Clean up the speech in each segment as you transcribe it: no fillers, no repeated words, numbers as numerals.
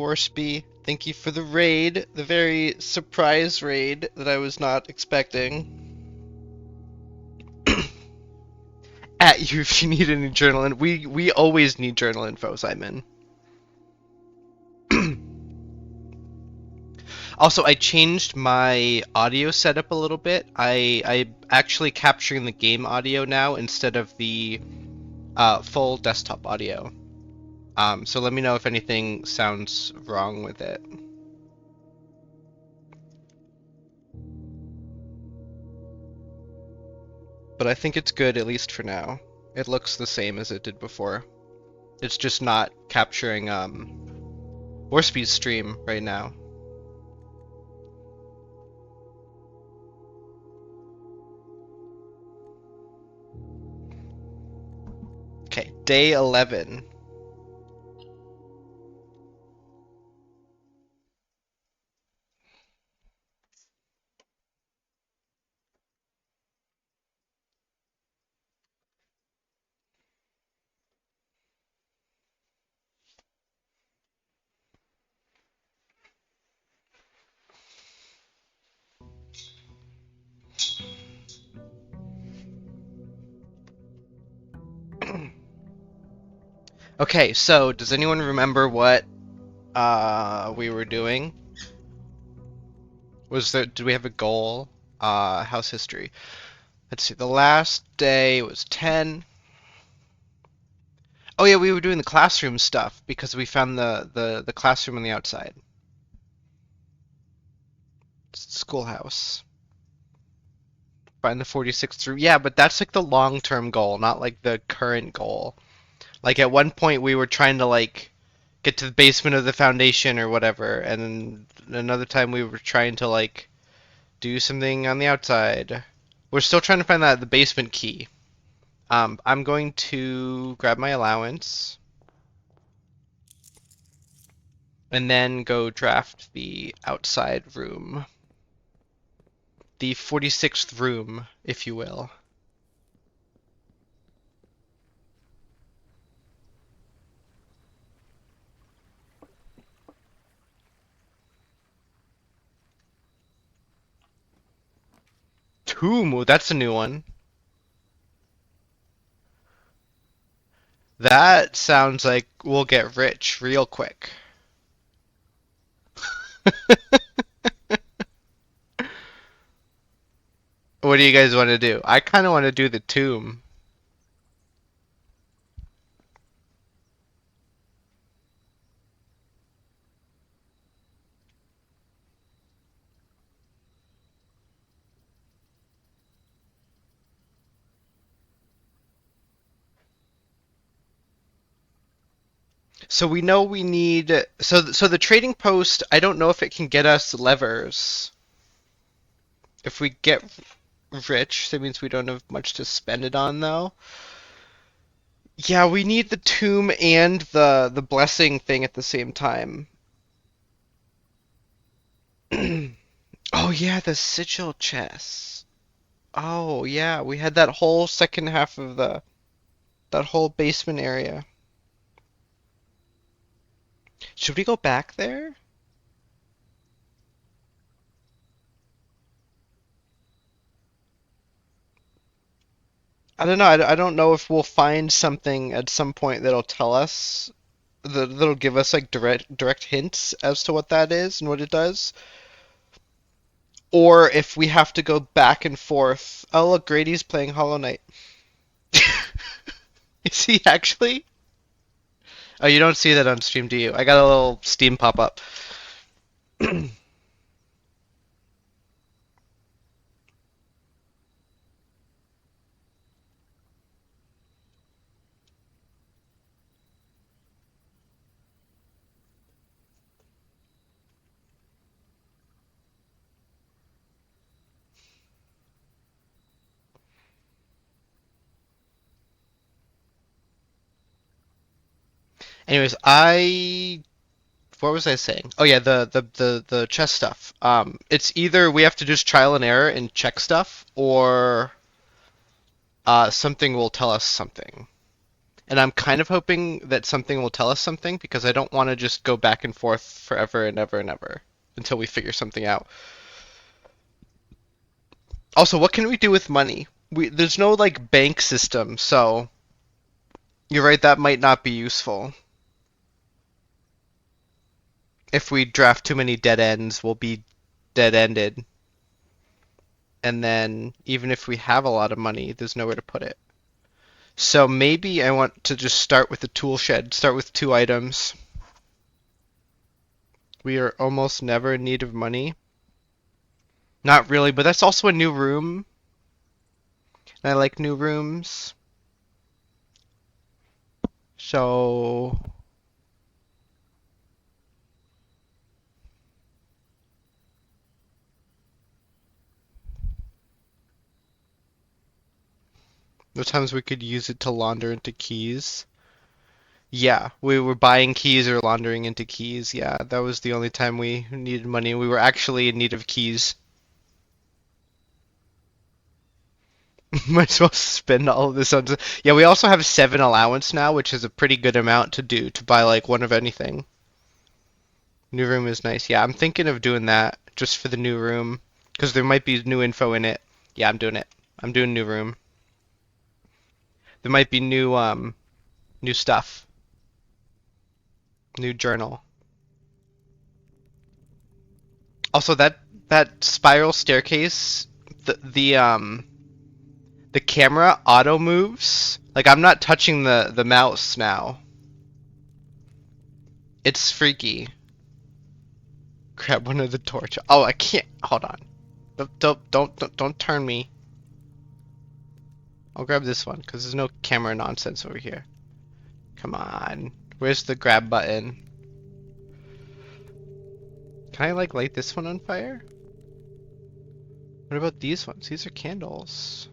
Worsby. Thank you for the raid, the very surprise raid that I was not expecting. At you if you need any journal info. We always need journal info, Simon. Also, I changed my audio setup a little bit. I actually capturing the game audio now instead of the full desktop audio. So let me know if anything sounds wrong with it. But I think it's good, at least for now. It looks the same as it did before. It's just not capturing Warspeed's stream right now. Okay, day 11. Okay, so does anyone remember what we were doing? Did we have a goal? House history. Let's see, the last day was 10. Oh yeah, we were doing the classroom stuff because we found the classroom on the outside. Schoolhouse. Find the 46th room. Yeah, but that's like the long-term goal, not like the current goal. Like at one point we were trying to like get to the basement of the foundation or whatever, and then another time we were trying to like do something on the outside. We're still trying to find the basement key. I'm going to grab my allowance and then go draft the outside room. The 46th room, if you will. Tomb, that's a new one. That sounds like we'll get rich real quick. What do you guys want to do? I kind of want to do the tomb. So we know we need so the trading post, I don't know if it can get us levers. If we get rich, that means we don't have much to spend it on though. Yeah, we need the tomb and the blessing thing at the same time. Oh yeah, the sigil chest. Oh yeah, we had that whole second half of the that whole basement area. Should we go back there? I don't know. I don't know if we'll find something at some point that'll tell us that'll give us like direct hints as to what that is and what it does, or if we have to go back and forth. Oh look, Grady's playing Hollow Knight. Is he actually? Oh, you don't see that on stream, do you? I got a little Steam pop up. Anyways, what was I saying? Oh yeah, the chess stuff. It's either we have to just trial and error and check stuff, or something will tell us something. And I'm kind of hoping that something will tell us something because I don't want to just go back and forth forever and ever and ever until we figure something out. Also, what can we do with money? There's no like bank system, so you're right, that might not be useful. If we draft too many dead ends, we'll be dead-ended. And then even if we have a lot of money, there's nowhere to put it. So maybe I want to just start with the tool shed, start with 2 items. We are almost never in need of money. Not really, but that's also a new room. And I like new rooms. So there's times we could use it to launder into keys. Yeah, we were buying keys or laundering into keys. Yeah, that was the only time we needed money. We were actually in need of keys. Might as well spend all of this on. Yeah, we also have 7 allowance now, which is a pretty good amount to do to buy like one of anything. New room is nice. Yeah, I'm thinking of doing that just for the new room because there might be new info in it. Yeah, I'm doing it. I'm doing new room. There might be new stuff. New journal. Also that spiral staircase, the camera auto moves. Like I'm not touching the mouse now. It's freaky. Grab one of the torch. Oh, I can't. Hold on. Don't turn me. I'll grab this one because there's no camera nonsense over here. Come on. Where's the grab button? Can I like light this one on fire? What about these ones? These are candles.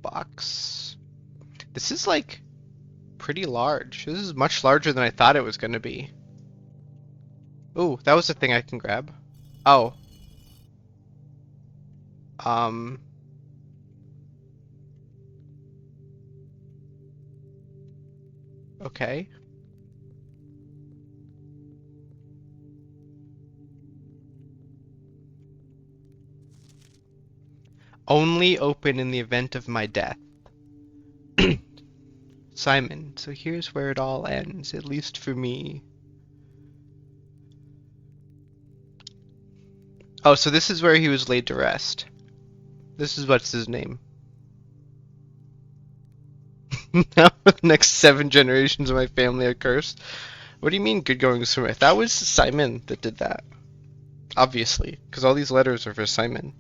Box. This is like pretty large. This is much larger than I thought it was going to be. Ooh, that was the thing I can grab. Oh. Um. Okay. Only open in the event of my death. Simon, so here's where it all ends, at least for me. Oh, so this is where he was laid to rest. This is what's his name. Now the next 7 generations of my family are cursed. What do you mean good goings from it? That was Simon that did that. Obviously, because all these letters are for Simon.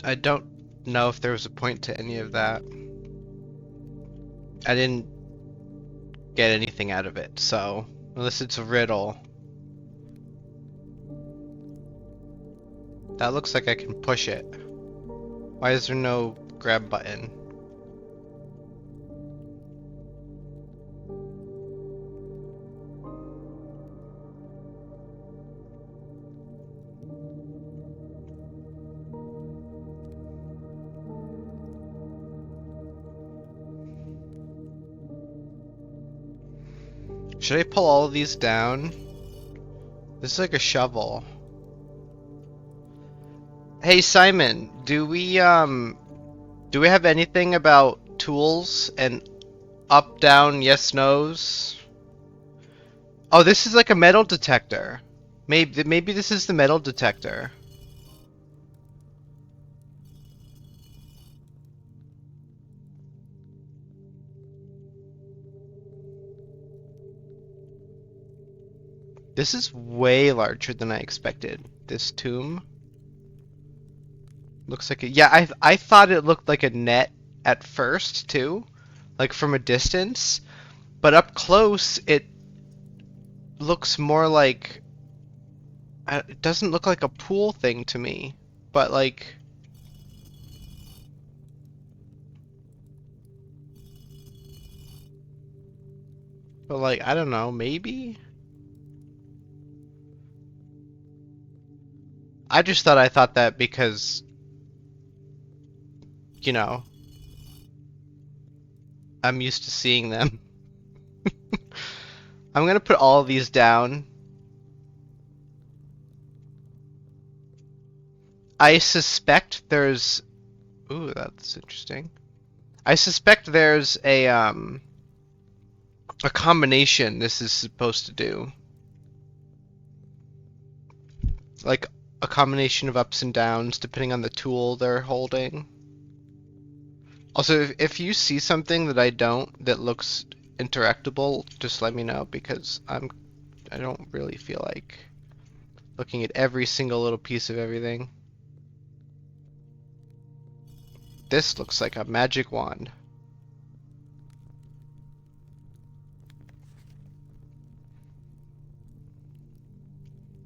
I don't know if there was a point to any of that. I didn't get anything out of it, so unless it's a riddle. That looks like I can push it. Why is there no grab button? Should I pull all of these down? This is like a shovel. Hey Simon, do we Do we have anything about tools and up, down, yes, no's? Oh, this is like a metal detector. Maybe this is the metal detector. This is way larger than I expected. This tomb looks like a, yeah, I thought it looked like a net at first too, like from a distance, but up close it looks more like it doesn't look like a pool thing to me, but like I don't know, maybe? I thought that because, you know, I'm used to seeing them. I'm gonna put all of these down. I suspect there's, ooh, that's interesting. I suspect there's a combination this is supposed to do. Like a combination of ups and downs depending on the tool they're holding. Also, if you see something that I don't that looks interactable, just let me know because I don't really feel like looking at every single little piece of everything. This looks like a magic wand.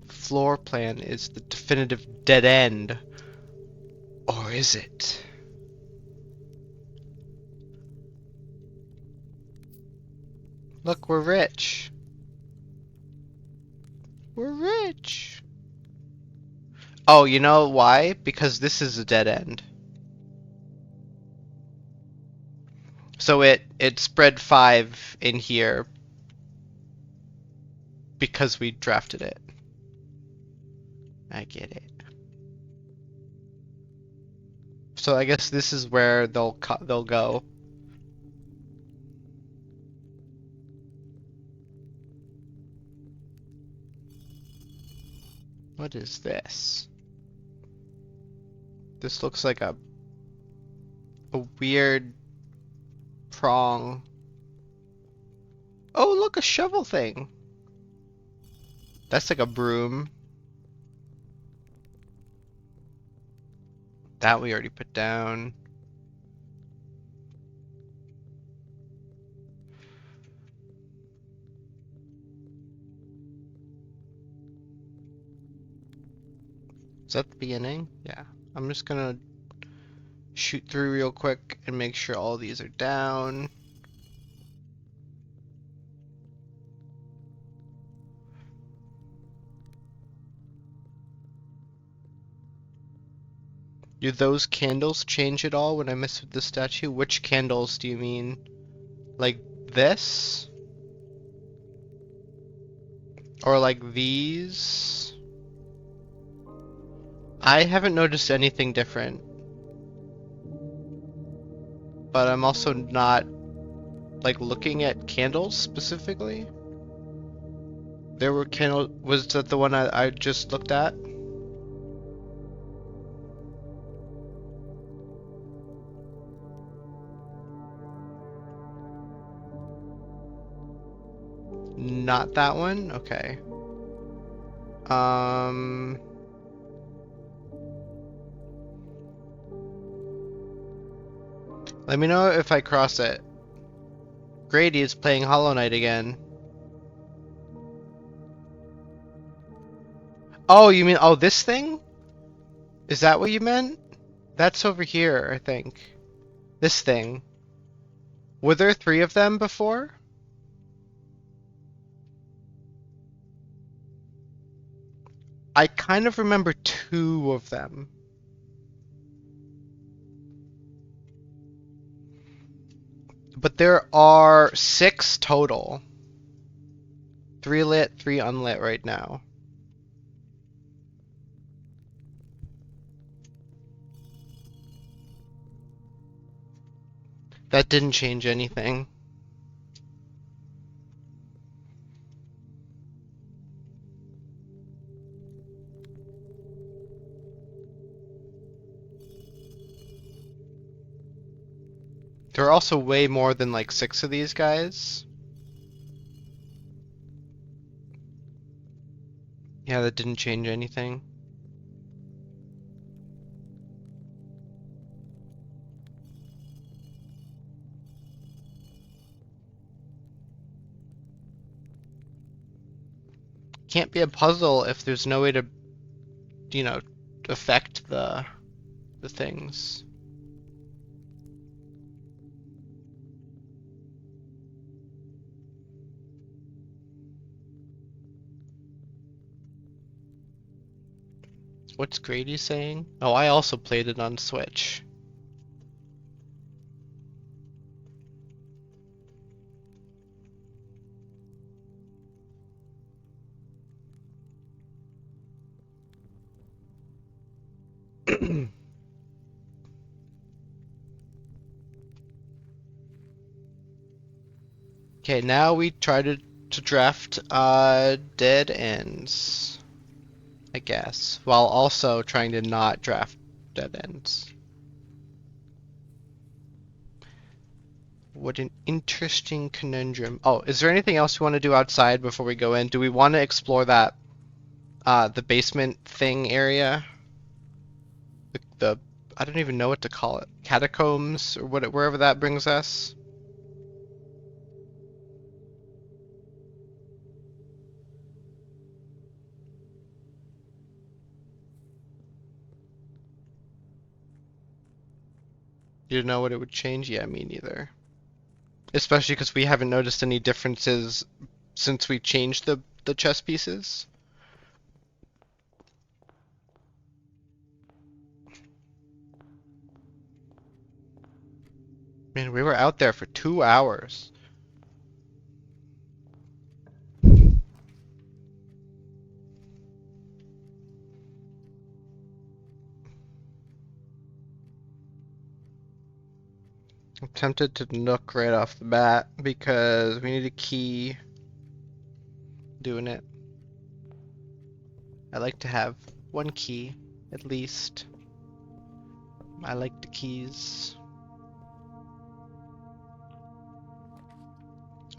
Floor plan is the definitive dead end. Or is it? Look, we're rich. We're rich. Oh, you know why? Because this is a dead end. So it spread 5 in here because we drafted it. I get it. So I guess this is where they'll go. What is this? This looks like a weird prong. Oh, look, a shovel thing. That's like a broom. That we already put down. Is that the beginning? Yeah. I'm just gonna shoot through real quick and make sure all these are down. Do those candles change at all when I mess with the statue? Which candles do you mean? Like this? Or like these? I haven't noticed anything different. But I'm also not like looking at candles specifically. There were candles. Was that the one I just looked at? Not that one? Okay. Let me know if I cross it. Grady is playing Hollow Knight again. Oh, you mean, oh, this thing? Is that what you meant? That's over here, I think. This thing. Were there 3 of them before? I kind of remember 2 of them. But there are 6 total. 3 lit, 3 unlit right now. That didn't change anything. There are also way more than like 6 of these guys. Yeah, that didn't change anything. Can't be a puzzle if there's no way to, you know, affect the things. What's Grady saying? Oh, I also played it on Switch. Okay, now we try to draft dead ends, I guess, while also trying to not draft dead ends. What an interesting conundrum. Oh, is there anything else we want to do outside before we go in? Do we want to explore that the basement thing area? The I don't even know what to call it. Catacombs or wherever that brings us. You know what it would change? Yeah, me neither. Especially because we haven't noticed any differences since we changed the chess pieces. Man, we were out there for 2 hours. I'm tempted to nook right off the bat because we need a key doing it. I like to have one key, at least. I like the keys.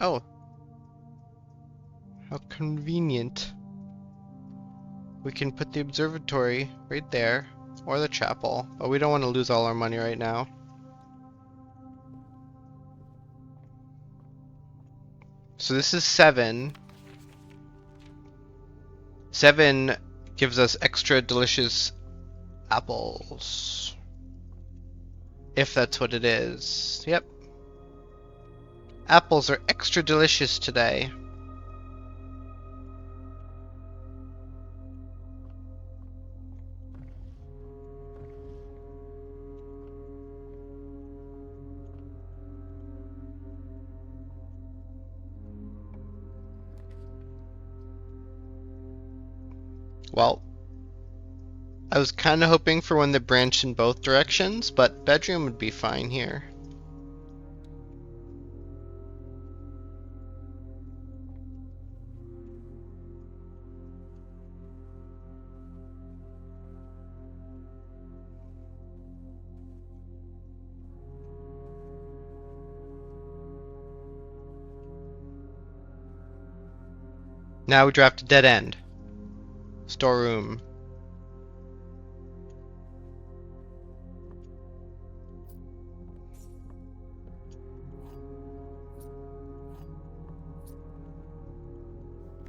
Oh. How convenient. We can put the observatory right there, or the chapel, but we don't want to lose all our money right now. So this is 7. 7 gives us extra delicious apples. If that's what it is. Yep. Apples are extra delicious today. Well, I was kind of hoping for one that branched in both directions, but bedroom would be fine here. Now we draft a dead end. Storeroom.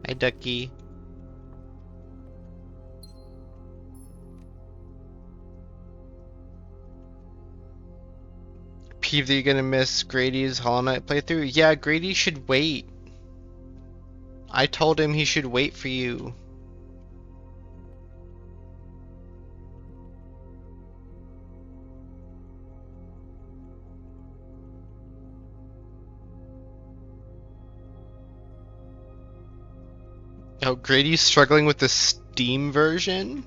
Hi, Ducky. Peeve that you're gonna miss Grady's Hollow Knight playthrough? Yeah, Grady should wait. I told him he should wait for you. Oh, Grady's struggling with the Steam version?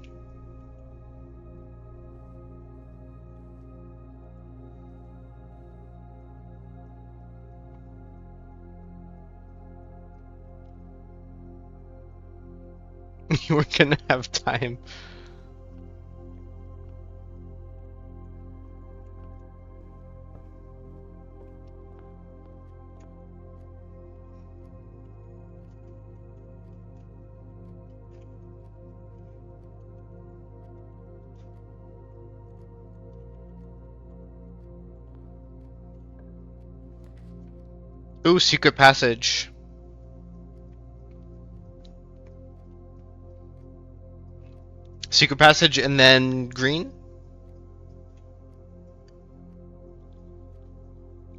you were gonna have time. Ooh, secret passage. Secret passage and then green?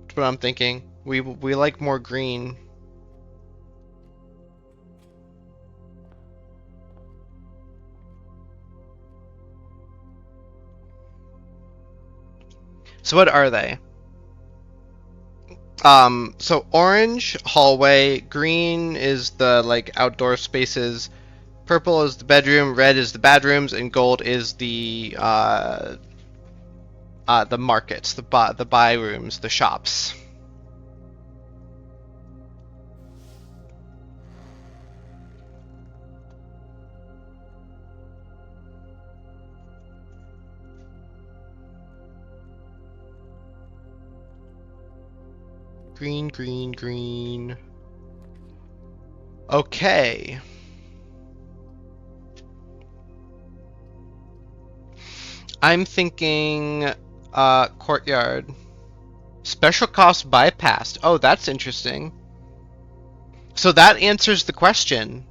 That's what I'm thinking. We like more green. So what are they? So orange, hallway, green is the like outdoor spaces, purple is the bedroom, red is the bedrooms, and gold is the markets, the buy rooms, the shops. Green, green, green. Okay. I'm thinking courtyard. Special cost bypassed. Oh, that's interesting. So that answers the question.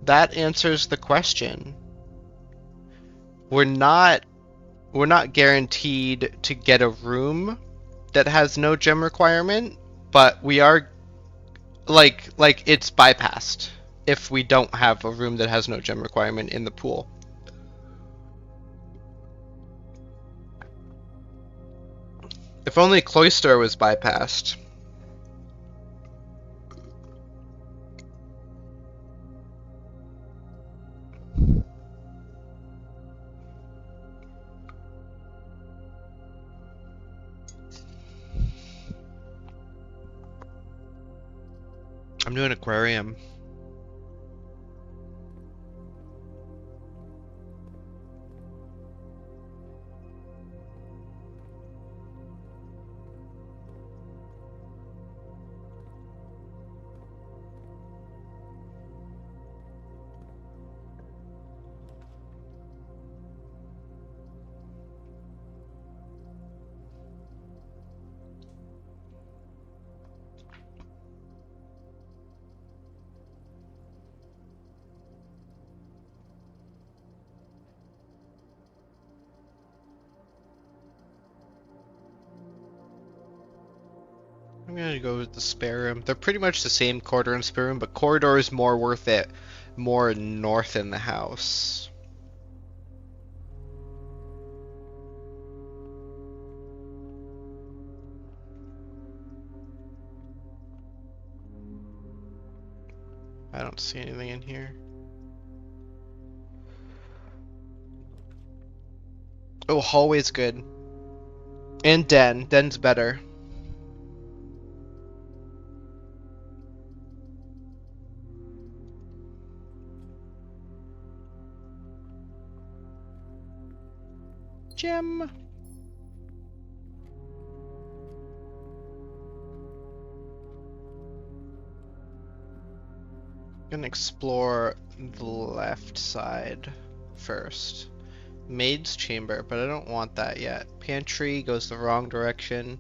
That answers the question. We're not guaranteed to get a room that has no gem requirement, but we are like it's bypassed if we don't have a room that has no gem requirement in the pool. If only Cloister was bypassed. I'm doing aquarium. I'm gonna go with the spare room. They're pretty much the same, corridor and spare room, but corridor is more worth it, more north in the house. I don't see anything in here. Oh, hallway's good. And den. Den's better. Gem. Gonna explore the left side first. Maid's chamber, but I don't want that yet. Pantry goes the wrong direction.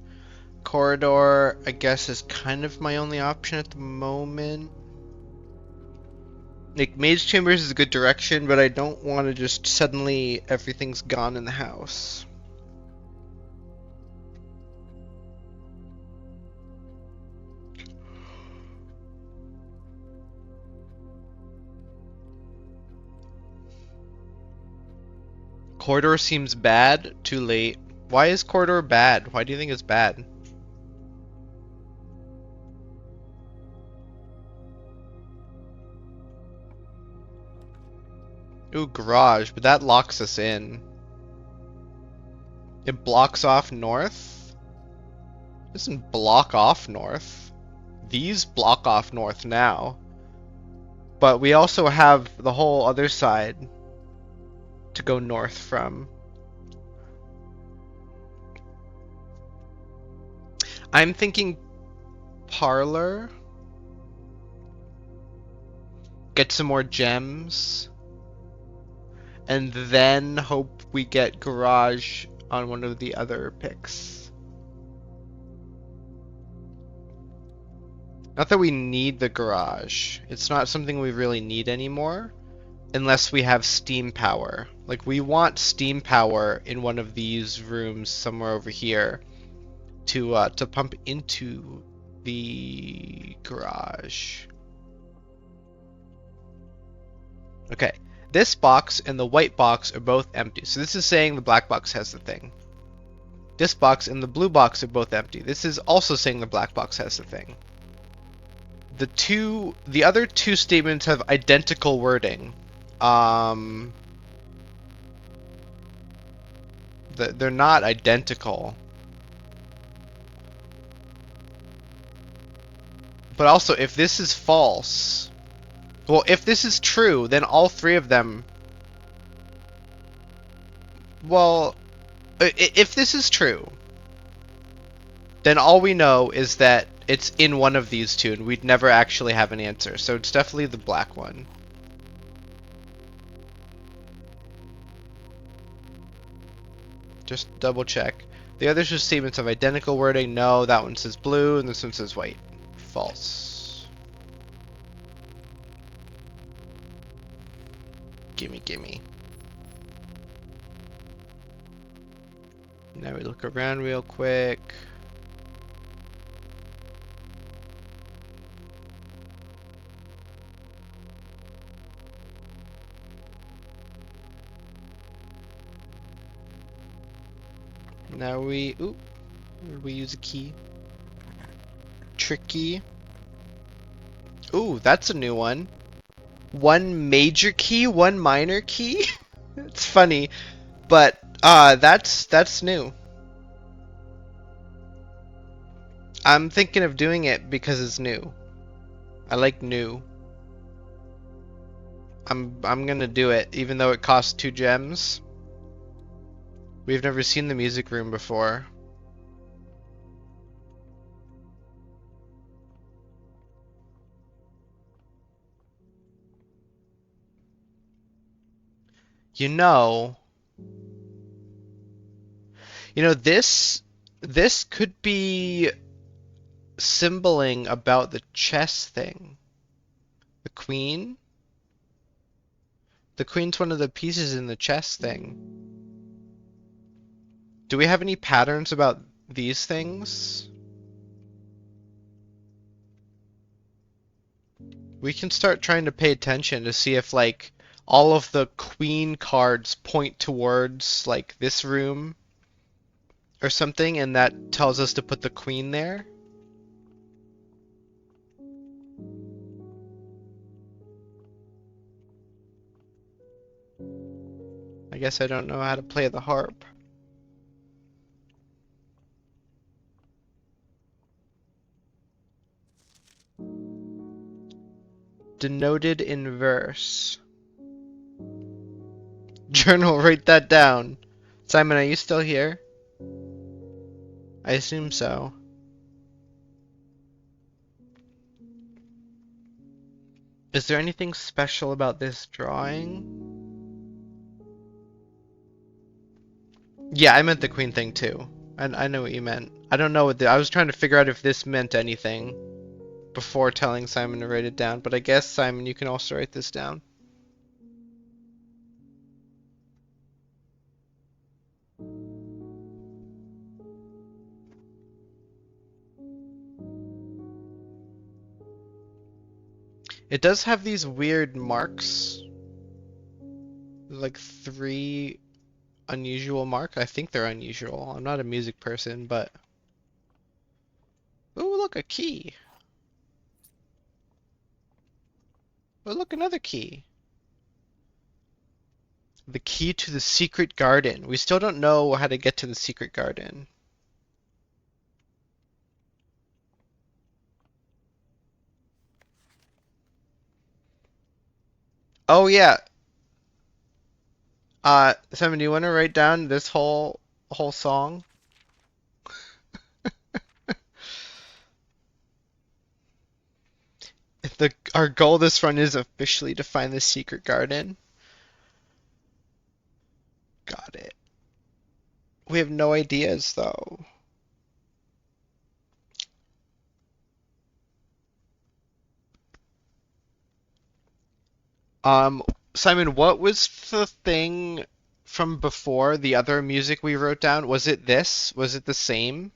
Corridor, I guess, is kind of my only option at the moment. Like, Maid's chambers is a good direction, but I don't want to just suddenly everything's gone in the house. Corridor seems bad. Too late. Why is corridor bad? Why do you think it's bad? Ooh, garage, but that locks us in. It blocks off north? It doesn't block off north. These block off north now. But we also have the whole other side to go north from. I'm thinking parlor. Get some more gems. And then hope we get garage on one of the other picks. Not that we need the garage. It's not something we really need anymore. Unless we have steam power. Like, we want steam power in one of these rooms somewhere over here to pump into the garage. Okay, this box and the white box are both empty. So this is saying the black box has the thing. This box and the blue box are both empty. This is also saying the black box has the thing. The other two statements have identical wording. They're not identical. But also, if this is false, well, if this is true, then all three of them. Well, if this is true, then all we know is that it's in one of these two, and we'd never actually have an answer. So it's definitely the black one. Just double check. The others are statements of identical wording. No, that one says blue, and this one says white. False. Gimme, gimme. Now we look around real quick. Now we use a key. Tricky. Ooh, that's a new one. One major key, one minor key. It's funny, but that's new. I'm thinking of doing it because it's new. I like new. I'm gonna do it, even though it costs 2 gems. We've never seen the music room before. You know, this could be symboling about the chess thing. The queen? The queen's one of the pieces in the chess thing. Do we have any patterns about these things? We can start trying to pay attention to see if, like, all of the queen cards point towards, like, this room or something, and that tells us to put the queen there. I guess I don't know how to play the harp. Denoted in verse. Journal, write that down. Simon, are you still here? I assume so. Is there anything special about this drawing? Yeah, I meant the queen thing too. I know what you meant. I don't know what I was trying to figure out if this meant anything before telling Simon to write it down, but I guess, Simon, you can also write this down. It does have these weird marks. Like 3 unusual marks. I think they're unusual. I'm not a music person, but... Ooh, look, a key. Oh, look, another key. The key to the secret garden. We still don't know how to get to the secret garden. Oh yeah. Simon, do you want to write down this whole song? Our goal this run is officially to find the secret garden. Got it. We have no ideas though. Um, Simon, what was the thing from before, the other music we wrote down? Was it this? Was it the same?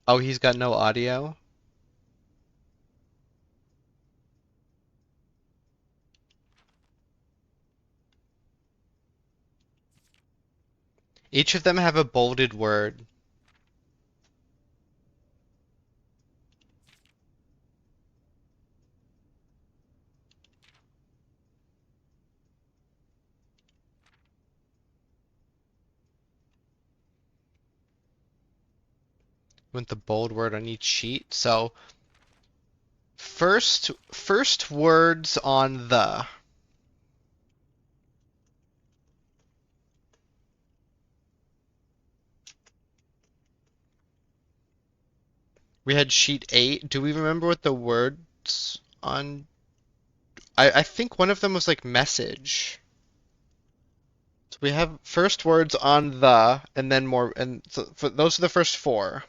Oh, he's got no audio. Each of them have a bolded word. With the bold word on each sheet. So first words on the. We had sheet 8. Do we remember what the words on? I think one of them was like message. So we have first words on the, and then more, and so those are the first four.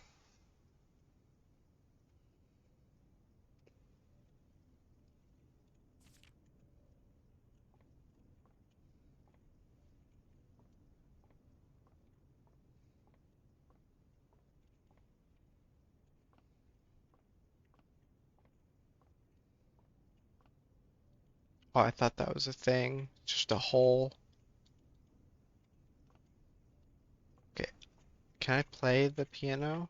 Oh, I thought that was a thing. Just a hole. Okay, can I play the piano?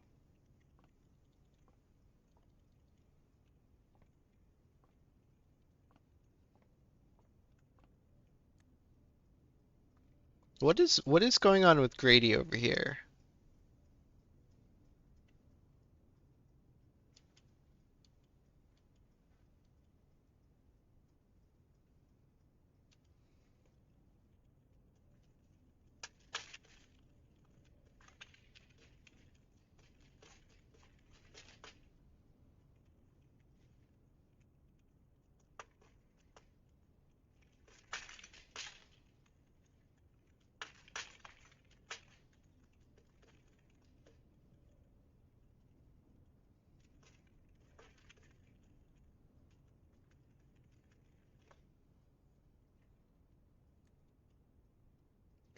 What is going on with Grady over here?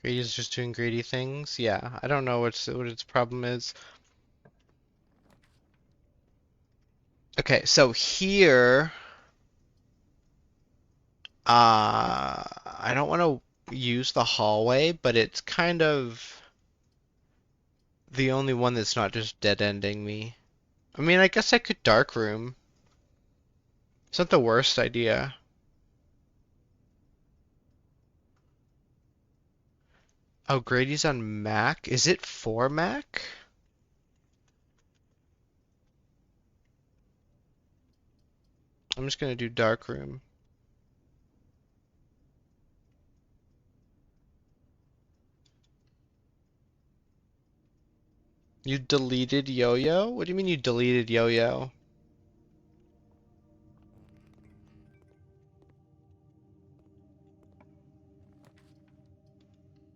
Grady's just doing Grady things? Yeah, I don't know what its problem is. Okay, so here, I don't want to use the hallway, but it's kind of the only one that's not just dead-ending me. I mean, I guess I could dark room. It's not the worst idea. Oh, Grady's on Mac? Is it for Mac? I'm just gonna do dark room. You deleted Yo-Yo? What do you mean you deleted Yo-Yo?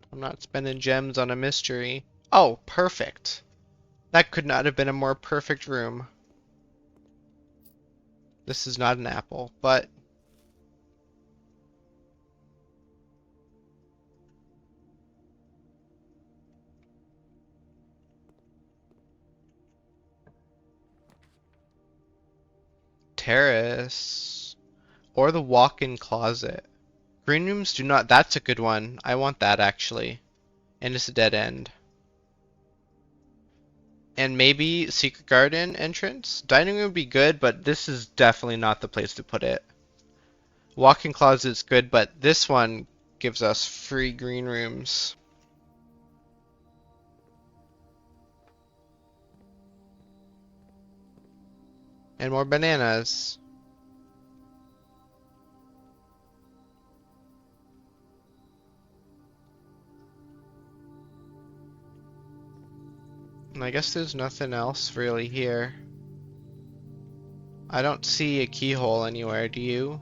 I'm not spending gems on a mystery. Oh, perfect. That could not have been a more perfect room. This is not an apple, but terrace. Or the walk-in closet. Green rooms do not. That's a good one. I want that actually. And it's a dead end. And maybe secret garden entrance. Dining room would be good, but this is definitely not the place to put it. Walk-in closet's good, but this one. gives us free green rooms. And more bananas. And I guess there's nothing else really here. I don't see a keyhole anywhere, do you?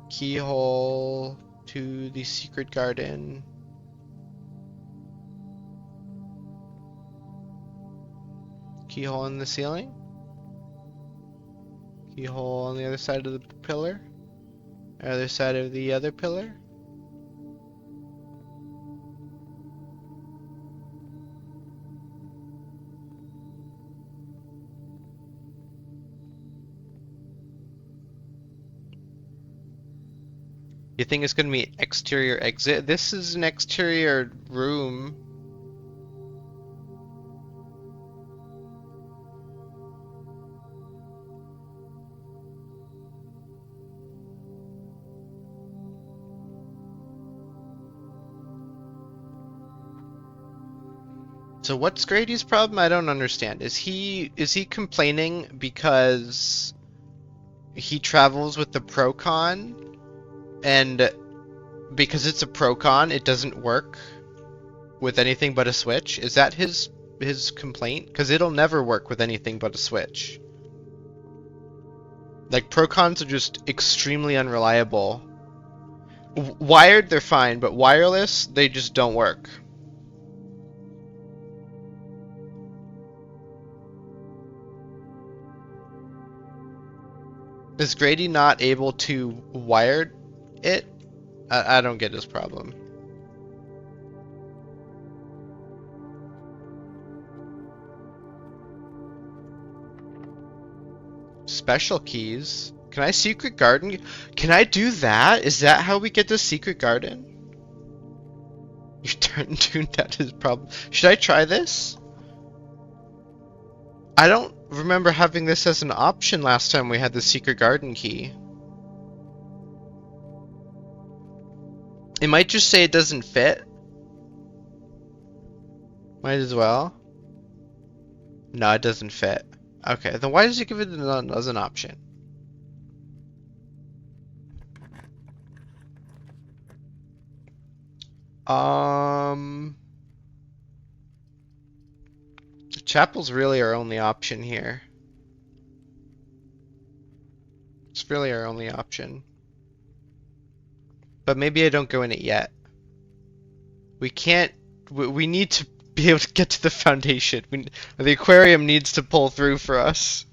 Keyhole to the secret garden. Keyhole in the ceiling? Keyhole on the other side of the pillar? Other side of the other pillar? You think it's gonna be exterior exit? This is an exterior room. So what's Grady's problem? I don't understand. Is he complaining because he travels with the Procon and because it's a Procon it doesn't work with anything but a Switch? Is that his complaint? Because it'll never work with anything but a Switch. Like, Procons are just extremely unreliable. Wired, they're fine, but wireless, they just don't work. Is Grady not able to wire it? I don't get his problem. Special keys? Can I secret garden? Can I do that? Is that how we get the secret garden? You tuned out his problem. Should I try this? I don't remember having this as an option last time we had the secret garden key. It might just say it doesn't fit. Might as well. No, it doesn't fit. Okay, then why does it give it as an option? The chapel's really our only option here. It's really our only option. But maybe I don't go in it yet. We can't... We need to be able to get to the foundation. The aquarium needs to pull through for us.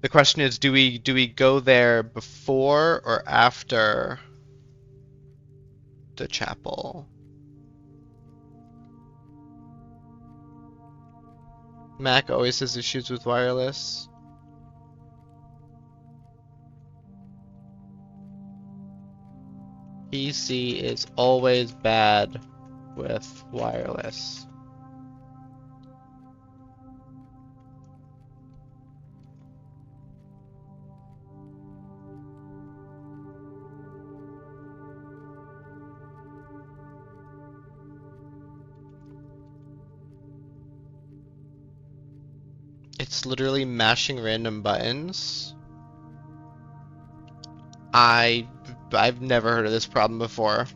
The question is, do we go there before or after the chapel? Mac always has issues with wireless. PC is always bad with wireless. It's literally mashing random buttons. I've never heard of this problem before.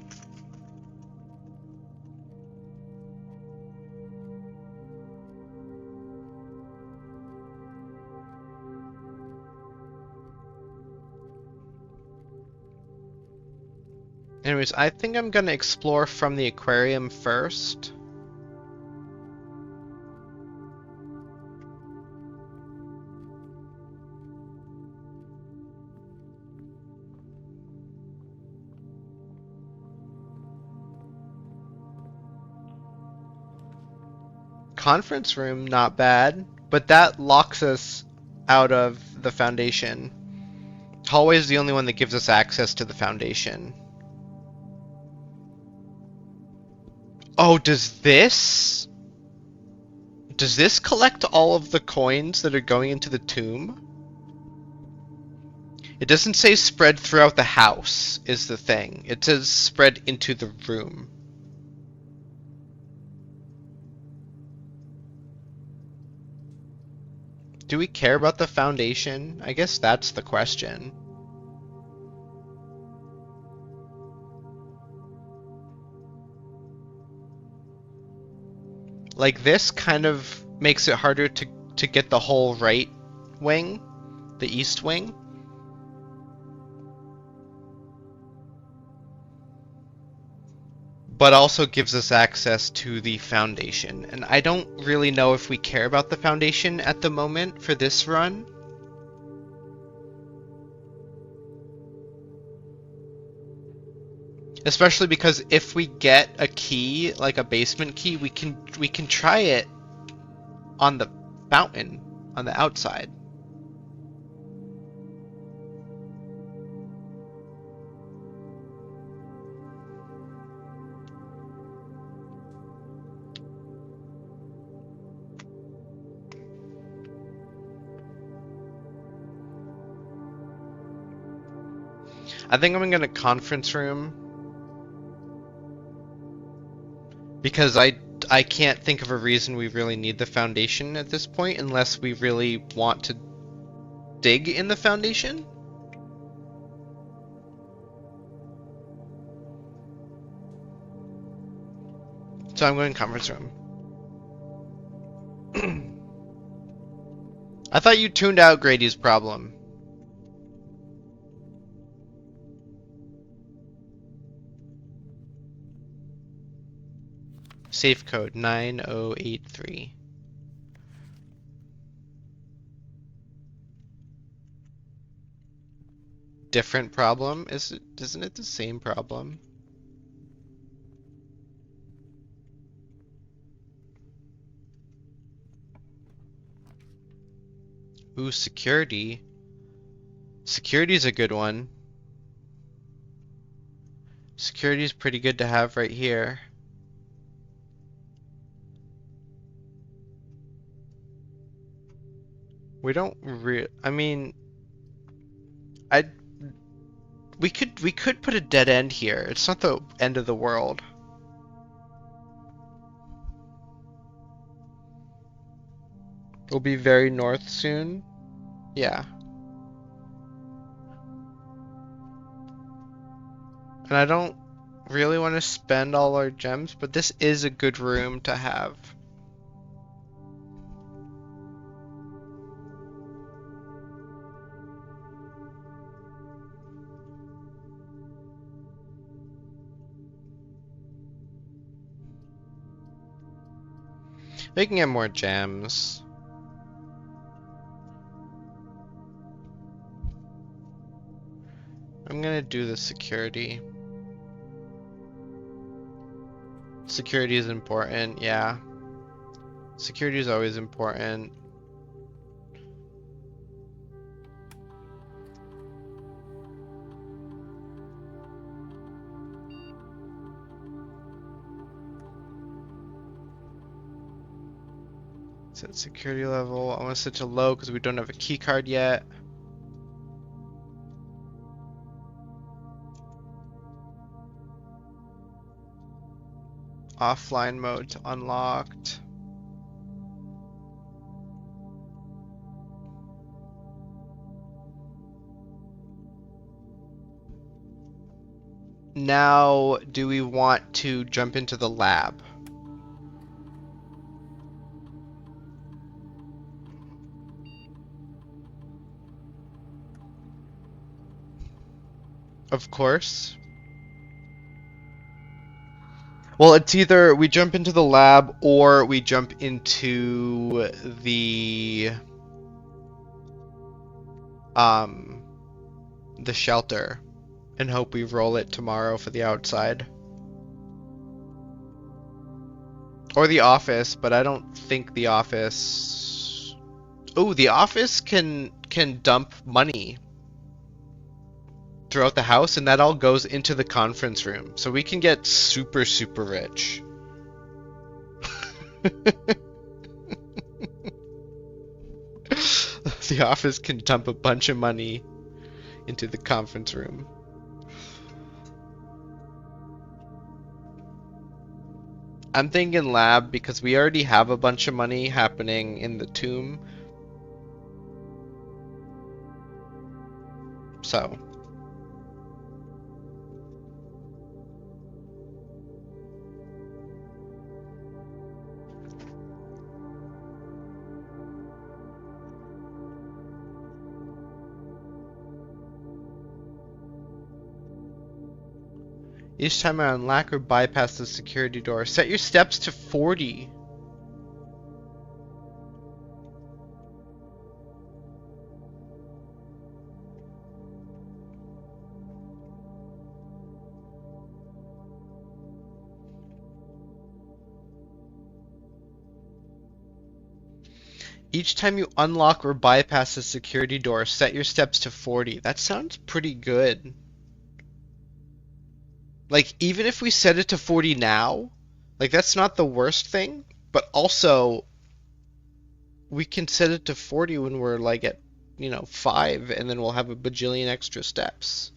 Anyways, I think I'm gonna explore from the aquarium first. Conference room, not bad, but that locks us out of the foundation. Hallway is the only one that gives us access to the foundation. Oh, does this collect all of the coins that are going into the tomb? It doesn't say spread throughout the house, is the thing. It says spread into the room. Do we care about the foundation? I guess that's the question. Like, this kind of makes it harder to get the whole right wing, the east wing. But also gives us access to the foundation. And I don't really know if we care about the foundation at the moment for this run. Especially because if we get a key, like a basement key, we can try it on the fountain on the outside. I think I'm gonna conference room because I can't think of a reason we really need the foundation at this point unless we really want to dig in the foundation. So I'm going conference room. I thought you tuned out Grady's problem. Safe code 9083. Different problem? Isn't it the same problem? Ooh, security. Security's a good one. Security's pretty good to have right here. We don't I mean, we could put a dead end here. It's not the end of the world. We'll be very north soon. Yeah. And I don't really want to spend all our gems, but this is a good room to have. We can get more gems. I'm gonna do the security. Security is important, yeah. Security is always important. Set security level. I want to set to low because we don't have a key card yet. Offline mode to unlocked. Now, do we want to jump into the lab? Of course. Well, it's either we jump into the lab or we jump into the shelter and hope we roll it tomorrow for the outside. Or the office, but I don't think the office... Oh, the office can dump money throughout the house, and that all goes into the conference room. So we can get super, super rich. The office can dump a bunch of money into the conference room. I'm thinking lab because we already have a bunch of money happening in the tomb. So. Each time I unlock or bypass the security door, set your steps to 40. Each time you unlock or bypass the security door, set your steps to 40. That sounds pretty good. Like, even if we set it to 40 now, like, that's not the worst thing, but also, we can set it to 40 when we're, like, at, 5, and then we'll have a bajillion extra steps.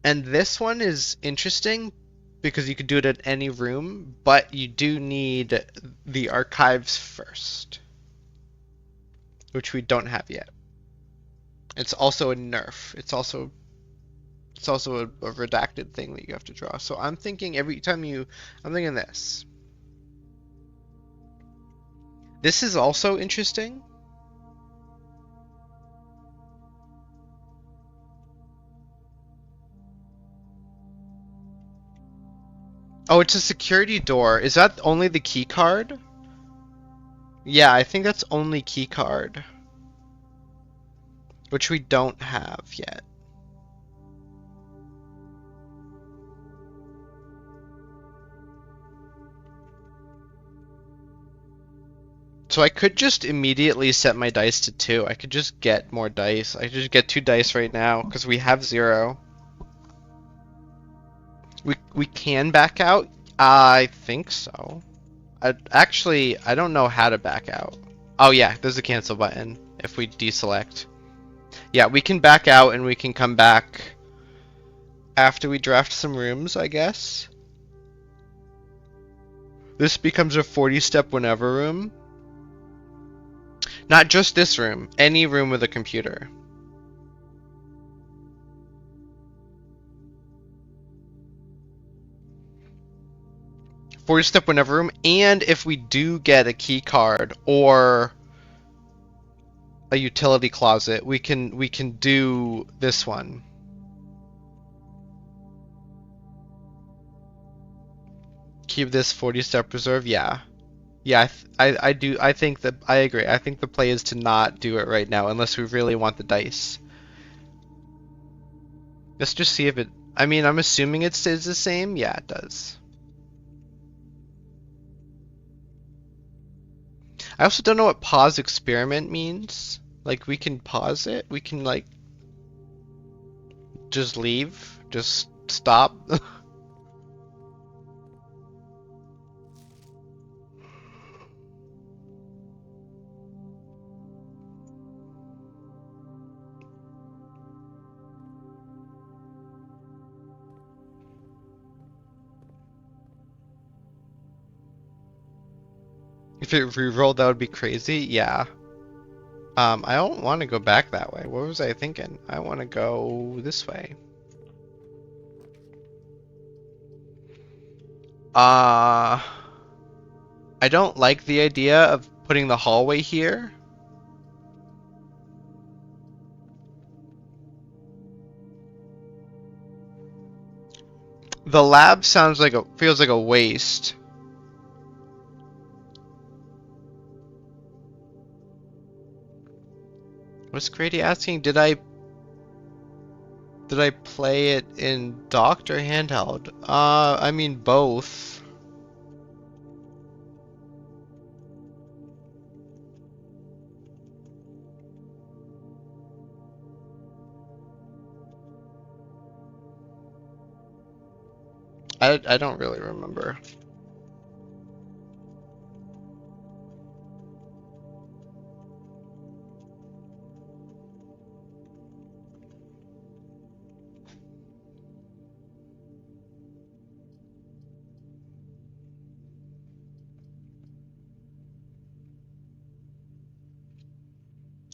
And this one is interesting, because you could do it at any room, but you do need the archives first, which we don't have yet. It's also a nerf. It's also a redacted thing that you have to draw. So I'm thinking I'm thinking this. This is also interesting. Oh, it's a security door. Is that only the key card? Yeah, I think that's only key card. Which we don't have yet. So I could just immediately set my dice to 2. I could just get more dice. I could just get 2 dice right now, because we have 0. We can back out? I think so. Actually, I don't know how to back out. Oh yeah, there's a cancel button if we deselect. Yeah, we can back out and we can come back after we draft some rooms, I guess. This becomes a 40-step whenever room. Not just this room, any room with a computer. Step whenever room, and if we do get a key card or a utility closet, we can do this one. Keep this 40-step reserve, yeah. Yeah, I think that I agree. I think the play is to not do it right now unless we really want the dice. Let's just see if it, I mean, I'm assuming it stays the same. Yeah, it does. I also don't know what pause experiment means. Like, we can pause it. We can, like, just leave. Just stop. If it re-rolled, that would be crazy. Yeah. I don't want to go back that way. What was I thinking? I want to go this way. I don't like the idea of putting the hallway here. The lab feels like a waste. Was Grady asking, did I play it in docked or handheld? I mean both. I don't really remember.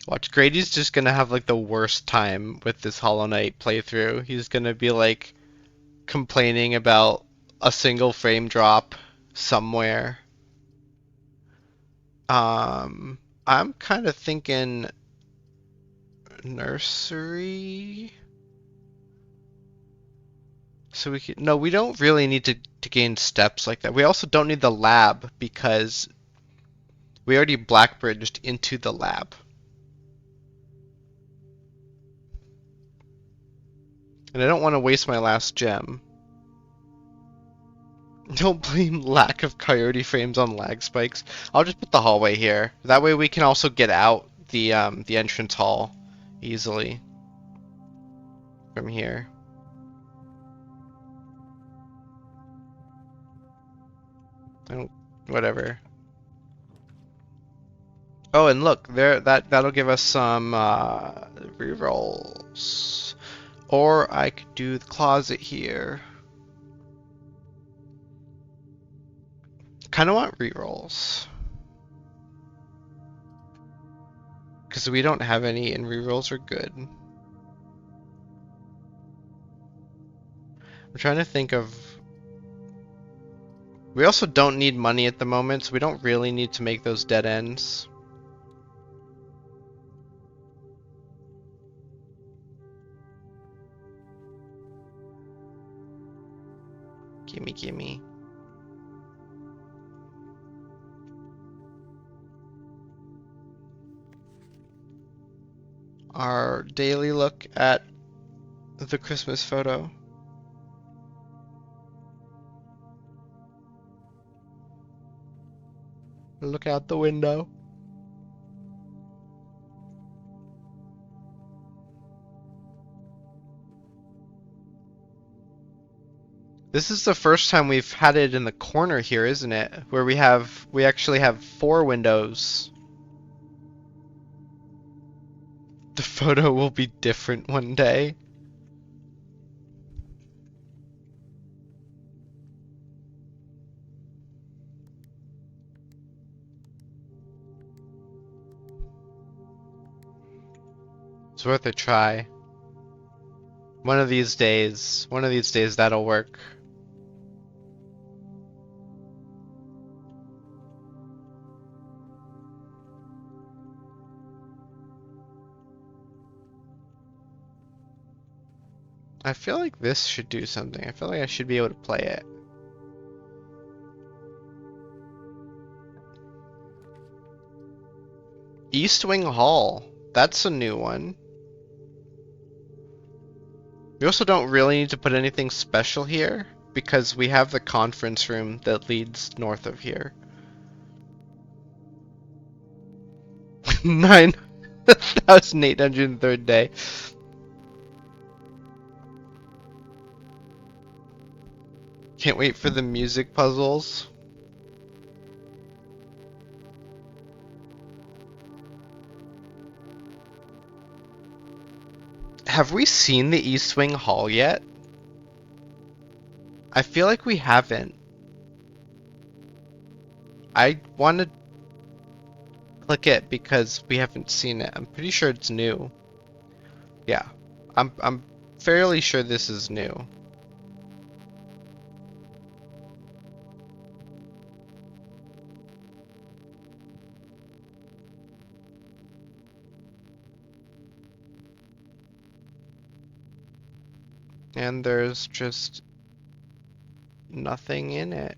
Watch, Grady's just gonna have like the worst time with this Hollow Knight playthrough. He's gonna be like complaining about a single frame drop somewhere. Um, I'm kind of thinking nursery. So we can, no, we don't really need to gain steps like that. We also don't need the lab because we already blackbridged into the lab. And I don't want to waste my last gem. Don't blame lack of coyote frames on lag spikes. I'll just put the hallway here. That way we can also get out the entrance hall easily from here. I don't, whatever. Oh, and look, there that'll give us some rerolls. Or I could do the closet here. Kind of want rerolls. Because we don't have any and rerolls are good. I'm trying to think of... We also don't need money at the moment, so we don't really need to make those dead ends. Gimme, gimme. Our daily look at the Christmas photo. Look out the window. This is the first time we've had it in the corner here, isn't it? Where we actually have 4 windows. The photo will be different one day. It's worth a try. One of these days that'll work. I feel like this should do something. I feel like I should be able to play it. East Wing Hall. That's a new one. We also don't really need to put anything special here because we have the conference room that leads north of here. 9,803rd day. Can't wait for the music puzzles. Have we seen the East Wing Hall yet? I feel like we haven't. I want to click it because we haven't seen it. I'm pretty sure it's new. Yeah, I'm fairly sure this is new. And there's just nothing in it.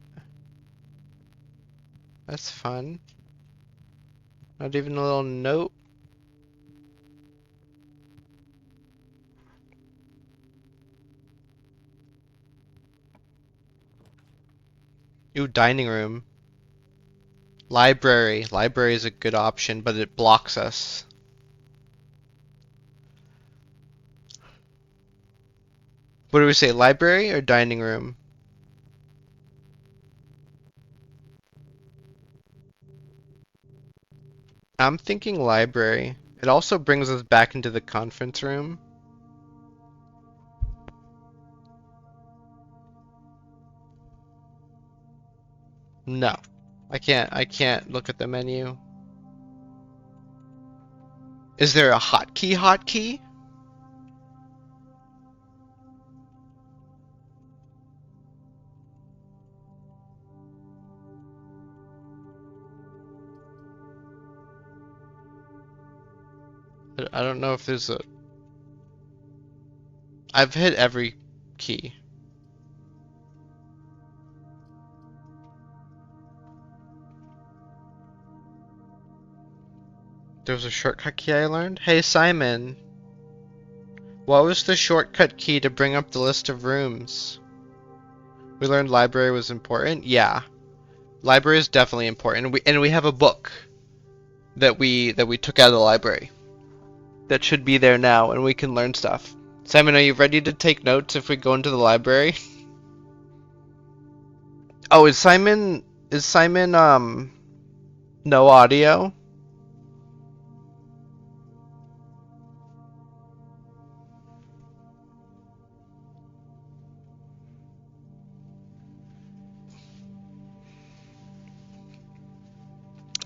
That's fun. Not even a little note. Ooh, dining room. Library. Library is a good option, but it blocks us. What do we say, library or dining room? I'm thinking library. It also brings us back into the conference room. No. I can't look at the menu. Is there a hotkey hotkey? I don't know if there's a... I've hit every key. There was a shortcut key I learned? Hey Simon, what was the shortcut key to bring up the list of rooms? We learned library was important? Yeah. Library is definitely important. And we have a book that we took out of the library. That should be there now and we can learn stuff. Simon, are you ready to take notes if we go into the library? Oh, is Simon no audio?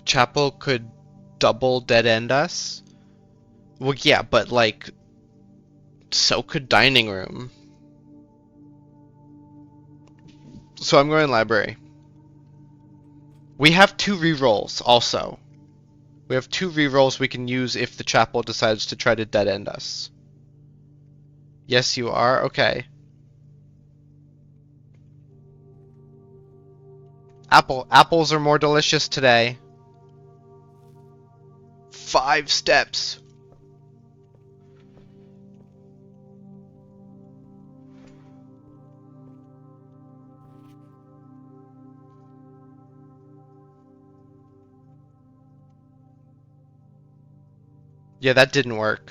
Chapel could double dead end us? Well, yeah, but like, so could dining room. So I'm going library. We have 2 rerolls also. We have 2 rerolls we can use if the chapel decides to try to dead end us. Yes, you are? Okay. Apples are more delicious today. 5 steps. Yeah, that didn't work.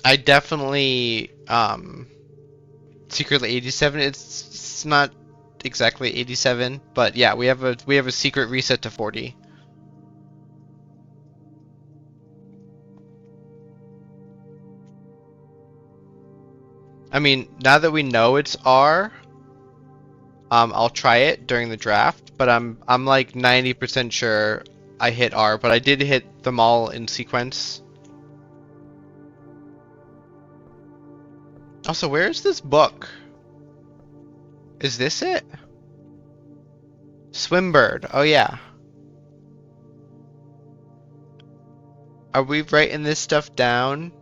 I definitely secretly 87. It's not exactly 87, but yeah, we have a secret reset to 40. I mean, now that we know it's R, I'll try it during the draft, but I'm like 90% sure I hit R, but I did hit them all in sequence. Also, where is this book? Is this it? Swimbird. Oh yeah. Are we writing this stuff down?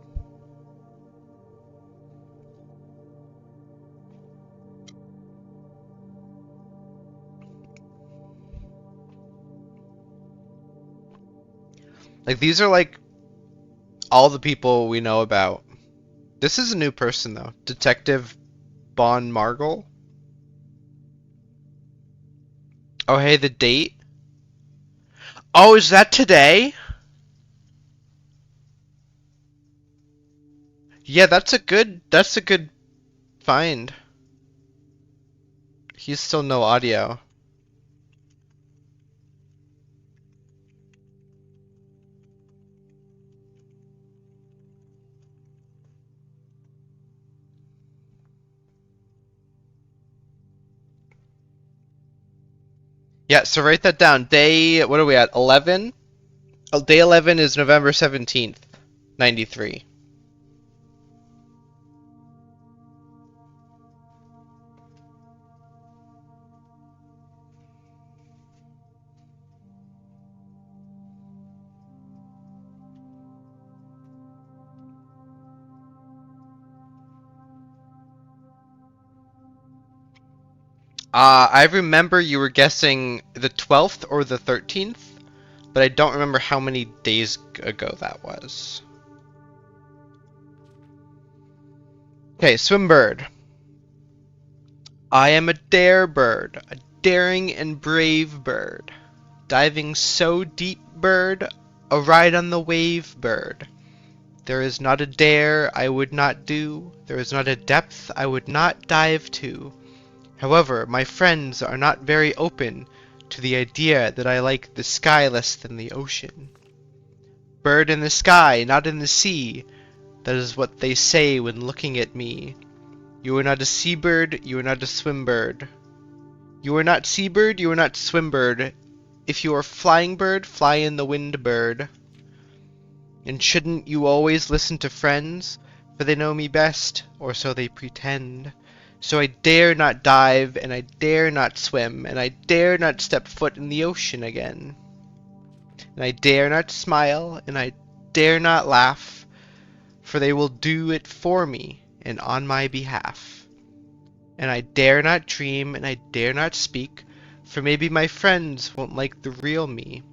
Like, these are like all the people we know about. This is a new person though. Detective Bon Margle. Oh hey, the date. Oh, is that today? Yeah, that's a good find. He's still no audio. Yeah, so write that down. Day, what are we at? 11? Oh, day 11 is November 17th, 93. I remember you were guessing the 12th or the 13th, but I don't remember how many days ago that was. Okay, Swimbird. I am a dare bird, a daring and brave bird. Diving so deep, bird, a ride on the wave, bird. There is not a dare I would not do, there is not a depth I would not dive to. However, my friends are not very open to the idea that I like the sky less than the ocean. Bird in the sky, not in the sea, that is what they say when looking at me. You are not a seabird, you are not a swimbird. You are not seabird, you are not swimbird. If you are flying bird, fly in the wind, bird. And shouldn't you always listen to friends? For they know me best, or so they pretend. So I dare not dive, and I dare not swim, and I dare not step foot in the ocean again. And I dare not smile, and I dare not laugh, for they will do it for me, and on my behalf. And I dare not dream, and I dare not speak, for maybe my friends won't like the real me.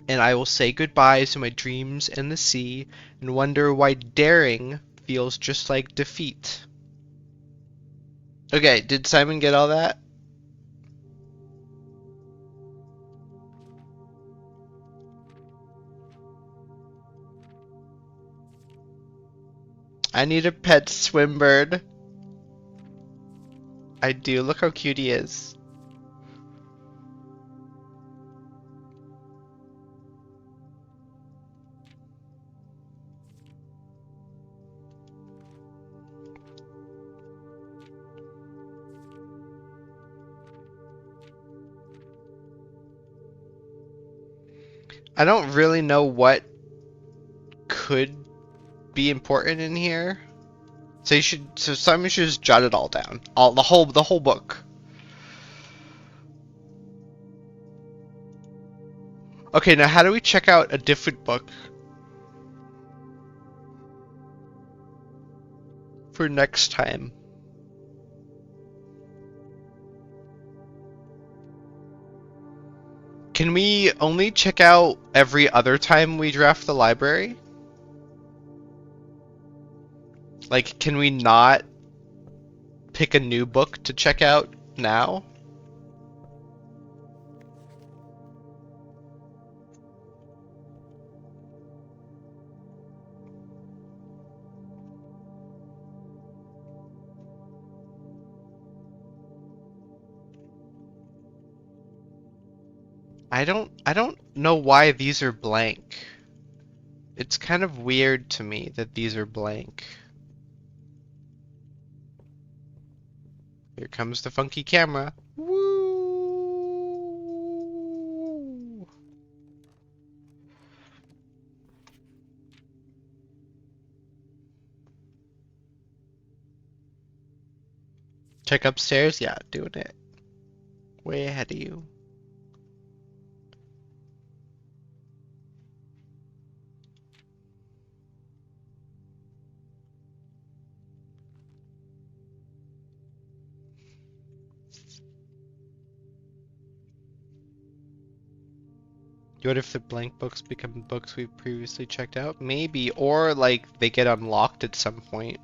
And I will say goodbye to my dreams and the sea, and wonder why daring feels just like defeat. Okay, did Simon get all that? I need a pet swimbird. I do. Look how cute he is. I don't really know what could be important in here. So Simon should just jot it all down. The whole book. Okay, now how do we check out a different book for next time? Can we only check out every other time we draft the library? Like, can we not pick a new book to check out now? I don't know why these are blank. It's kind of weird to me that these are blank. Here comes the funky camera. Woo! Check upstairs? Yeah, doing it. Way ahead of you. What if the blank books become books we've previously checked out? Maybe, or like they get unlocked at some point.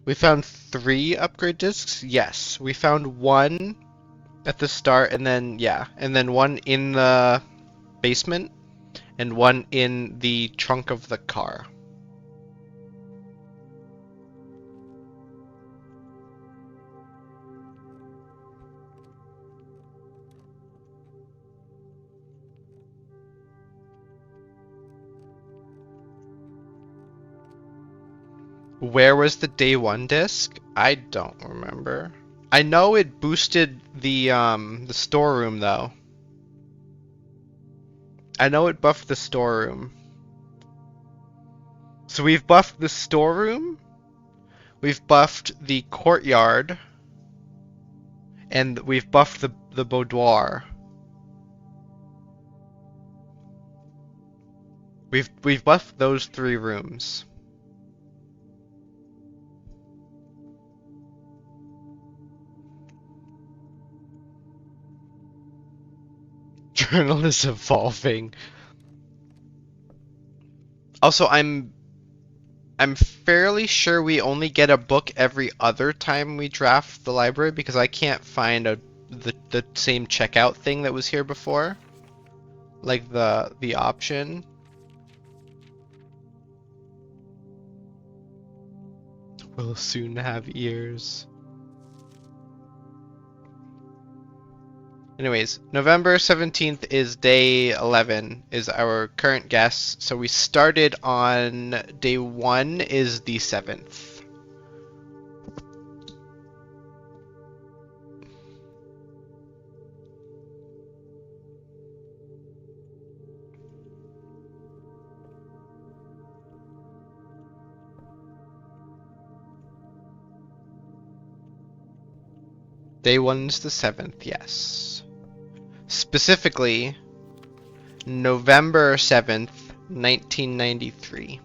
We found 3 upgrade discs? Yes. We found 1 at the start, and then, yeah, and then 1 in the basement, and 1 in the trunk of the car. Where was the day 1 disc? I don't remember. I know it boosted the storeroom though. I know it buffed the storeroom. So we've buffed the storeroom, we've buffed the courtyard, and we've buffed the boudoir. We've buffed those 3 rooms. Journal is evolving. Also, I'm fairly sure we only get a book every other time we draft the library because I can't find a the same checkout thing that was here before, like the option. We'll soon have ears. Anyways, November 17th is day 11, is our current guess. So we started on day 1 is the 7th. Day 1's the 7th, yes. Specifically, November 7th, 1993.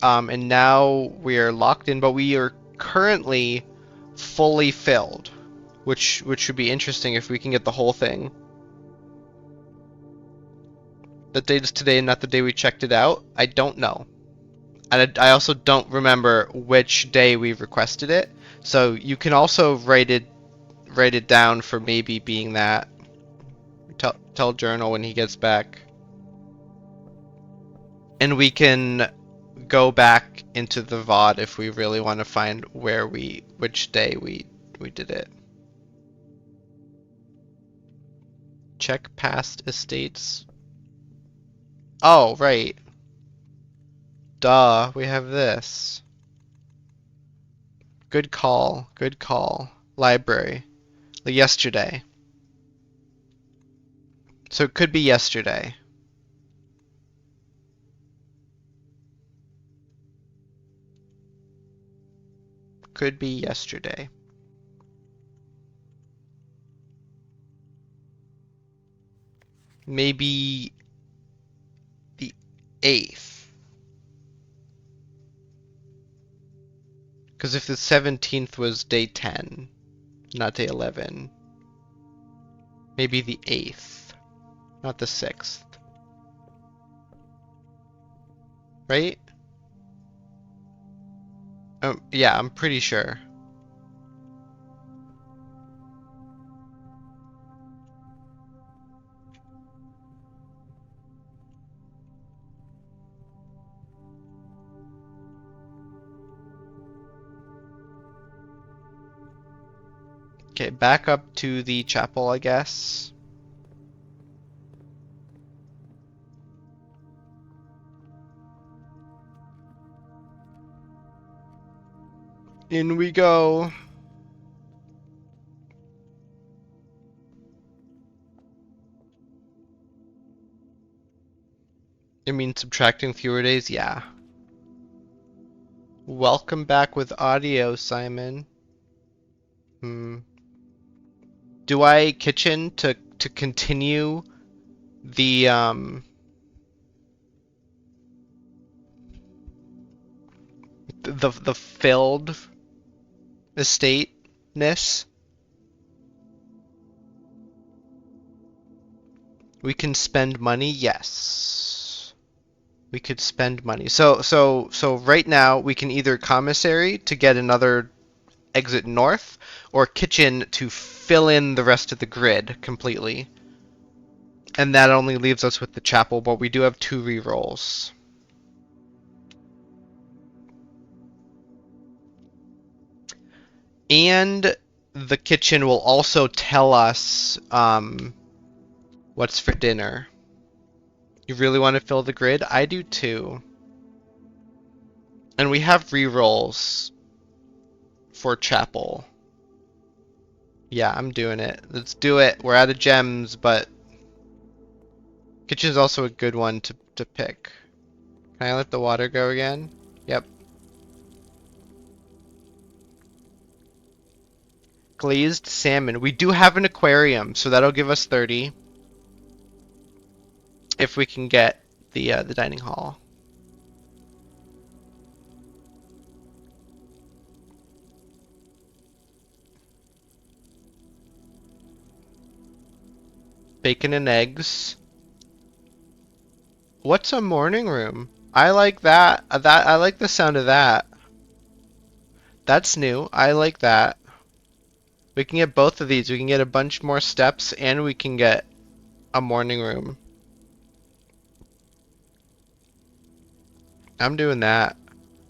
And now we're locked in, but we are currently fully filled, which should be interesting if we can get the whole thing. The date is today, not the day we checked it out. I don't know. And I also don't remember which day we requested it. So you can also write it down for maybe being that. Tell Journal when he gets back. And we can go back into the VOD if we really want to find which day we did it. Check past estates. Oh, right. Duh, we have this. Good call, good call. Library. Like yesterday. So it could be yesterday. Could be yesterday. Maybe the 8th. Because if the 17th was day 10, not day 11, maybe the 8th, not the 6th. Right? Yeah, I'm pretty sure. Okay, back up to the chapel, I guess. In we go. I mean, subtracting fewer days? Yeah. Welcome back with audio, Simon. Do I kitchen to continue the the filled estate-ness? We can spend money, yes. We could spend money. So right now we can either commissary to get another exit north, or kitchen to fill in the rest of the grid completely. And that only leaves us with the chapel, but we do have 2 rerolls. And the kitchen will also tell us what's for dinner. You really want to fill the grid? I do too. And we have rerolls for chapel. Yeah, I'm doing it. Let's do it. We're out of gems, but kitchen's also a good one to pick. Can I let the water go again? Yep. Glazed salmon. We do have an aquarium, so that'll give us 30. If we can get the dining hall. Bacon and eggs. What's a morning room? I like that. I like the sound of that. That's new. I like that. We can get both of these. We can get a bunch more steps and we can get a morning room. I'm doing that.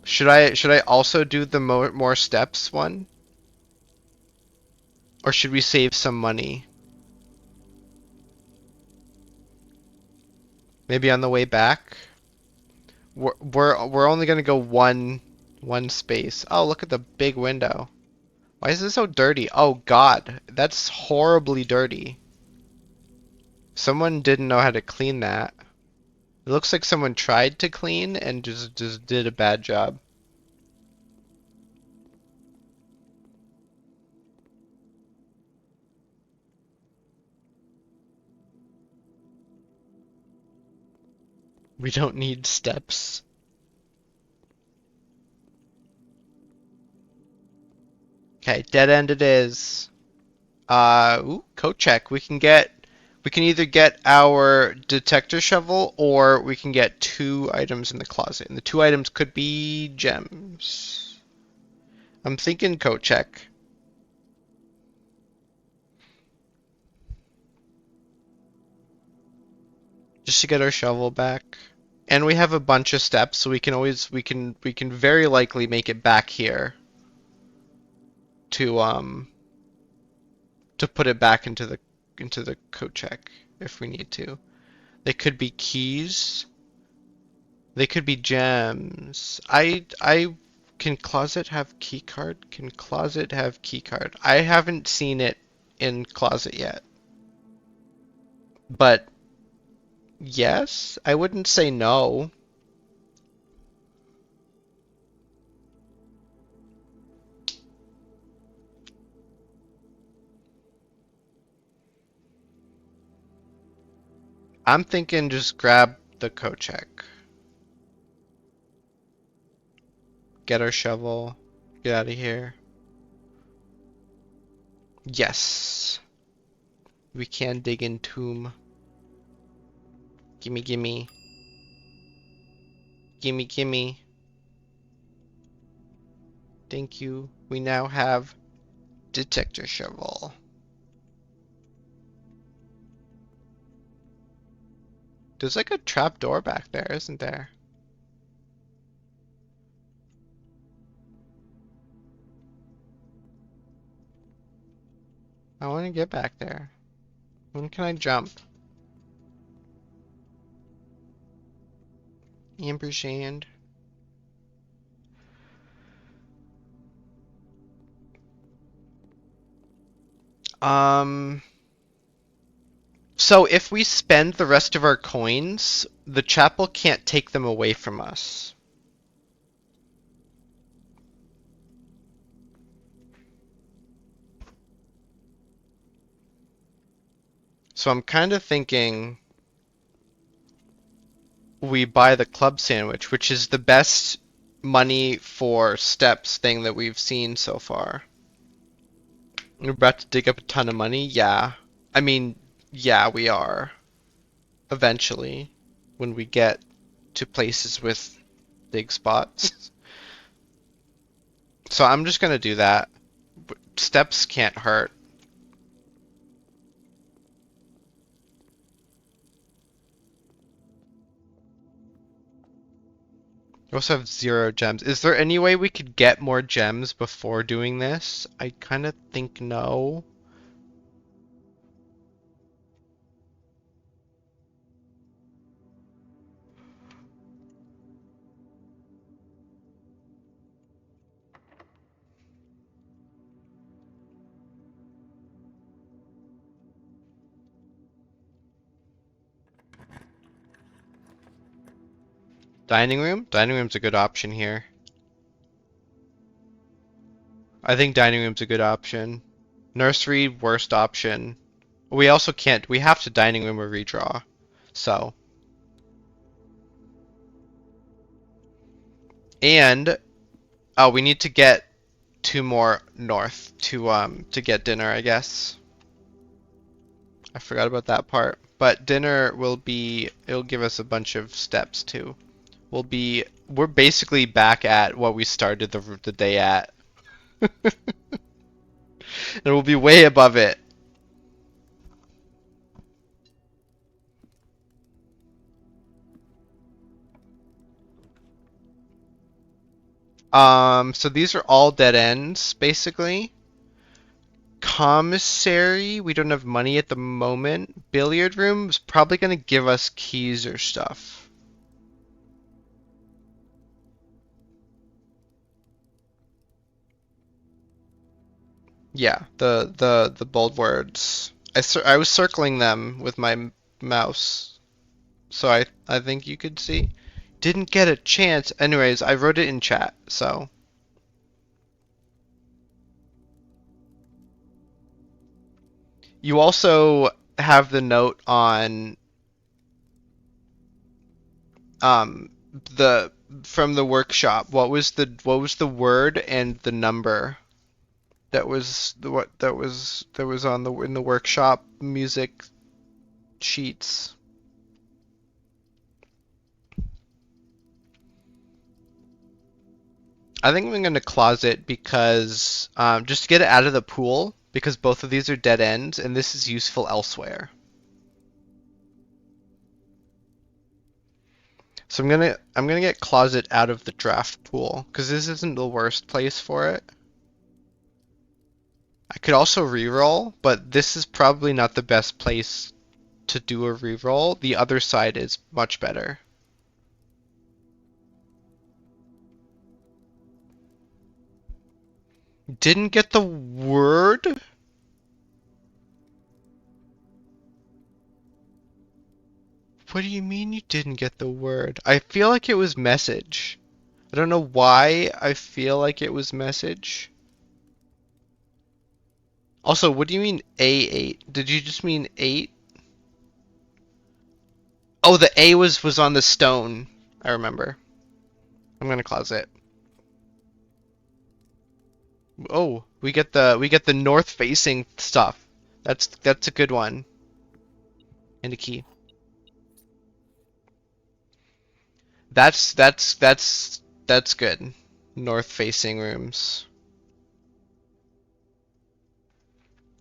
Should I also do the more steps one? Or should we save some money? Maybe on the way back? We're only gonna go one space. Oh, look at the big window. Why is this so dirty? Oh God, that's horribly dirty. Someone didn't know how to clean that. It looks like someone tried to clean and just did a bad job. We don't need steps. Okay, dead end it is. Ooh, coat check. We can either get our detector shovel or we can get 2 items in the closet. And the 2 items could be gems. I'm thinking coat check. Just to get our shovel back. And we have a bunch of steps, so we can very likely make it back here to put it back into the coat check if we need to. They could be keys. They could be gems. I can closet have key card? Can closet have key card? I haven't seen it in closet yet. But yes, I wouldn't say no. I'm thinking just grab the coat check. Get our shovel. Get out of here. Yes. We can dig in tomb. Gimme, gimme. Gimme, gimme. Thank you. We now have detector shovel. There's like a trap door back there, isn't there? I want to get back there. When can I jump? Ampersand. Um, so if we spend the rest of our coins, the chapel can't take them away from us. So I'm kind of thinking we buy the club sandwich, which is the best money for steps thing that we've seen so far. We're about to dig up a ton of money? Yeah. I mean, yeah, we are. Eventually, when we get to places with big spots. So I'm just gonna do that. Steps can't hurt. We also have 0 gems. Is there any way we could get more gems before doing this? I kind of think no. Dining room? Dining room's a good option here. I think dining room's a good option. Nursery, worst option. We also can't, we have to dining room or redraw. So. And, oh, we need to get 2 more north to get dinner, I guess. I forgot about that part. But dinner will be, it'll give us a bunch of steps too. We're basically back at what we started the day at. It will be way above it. So these are all dead ends, basically. Commissary, we don't have money at the moment. Billiard room is probably gonna give us keys or stuff. Yeah, the bold words. I was circling them with my mouse, so I think you could see. Didn't get a chance. Anyways, I wrote it in chat, so. You also have the note on um the from the workshop. What was the word and the number that was the what that was on the in the workshop music sheets. I think I'm gonna closet because just to get it out of the pool because both of these are dead ends and this is useful elsewhere. So I'm gonna get closet out of the draft pool because this isn't the worst place for it. I could also reroll, but this is probably not the best place to do a reroll. The other side is much better. Didn't get the word? What do you mean you didn't get the word? I feel like it was message. I don't know why I feel like it was message. Also, what do you mean A8? Did you just mean 8? Oh, the A was on the stone. I remember. I'm gonna closet. Oh, we get the north facing stuff. That's a good one. And a key. That's good. North facing rooms.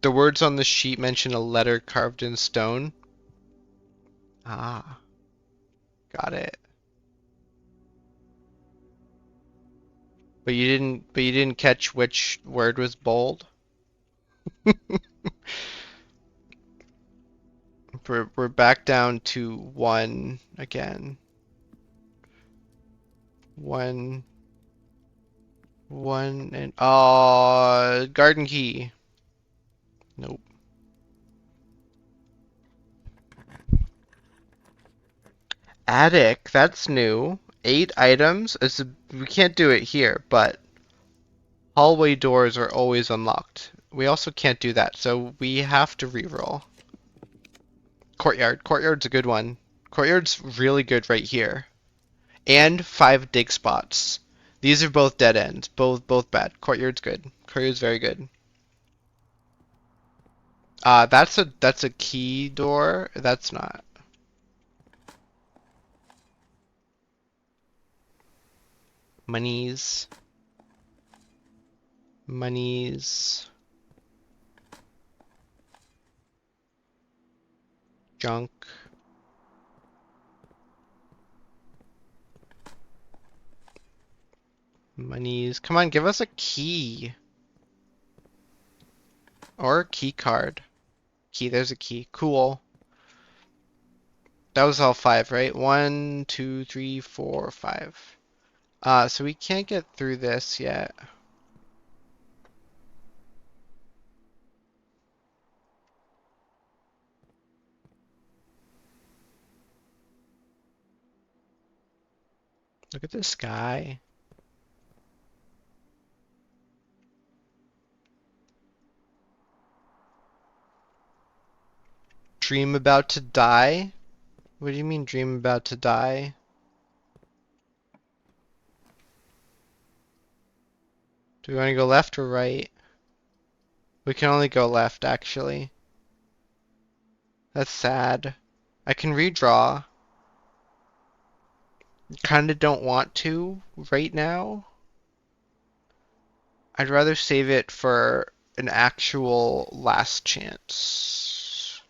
The words on the sheet mention a letter carved in stone. Ah, got it. But you didn't catch which word was bold. We're back down to one again. One, one, and garden key. Nope. Attic. That's new. 8 items. We can't do it here, but hallway doors are always unlocked. We also can't do that, so we have to reroll. Courtyard. Courtyard's a good one. Courtyard's really good right here. And 5 dig spots. These are both dead ends. Both bad. Courtyard's good. Courtyard's very good. That's a key door. That's not. Monies. Monies. Junk. Monies. Come on, give us a key. Or a key card. Key, there's a key. Cool. That was all 5, right? 1, 2, 3, 4, 5. So we can't get through this yet. Look at the sky. Dream about to die? What do you mean dream about to die? Do we want to go left or right? We can only go left, actually. That's sad. I can redraw. Kinda don't want to right now. I'd rather save it for an actual last chance.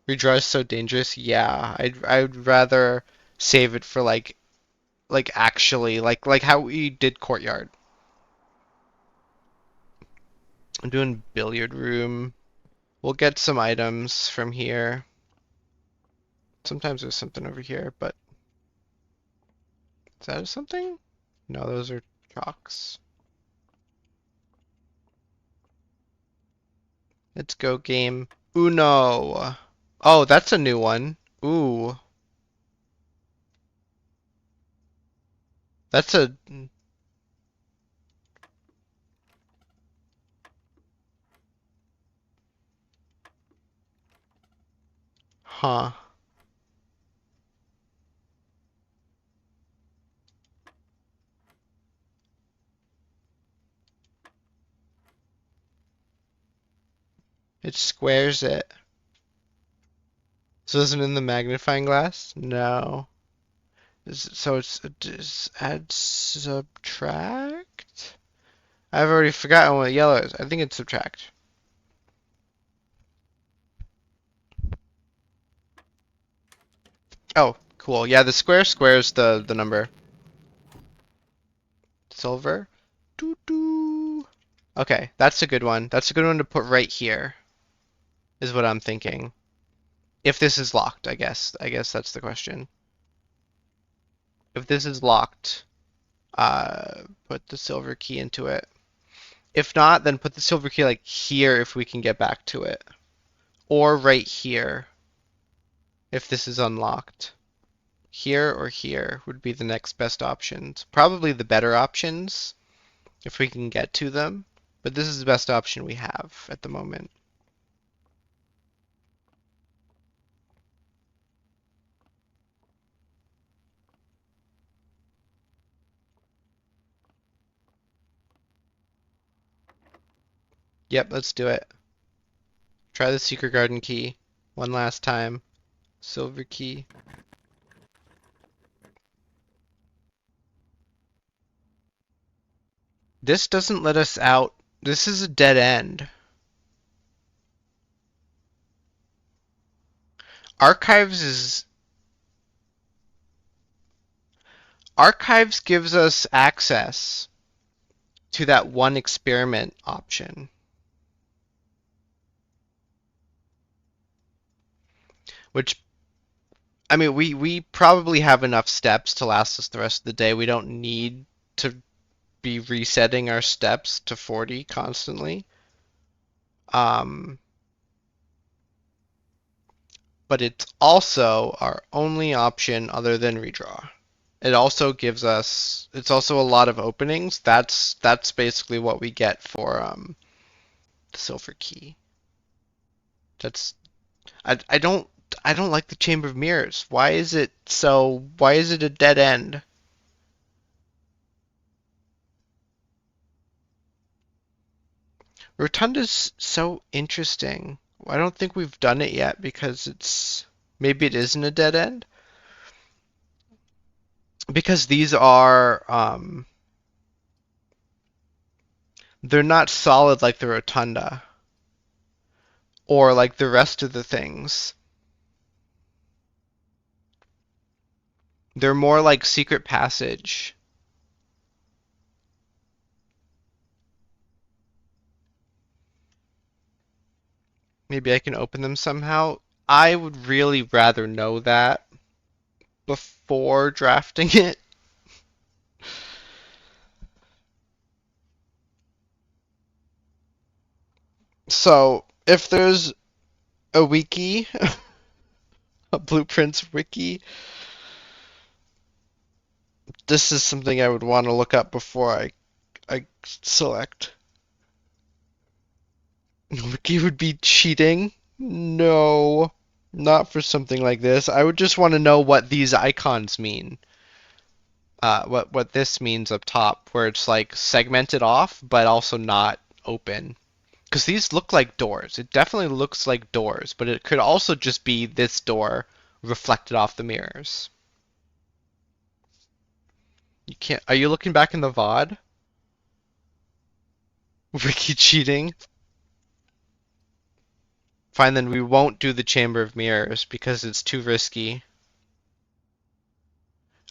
Redraw is so dangerous. Yeah, I'd rather save it for like actually like how we did Courtyard. I'm doing billiard room. We'll get some items from here. Sometimes there's something over here, but is that something? No, those are chalks. Let's go game Uno. Oh, that's a new one. Ooh. That's a huh. It squares it. So isn't in the magnifying glass? No. So it's add subtract? I've already forgotten what yellow is. I think it's subtract. Oh, cool. Yeah, the square squares the number. Silver. Doo doo. Okay, that's a good one. That's a good one to put right here, is what I'm thinking. If this is locked, I guess. I guess that's the question. If this is locked, put the silver key into it. If not, then put the silver key like here if we can get back to it. Or right here if this is unlocked. Here or here would be the next best options. Probably the better options if we can get to them, but this is the best option we have at the moment. Yep, let's do it. Try the secret garden key one last time. Silver key. This doesn't let us out. This is a dead end. Archives is Archives gives us access to that one experiment option. Which, I mean, we probably have enough steps to last us the rest of the day. We don't need to be resetting our steps to 40 constantly. Um, but it's also our only option other than redraw. It also gives us, it's also a lot of openings. That's basically what we get for the silver key. That's I don't I don't like the Chamber of Mirrors. Why is it a dead end? Rotunda's so interesting. I don't think we've done it yet because maybe it isn't a dead end. Because these are they're not solid like the Rotunda or like the rest of the things. They're more like Secret Passage. Maybe I can open them somehow. I would really rather know that before drafting it. So, if there's a wiki, a blueprints wiki, this is something I would want to look up before I select. Wiki would be cheating? No, not for something like this. I would just want to know what these icons mean. What this means up top, where it's like segmented off, but also not open. Because these look like doors. It definitely looks like doors, but it could also just be this door reflected off the mirrors. You can't. Are you looking back in the VOD? Wiki cheating. Fine, then we won't do the Chamber of Mirrors because it's too risky.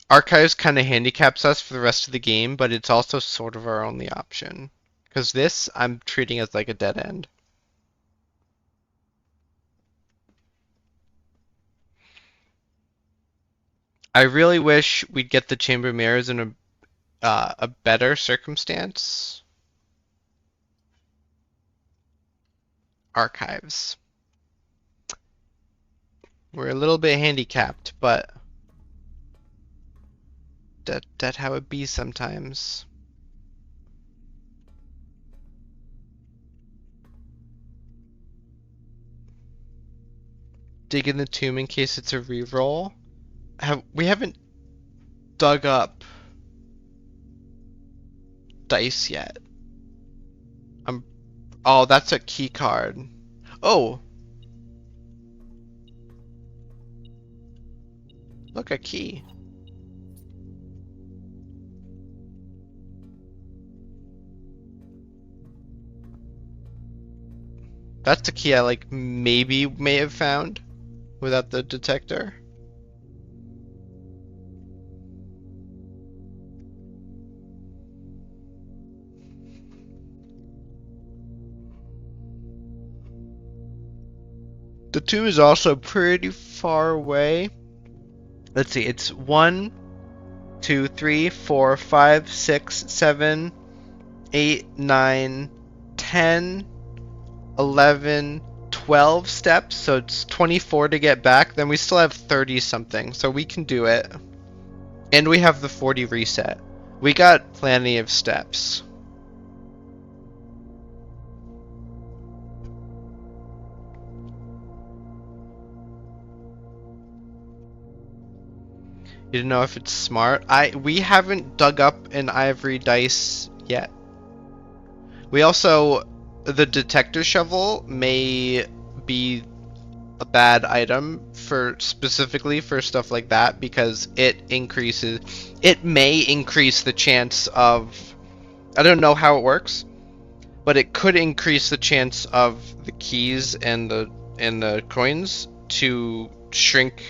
Archives kind of handicaps us for the rest of the game, but it's also sort of our only option. Because this, I'm treating as like a dead end. I really wish we'd get the Chamber of Mirrors in a better circumstance. Archives. We're a little bit handicapped, but that how it be sometimes. Dig in the tomb in case it's a reroll. We haven't dug up dice yet. Oh, that's a key card. Oh, look, a key. That's a key I like maybe may have found without the detector. The tomb is also pretty far away. Let's see, it's 1, 2, 3, 4, 5, 6, 7, 8, 9, 10, 11, 12 steps, so it's 24 to get back. Then we still have 30 something, so we can do it. And we have the 40 reset. We got plenty of steps. You don't know if it's smart. We haven't dug up an ivory dice yet. We also, the detector shovel may be a bad item for specifically for stuff like that because it may increase the chance of, I don't know how it works, but it could increase the chance of the keys and the coins to shrink.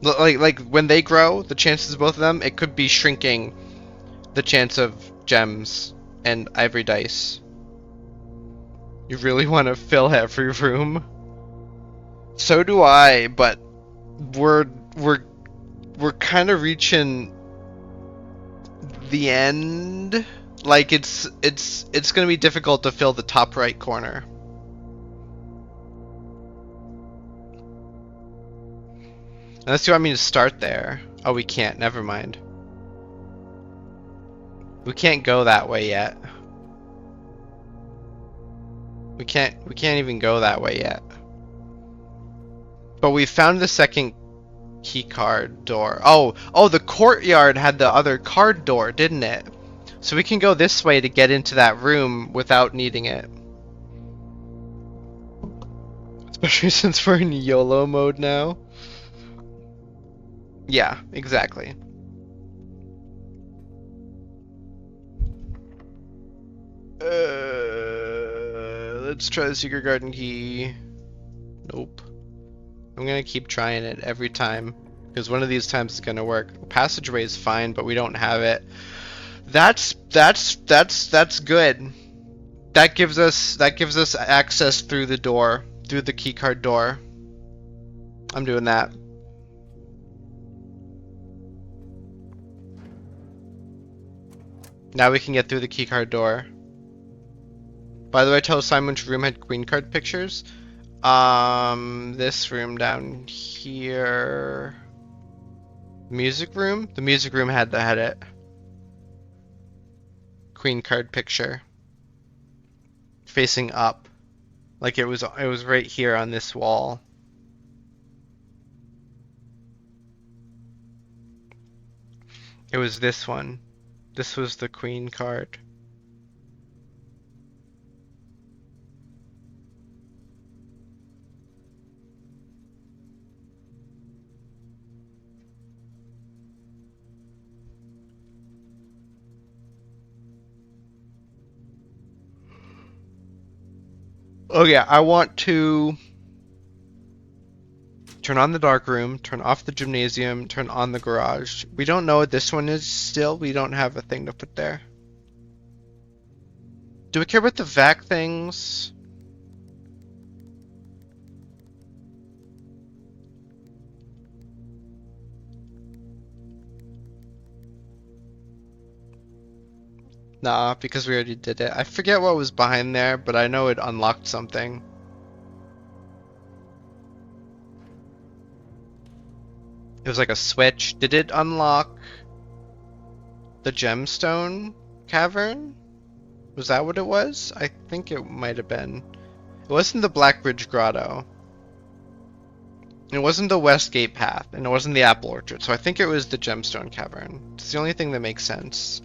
Like when they grow, the chances of both of them, it could be shrinking the chance of gems and ivory dice. You really want to fill every room? So do I, but we're we're we're kind of reaching the end. Like it's gonna be difficult to fill the top right corner. Unless you want me to start there. Oh, we can't. Never mind. We can't go that way yet. We can't even go that way yet. But we found the second key card door. Oh, the courtyard had the other card door, didn't it? So we can go this way to get into that room without needing it. Especially since we're in YOLO mode now. Yeah, exactly. Let's try the secret garden key. Nope. I'm gonna keep trying it every time because one of these times it's gonna work. Passageway is fine, but we don't have it. That's good. That gives us access through the door, through the keycard door. I'm doing that. Now we can get through the keycard door. By the way, tell Simon which room had queen card pictures. This room down here. Music room? The music room had it. Queen card picture. Facing up. Like it was right here on this wall. It was this one. This was the queen card. Oh yeah, I want to turn on the dark room, turn off the gymnasium, turn on the garage. We don't know what this one is still. We don't have a thing to put there. Do we care about the vac things? Nah, because we already did it. I forget what was behind there, but I know it unlocked something. It was like a switch. Did it unlock the gemstone cavern? Was that what it was? I think it might have been. It wasn't the Blackbridge Grotto. It wasn't the Westgate Path, and it wasn't the Apple Orchard, so I think it was the Gemstone Cavern. It's the only thing that makes sense.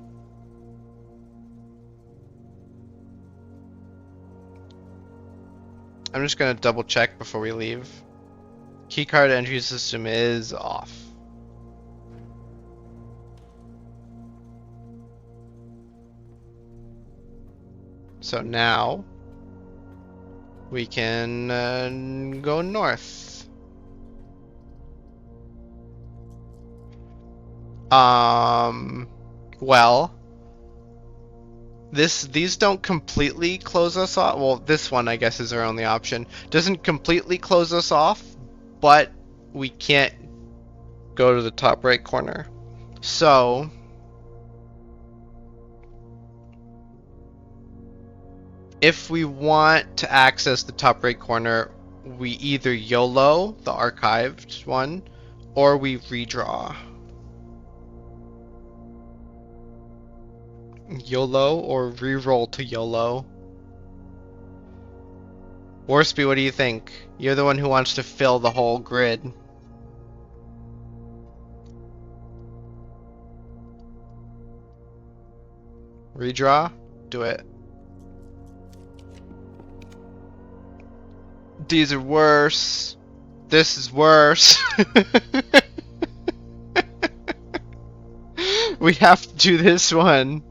I'm just gonna double check before we leave. Keycard entry system is off. So now we can go north. Well, these don't completely close us off. Well, this one I guess is our only option. Doesn't completely close us off, but we can't go to the top right corner. So if we want to access the top right corner, we either YOLO, the archived one, or we redraw. YOLO or reroll to YOLO. Worsby, what do you think? You're the one who wants to fill the whole grid. Redraw? Do it. These are worse. This is worse. We have to do this one.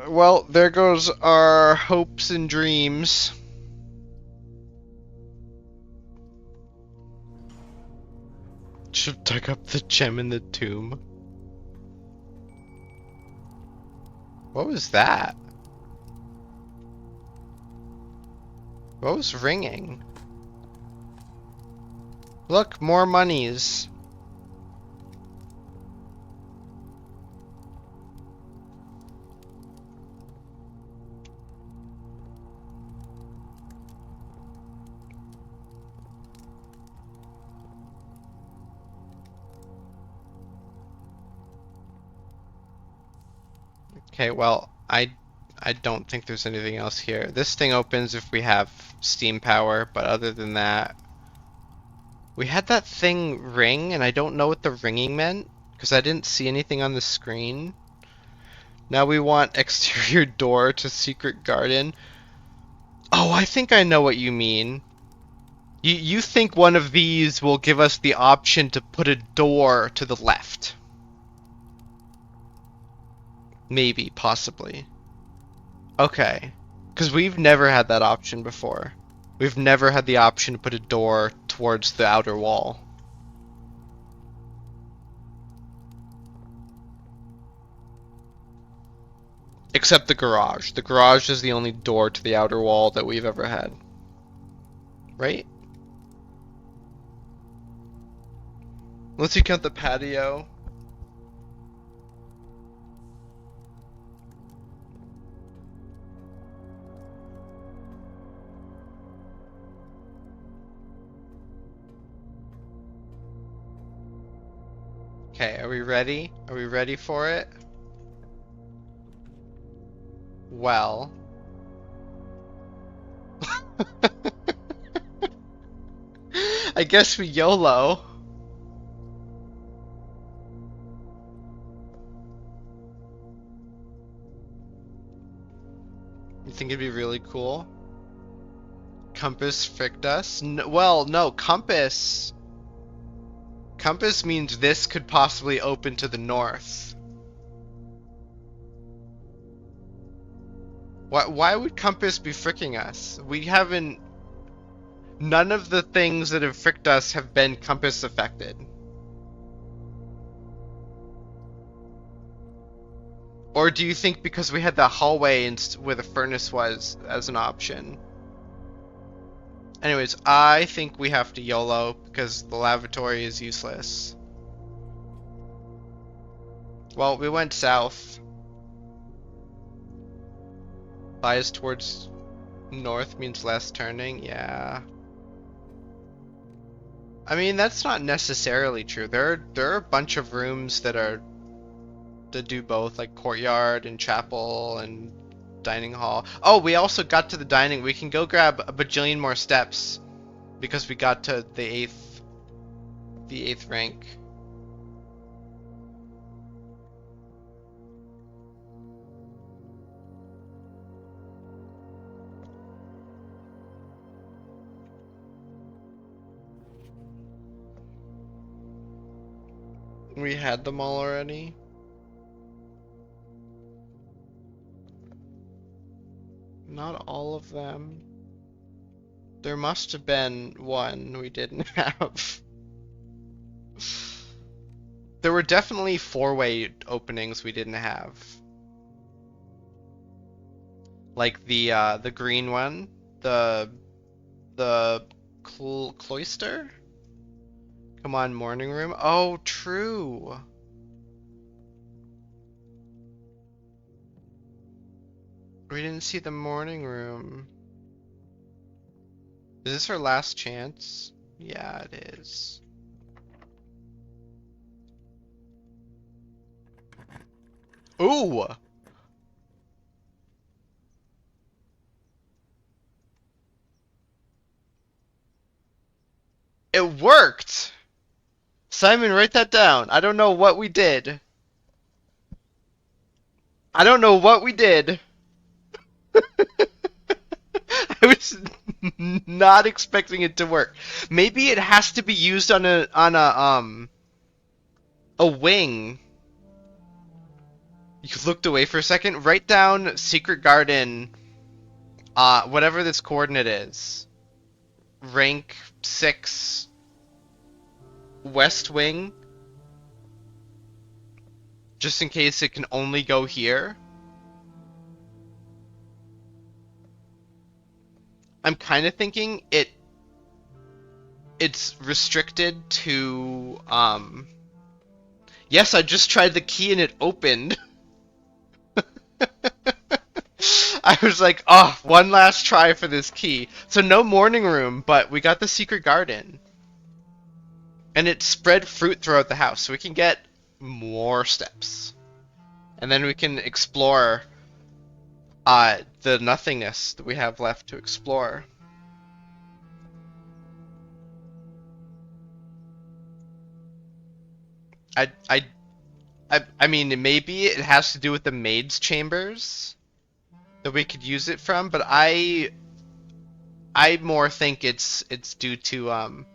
Well, there goes our hopes and dreams. Should have dug up the gem in the tomb. What was that? What was ringing? Look, more monies. Okay, well, I don't think there's anything else here. This thing opens if we have steam power, but other than that, we had that thing ring, and I don't know what the ringing meant, because I didn't see anything on the screen. Now we want exterior door to secret garden. Oh, I think I know what you mean. You think one of these will give us the option to put a door to the left. Maybe, possibly. Okay. Because we've never had that option before. We've never had the option to put a door towards the outer wall. Except the garage. The garage is the only door to the outer wall that we've ever had. Right? Unless you count the patio. Okay, are we ready? Are we ready for it? Well. I guess we YOLO. You think it'd be really cool? Compass fricked us? Well, no, Compass compass means this could possibly open to the north. Why would compass be fricking us? We haven't... None of the things that have fricked us have been compass affected. Or do you think because we had the hallway where the furnace was as an option? Anyways, I think we have to YOLO because the lavatory is useless. Well, we went south. Bias towards north means less turning, yeah. I mean, that's not necessarily true. There are a bunch of rooms that do both, like courtyard and chapel and dining hall. Oh, we also got to the dining. We can go grab a bajillion more steps because we got to the eighth rank. We had them all already. Not all of them. There must have been one we didn't have. There were definitely four-way openings we didn't have. Like the green one, the cloister? Come on, morning room. Oh, true. We didn't see the morning room. Is this our last chance? Yeah, it is. Ooh! It worked! Simon, write that down. I don't know what we did. I don't know what we did. I was not expecting it to work. Maybe it has to be used on a wing. You looked away for a second. Write down Secret Garden, whatever this coordinate is. Rank 6 West Wing. Just in case it can only go here. I'm kind of thinking it's restricted to yes, I just tried the key and it opened. I was like, oh, one last try for this key. So no morning room, but we got the secret garden. And it spread fruit throughout the house, so we can get more steps. And then we can explore the nothingness that we have left to explore. I mean, maybe it has to do with the maid's chambers that we could use it from, but I more think it's due to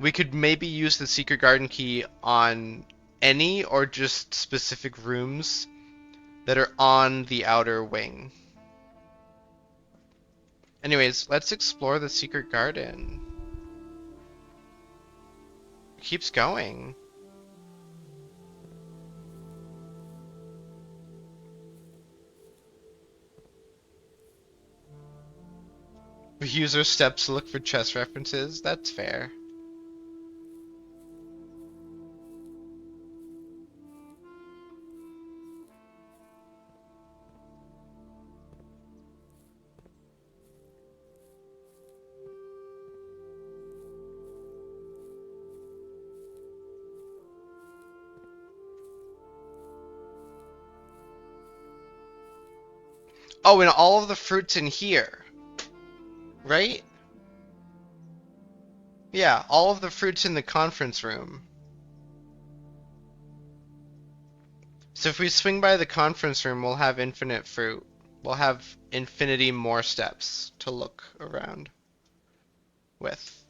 we could maybe use the secret garden key on any or just specific rooms that are on the outer wing. Anyways, let's explore the secret garden. It keeps going. We use our steps to look for chess references. That's fair. Oh, and all of the fruits in here, right? Yeah, all of the fruits in the conference room. So if we swing by the conference room, we'll have infinite fruit. We'll have infinity more steps to look around with.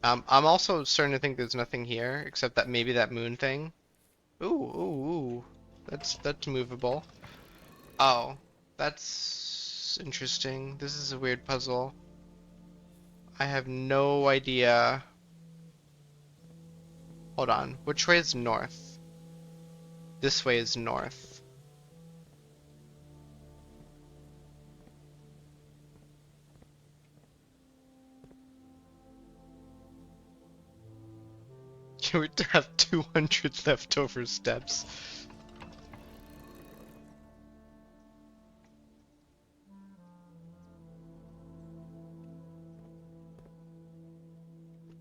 I'm also starting to think there's nothing here except that maybe that moon thing. Ooh, ooh, ooh. That's movable. Oh, that's interesting. This is a weird puzzle. I have no idea. Hold on. Which way is north? This way is north. You would have 200 leftover steps.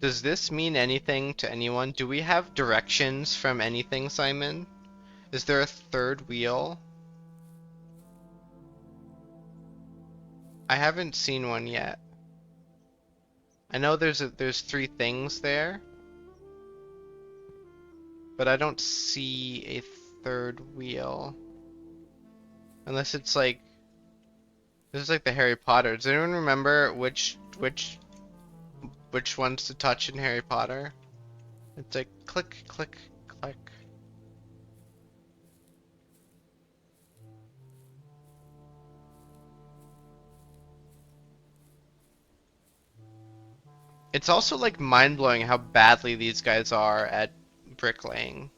Does this mean anything to anyone? Do we have directions from anything, Simon? Is there a third wheel? I haven't seen one yet. I know there's three things there, but I don't see a third wheel. Unless it's like this is like the Harry Potter. Does anyone remember which ones to touch in Harry Potter? It's like click, click, click. It's also like mind-blowing how badly these guys are at bricklaying.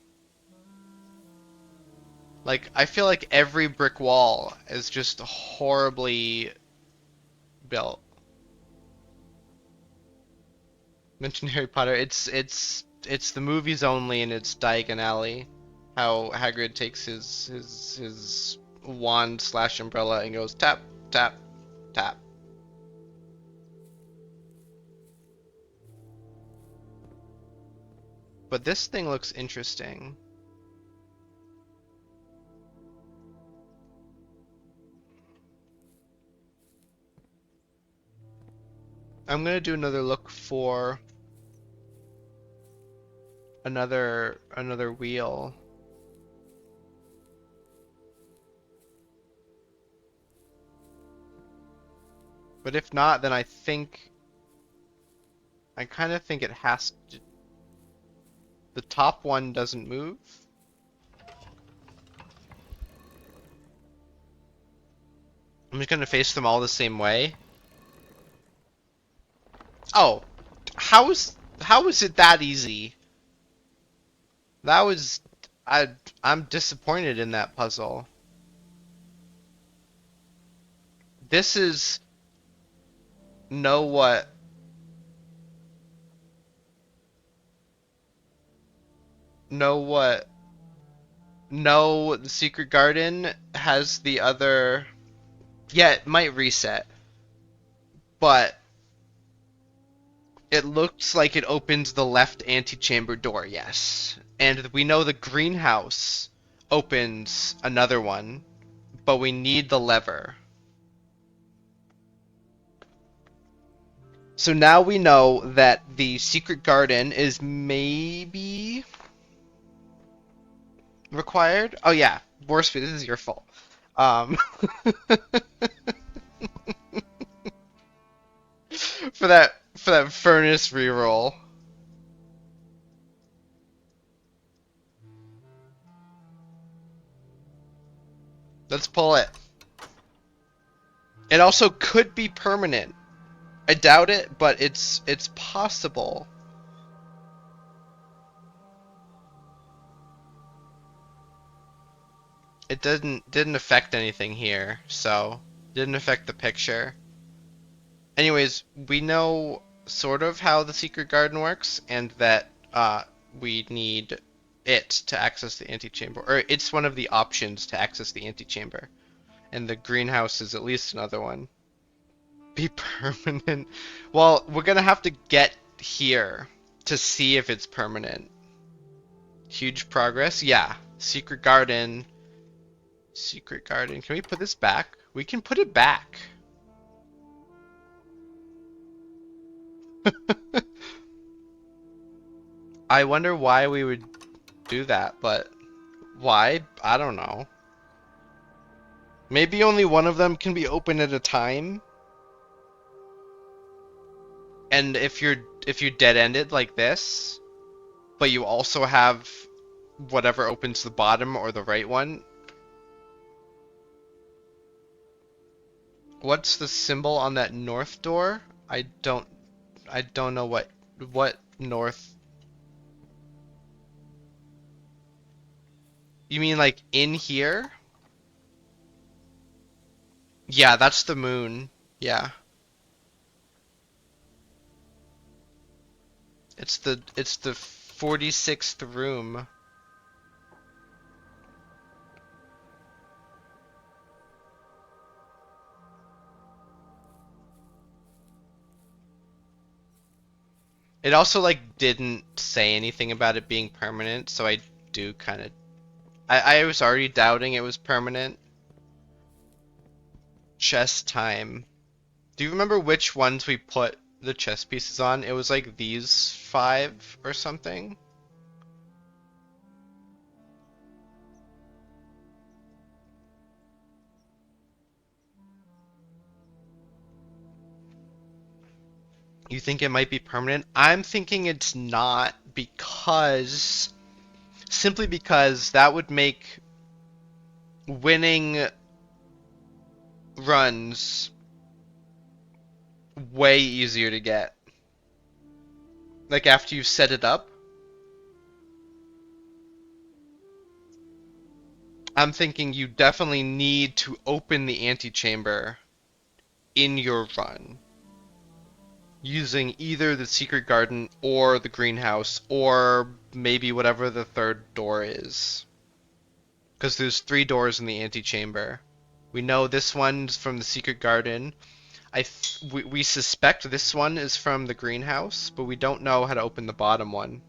Like, I feel like every brick wall is just horribly built. Mention Harry Potter. It's the movies only, and it's Diagon Alley. How Hagrid takes his wand slash umbrella and goes tap tap tap. But this thing looks interesting. I'm gonna do another look for another wheel. But if not, then I kind of think it has to. The top one doesn't move. I'm just gonna face them all the same way. Oh, how is it that easy? That was I'm disappointed in that puzzle. This is know what know what no the secret garden has the other. Yeah, it might reset, but it looks like it opens the left antechamber door, yes. And we know the greenhouse opens another one, but we need the lever. So now we know that the secret garden is maybe required. Oh yeah, Borsby, this is your fault. Um, for that furnace reroll. Let's pull it. It also could be permanent. I doubt it, but it's possible. It didn't affect anything here, so didn't affect the picture. Anyways, we know sort of how the secret garden works, and that we need it to access the antechamber, or it's one of the options to access the antechamber, and the greenhouse is at least another one. Be permanent. Well, we're gonna have to get here to see if it's permanent. Huge progress. Yeah. Secret garden. Secret garden. Can we put this back? We can put it back. I wonder why we would do that, but why? I don't know. Maybe only one of them can be open at a time? And if you dead ended like this, but you also have whatever opens the bottom or the right one. What's the symbol on that north door? I don't know what north. You mean like in here? Yeah, that's the moon. Yeah. It's the 46th room. It also like didn't say anything about it being permanent, so I do kind of I was already doubting it was permanent. Chess time. Do you remember which ones we put the chess pieces on? It was like these five or something. You think it might be permanent? I'm thinking it's not because simply because that would make winning runs way easier to get. Like after you've set it up, I'm thinking you definitely need to open the antechamber in your run using either the secret garden or the greenhouse or maybe whatever the third door is. Because there's three doors in the antechamber. We know this one's from the secret garden. We suspect this one is from the greenhouse, but we don't know how to open the bottom one.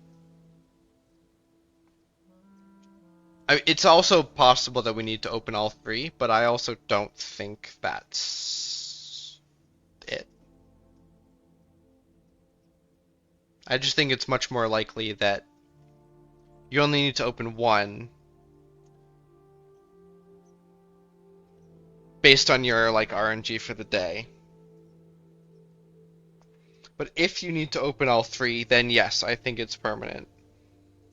It's also possible that we need to open all three, but I also don't think that's it. I just think it's much more likely that you only need to open one based on your like RNG for the day. But if you need to open all three, then yes, I think it's permanent.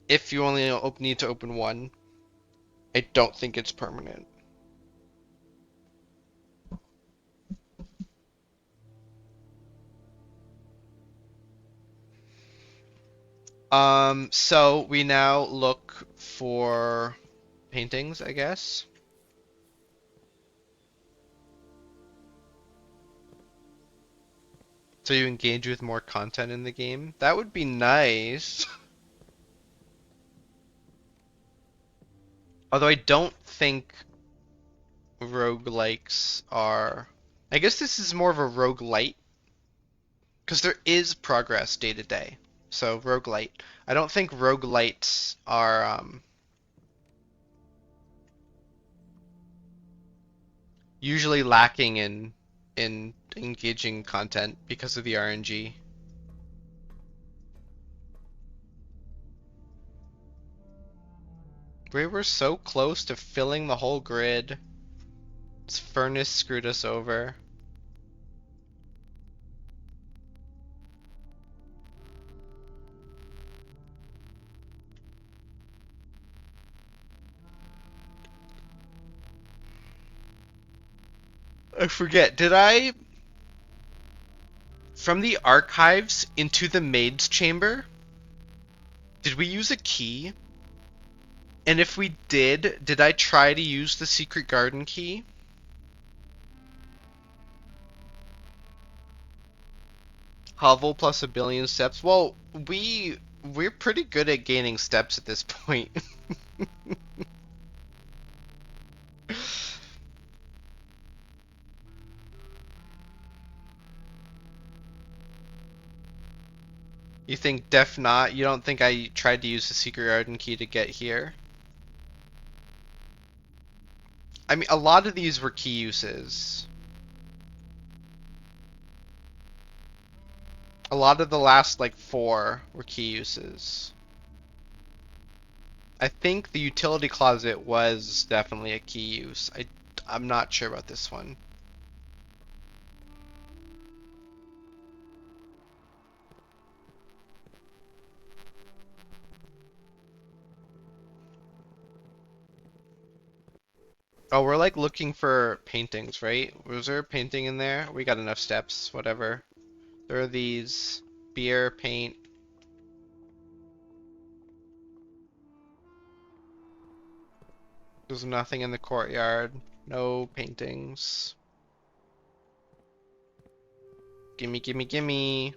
If you only need to open one, I don't think it's permanent. So we now look for paintings, I guess. So you engage with more content in the game. That would be nice. Although I don't think roguelikes are... I guess this is more of a roguelite, because there is progress day to day. So roguelite. I don't think roguelites are usually lacking in engaging content because of the RNG. We were so close to filling the whole grid. This furnace screwed us over. I forget, did I... From the archives into the maid's chamber, did we use a key? And if we did I try to use the secret garden key? Hovel plus a billion steps? Well, we're pretty good at gaining steps at this point. You think def not? You don't think I tried to use the secret garden key to get here? I mean, a lot of these were key uses. A lot of the last, like, four were key uses. I think the utility closet was definitely a key use. I'm not sure about this one. Oh, we're like looking for paintings, right? Was there a painting in there? We got enough steps, whatever. There are these beer, paint. There's nothing in the courtyard. No paintings. Gimme, gimme, gimme.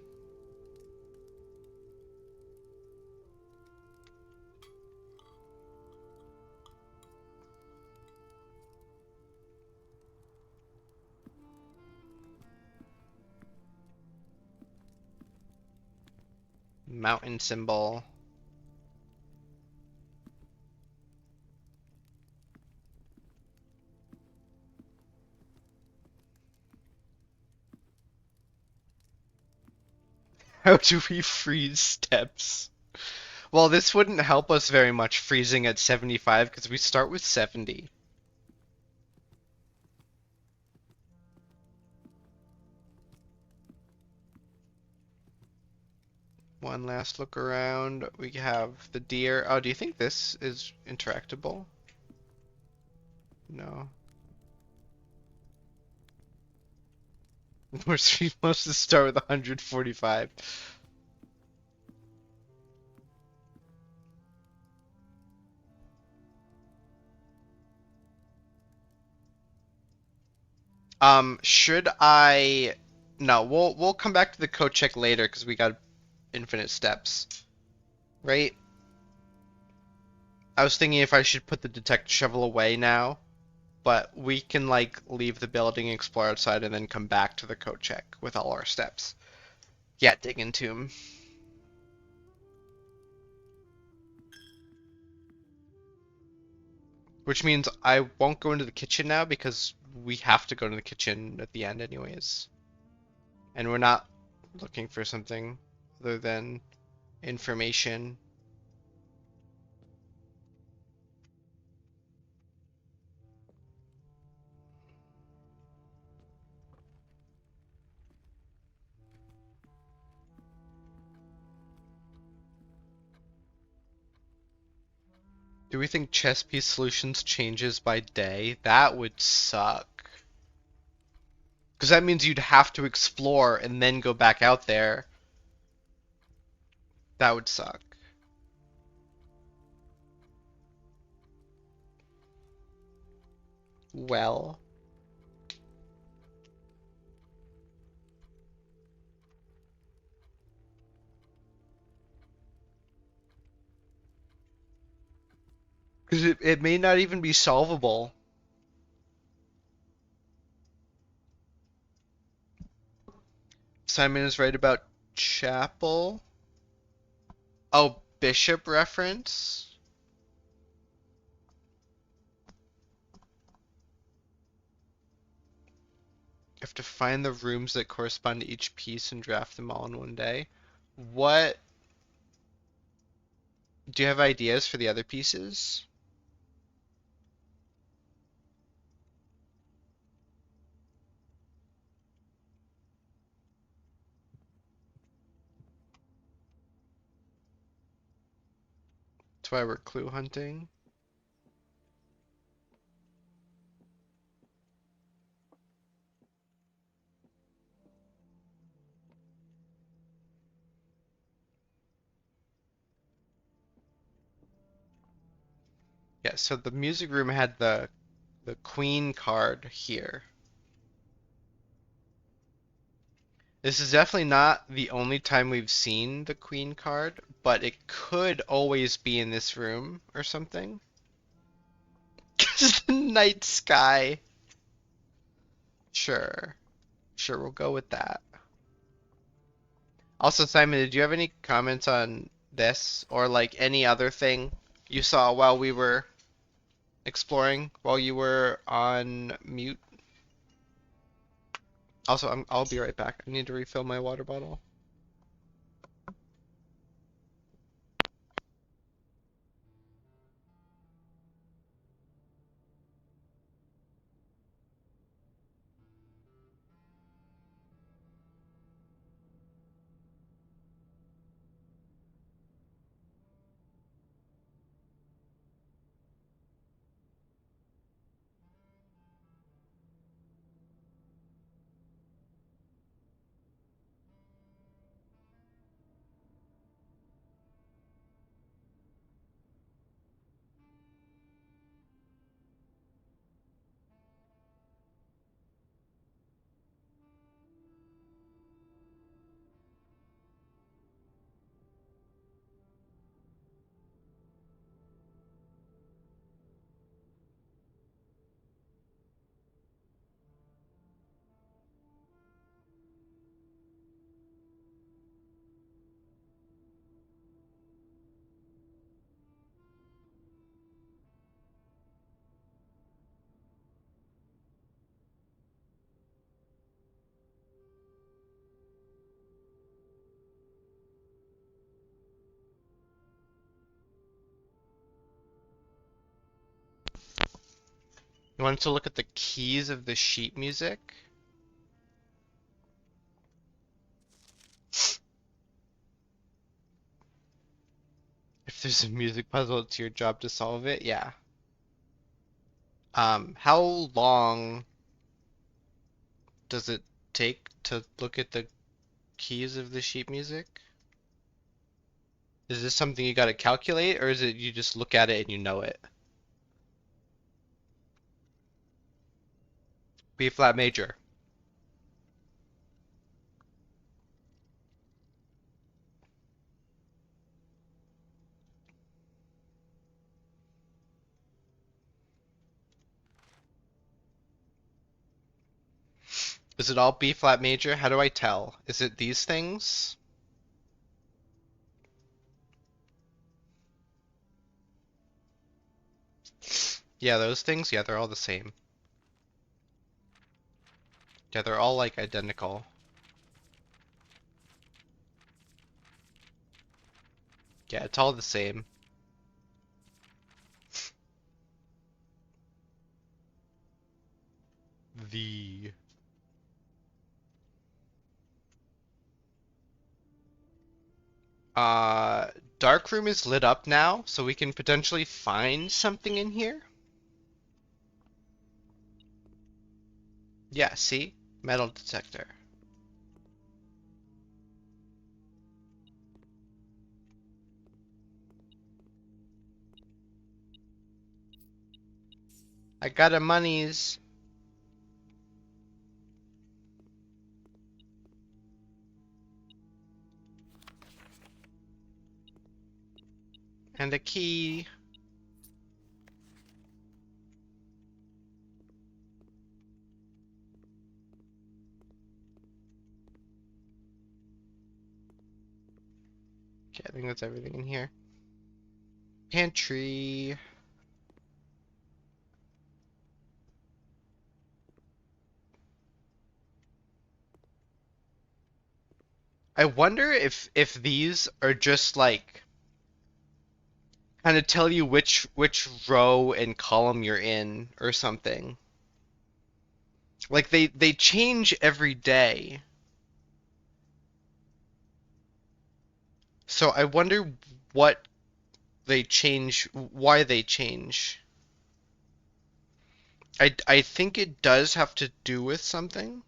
Mountain symbol. How do we freeze steps? Well, this wouldn't help us very much freezing at 75 because we start with 70. One last look around. We have the deer. Oh, do you think this is interactable? No. We're supposed to start with 145. Should I? No, we'll come back to the code check later because we got infinite steps, right? I was thinking if I should put the detect shovel away now, but we can like leave the building, explore outside, and then come back to the code check with all our steps. Yeah, dig into them. Which means I won't go into the kitchen now because we have to go to the kitchen at the end anyways. And we're not looking for something other than information. Do we think chess piece solutions changes by day? That would suck. Because that means you'd have to explore and then go back out there. That would suck. Well, because it may not even be solvable. Simon is right about chapel. Oh, bishop reference? You have to find the rooms that correspond to each piece and draft them all in one day. What? Do you have ideas for the other pieces? That's why we're clue hunting. Yeah, so the music room had the queen card here. This is definitely not the only time we've seen the queen card, but it could always be in this room or something. Just the night sky. Sure. Sure, we'll go with that. Also, Simon, did you have any comments on this or like any other thing you saw while we were exploring, while you were on mute? Also, I'll be right back. I need to refill my water bottle. You want to look at the keys of the sheet music? If there's a music puzzle, it's your job to solve it. Yeah. How long does it take to look at the keys of the sheet music? Is this something you gotta calculate, or is it you just look at it and you know it? B flat major. Is it all B flat major? How do I tell? Is it these things? Yeah, those things? Yeah, they're all the same. Yeah, they're all like identical. Yeah, it's all the same. The uh dark room is lit up now, so we can potentially find something in here. Yeah, see? Metal detector. I got a monies. And a key. Okay, I think that's everything in here. Pantry. I wonder if these are just like kind of tell you which row and column you're in or something. Like they change every day. So I wonder what they change, why they change. I think it does have to do with something.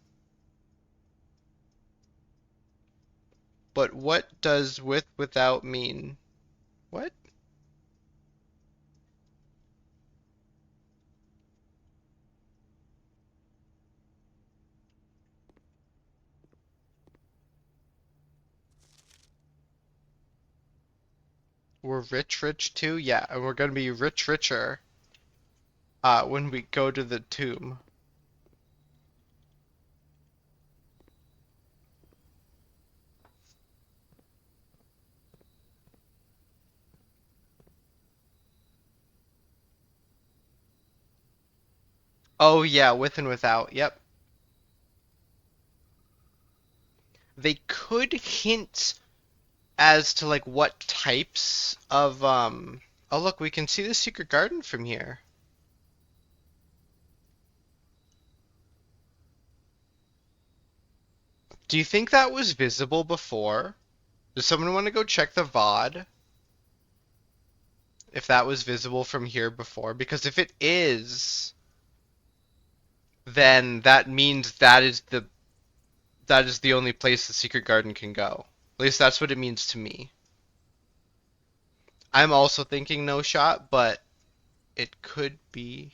But what does with without mean? What? We're rich too? Yeah, and we're gonna be richer when we go to the tomb. Oh yeah, with and without. Yep. They could hint as to like what types of oh look, we can see the secret garden from here. Do you think that was visible before? Does someone want to go check the VOD if that was visible from here before? Because if it is, then that means that is the only place the secret garden can go. At least that's what it means to me. I'm also thinking no shot, but it could be.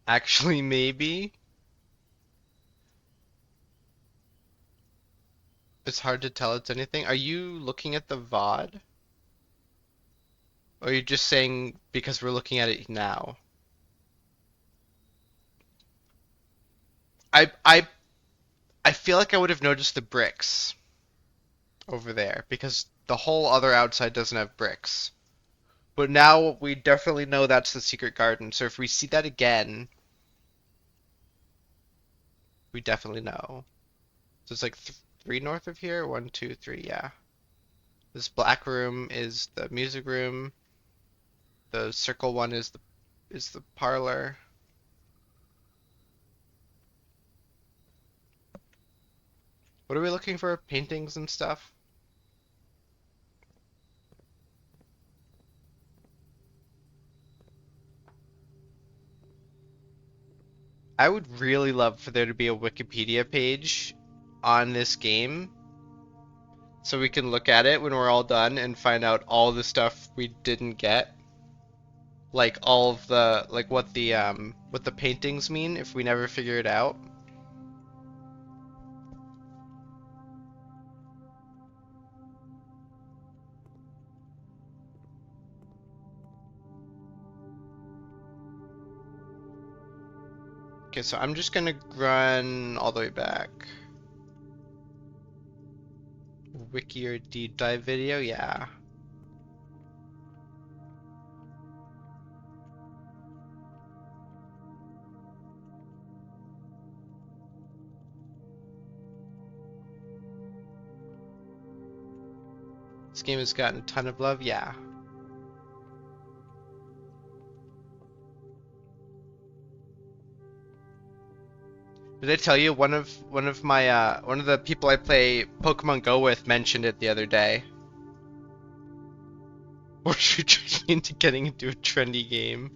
Actually, maybe. It's hard to tell it's anything. Are you looking at the VOD? Or are you just saying because we're looking at it now? I I I feel like I would have noticed the bricks over there because the whole other outside doesn't have bricks. But now we definitely know that's the secret garden. So if we see that again, we definitely know. So it's like th three north of here. One, two, three. Yeah, This black room is the music room. The circle one is the parlor. What are we looking for? Paintings and stuff? I would really love for there to be a Wikipedia page on this game so we can look at it when we're all done and find out all the stuff we didn't get. Like all of the what the paintings mean if we never figure it out. Okay, so I'm just gonna run all the way back. Wiki or deep dive video, yeah. This game has gotten a ton of love, yeah. Did I tell you one of my one of the people I play Pokemon Go with mentioned it the other day? Or should trick me into getting into a trendy game?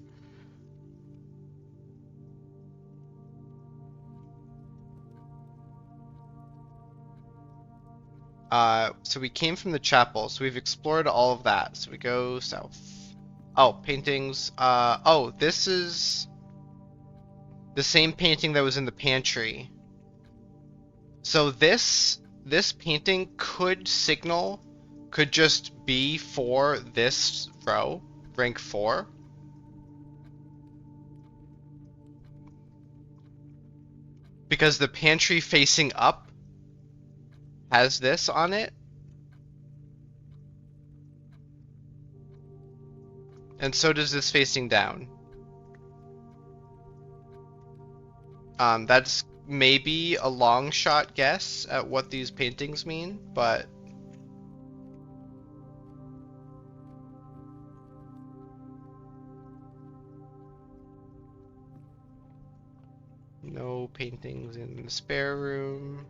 So we came from the chapel, so we've explored all of that. So we go south. Oh, paintings. Oh, this is the same painting that was in the pantry. So this painting could just be for this row, rank 4. Because the pantry facing up has this on it. And so does this facing down. That's maybe a long shot guess at what these paintings mean, but no paintings in the spare room.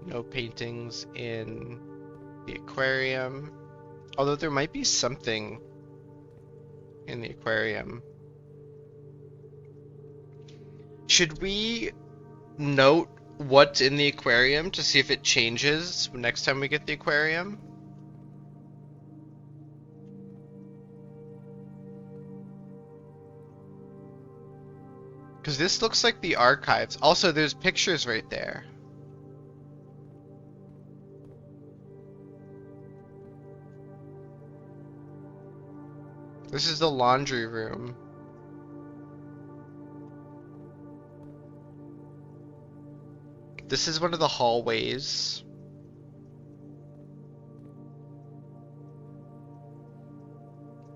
No paintings in the aquarium. Although there might be something in the aquarium. Should we note what's in the aquarium to see if it changes next time we get the aquarium? Because this looks like the archives. Also, there's pictures right there. This is the laundry room. This is one of the hallways.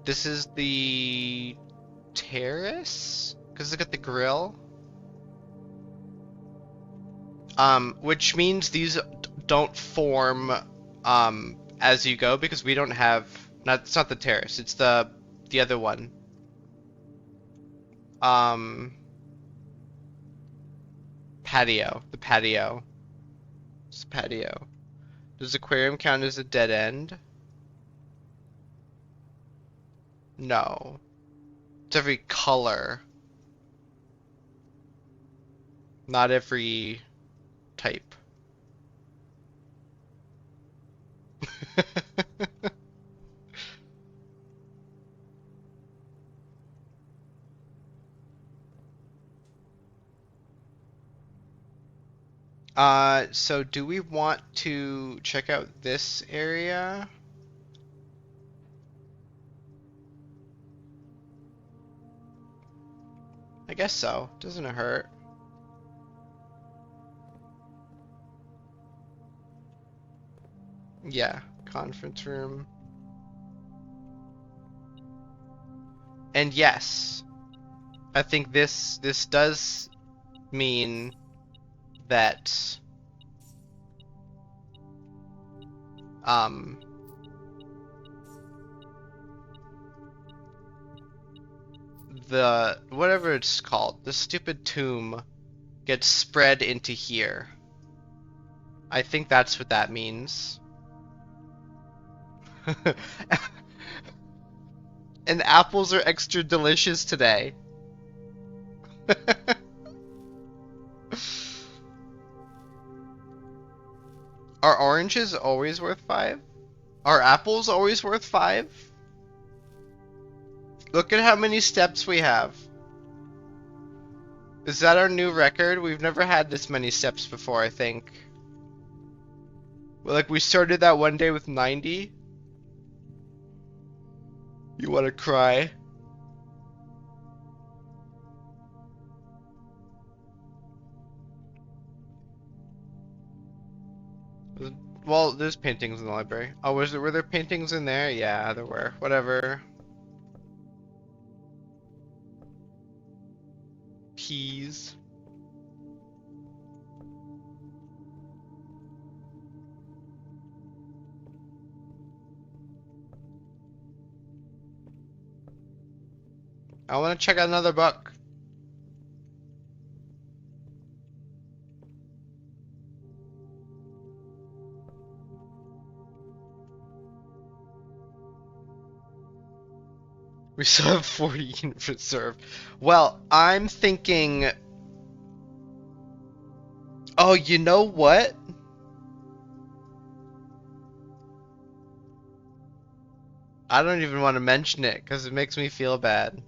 This is the terrace? Because look at the grill. Which means these don't form as you go because we don't have it's not the terrace, it's the other one. Patio. The patio. It's the patio. Does aquarium count as a dead end? No. It's every color. Not every type. So do we want to check out this area? I guess so. Doesn't it hurt? Yeah, conference room. And yes, I think this does mean that um the whatever it's called, the stupid tomb gets spread into here. I think that's what that means. And apples are extra delicious today. Are oranges always worth 5? Are apples always worth 5? Look at how many steps we have. Is that our new record? We've never had this many steps before, I think. Like, we started that one day with 90. You want to cry? Well, there's paintings in the library. Oh, were there paintings in there? Yeah, there were. Whatever. Peas. I want to check out another book. We still have 40 in reserve. Well, I'm thinking... Oh, you know what? I don't even want to mention it because it makes me feel bad.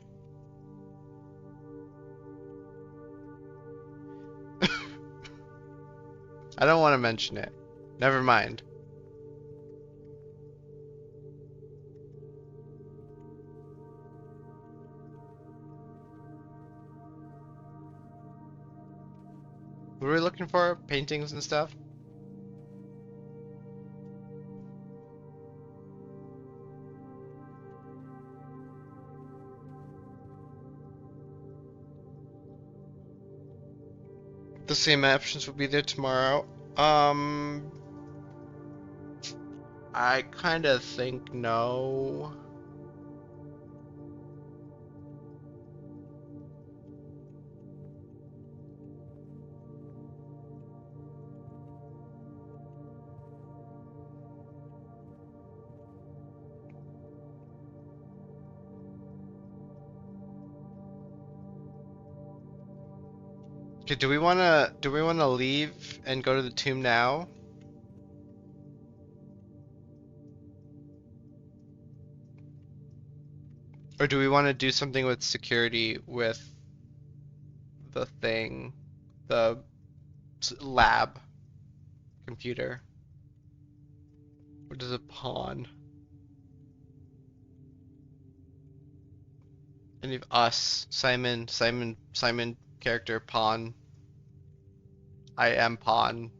I don't want to mention it. Never mind. What are we looking for? Paintings and stuff? The same options will be there tomorrow. I kind of think no. Okay, do we wanna leave and go to the tomb now? Or do we want to do something with security with the thing, the lab computer? What is a pawn? Any of us, Simon character pawn. I am pawn.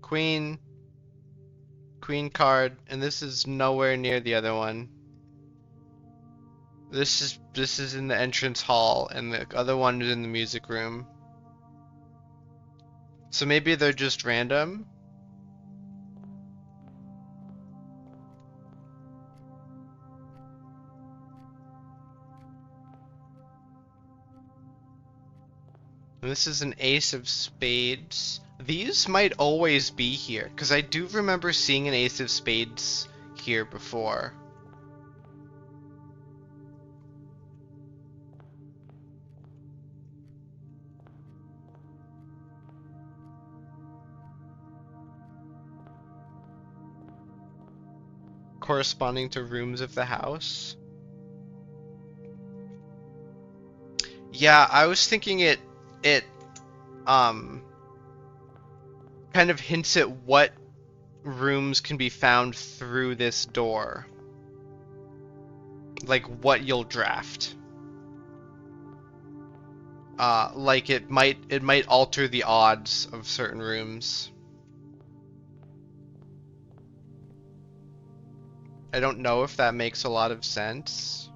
Queen card, and this is nowhere near the other one. This is in the entrance hall, and the other one is in the music room. So maybe they're just random. And this is an ace of spades. These might always be here, because I do remember seeing an ace of spades here before. Corresponding to rooms of the house. Yeah, I was thinking it kind of hints at what rooms can be found through this door. Like what you'll draft. Like it might alter the odds of certain rooms. I don't know if that makes a lot of sense.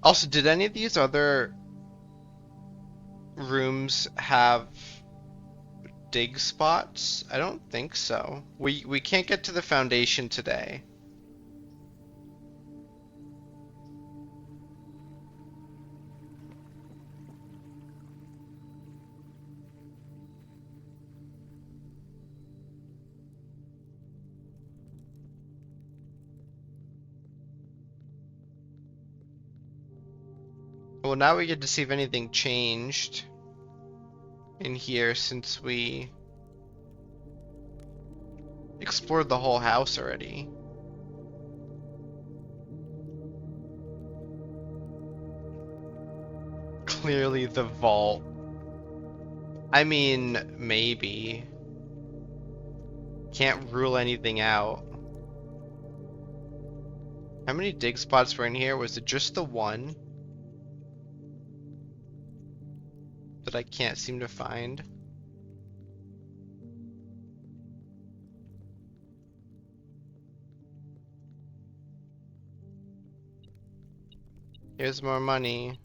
Also, did any of these other rooms have dig spots? I don't think so. We can't get to the foundation today. Well, now we get to see if anything changed in here since we explored the whole house already. Clearly the vault. I mean, maybe. Can't rule anything out. How many dig spots were in here? Was it just the one that I can't seem to find? Here's more money.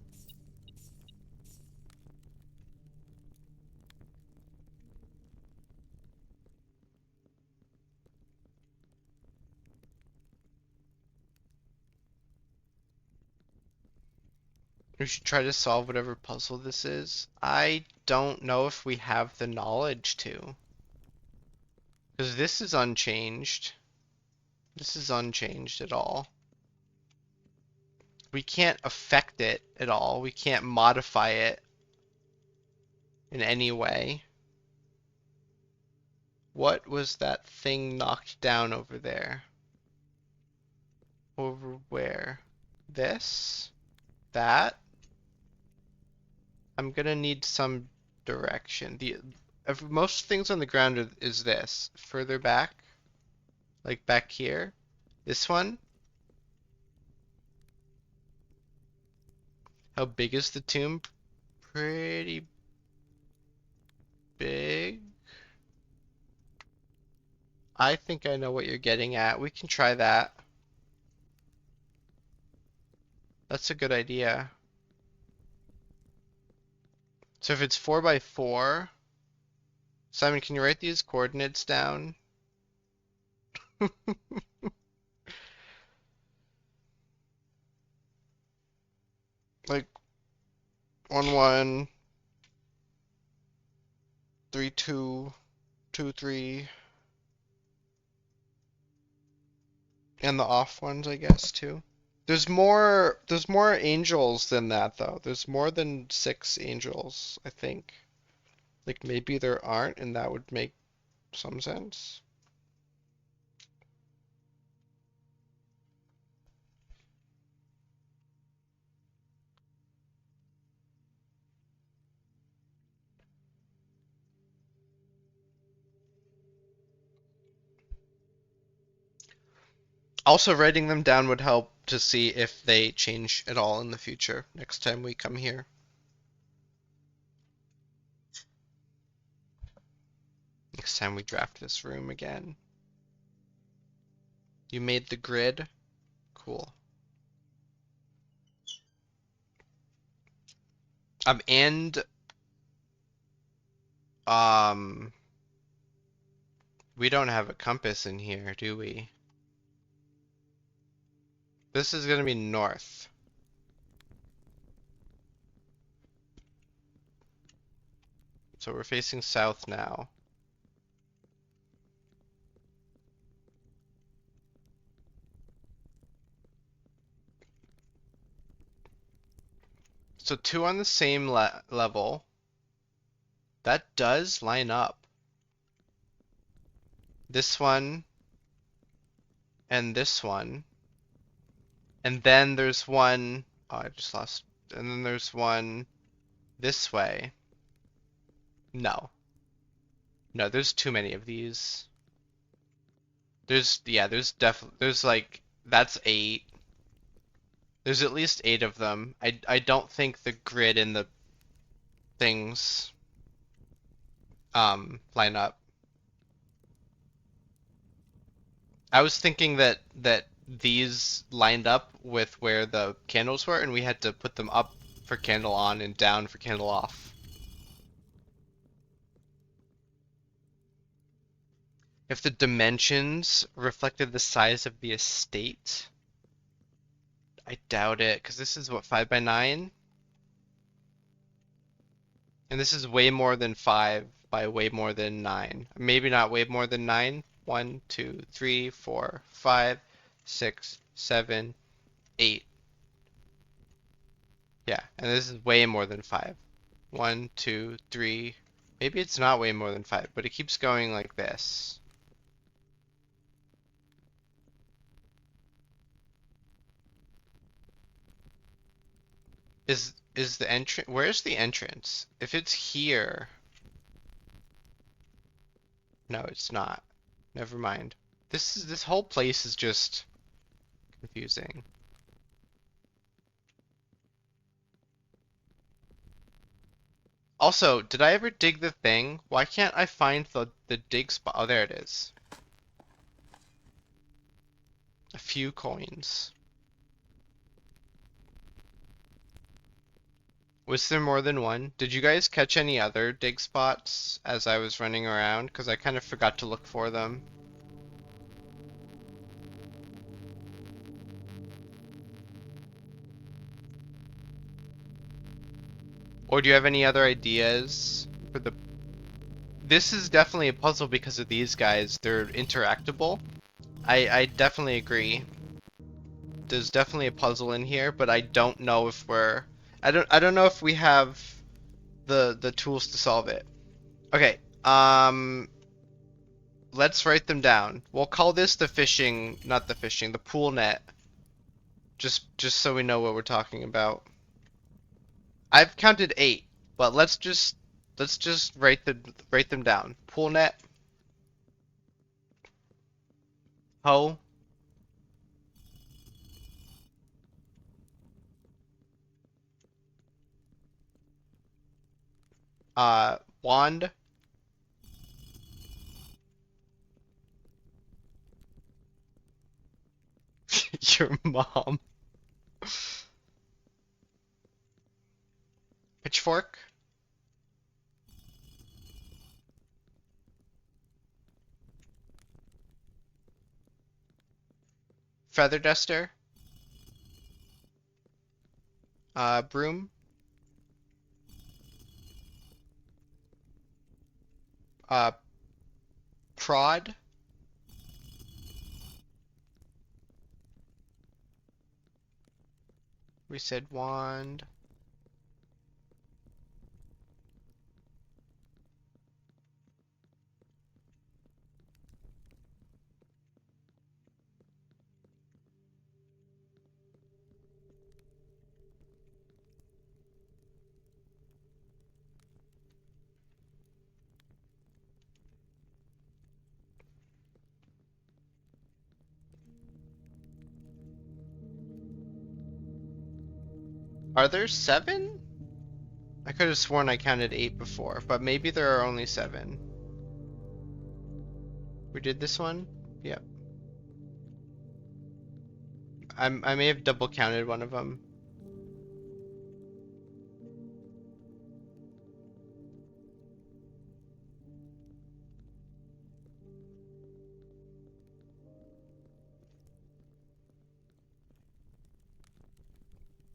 We should try to solve whatever puzzle this is. I don't know if we have the knowledge to. Because this is unchanged. This is unchanged at all. We can't affect it at all. We can't modify it in any way. What was that thing knocked down over there? Over where? This? That? I'm gonna need some direction. Most things on the ground is this. Further back? Like back here? This one? How big is the tomb? Pretty big. I think I know what you're getting at. We can try that. That's a good idea. So if it's 4 by 4, Simon, can you write these coordinates down? Like 1 1 3 2 2 3 and the off ones, I guess, too. There's more angels than that though. There's more than 6 angels, I think. Like maybe there aren't and that would make some sense. Also, writing them down would help to see if they change at all in the future next time we come here. Next time we draft this room again. You made the grid? Cool. And um we don't have a compass in here, do we? This is gonna be north. So we're facing south now. So 2 on the same level. That does line up. This one and this one. And then there's one, oh, I just lost. And then there's one this way. No. No, there's too many of these. There's like, that's 8. There's at least 8 of them. I don't think the grid and the things line up. I was thinking that these lined up with where the candles were, and we had to put them up for candle on and down for candle off. If the dimensions reflected the size of the estate, I doubt it, because this is what, 5 by 9? And this is way more than 5 by way more than 9. Maybe not way more than 9. 1, 2, 3, 4, 5, 6, 7, 8. Yeah, and this is way more than 5. 1, 2, 3. Maybe it's not way more than 5, but it keeps going like this. Is the entrance? Where's the entrance? If it's here, no, it's not. Never mind. This whole place is just confusing. Also, did I ever dig the thing? Why can't I find the dig spot? Oh, there it is. A few coins. Was there more than one? Did you guys catch any other dig spots as I was running around? Because I kind of forgot to look for them. Or do you have any other ideas for the... This is definitely a puzzle because of these guys. They're interactable. I definitely agree. There's definitely a puzzle in here, but I don't know if we're... I don't know if we have the tools to solve it. Okay, let's write them down. We'll call this the fishing, not the fishing, the pool net. Just so we know what we're talking about. I've counted 8, but let's just write them down. Pool net, hoe, wand, your mom, pitchfork, feather duster, broom, uh, prod, we said wand, Are there 7? I could have sworn I counted 8 before, but maybe there are only 7. We did this one? Yep. I may have double counted one of them.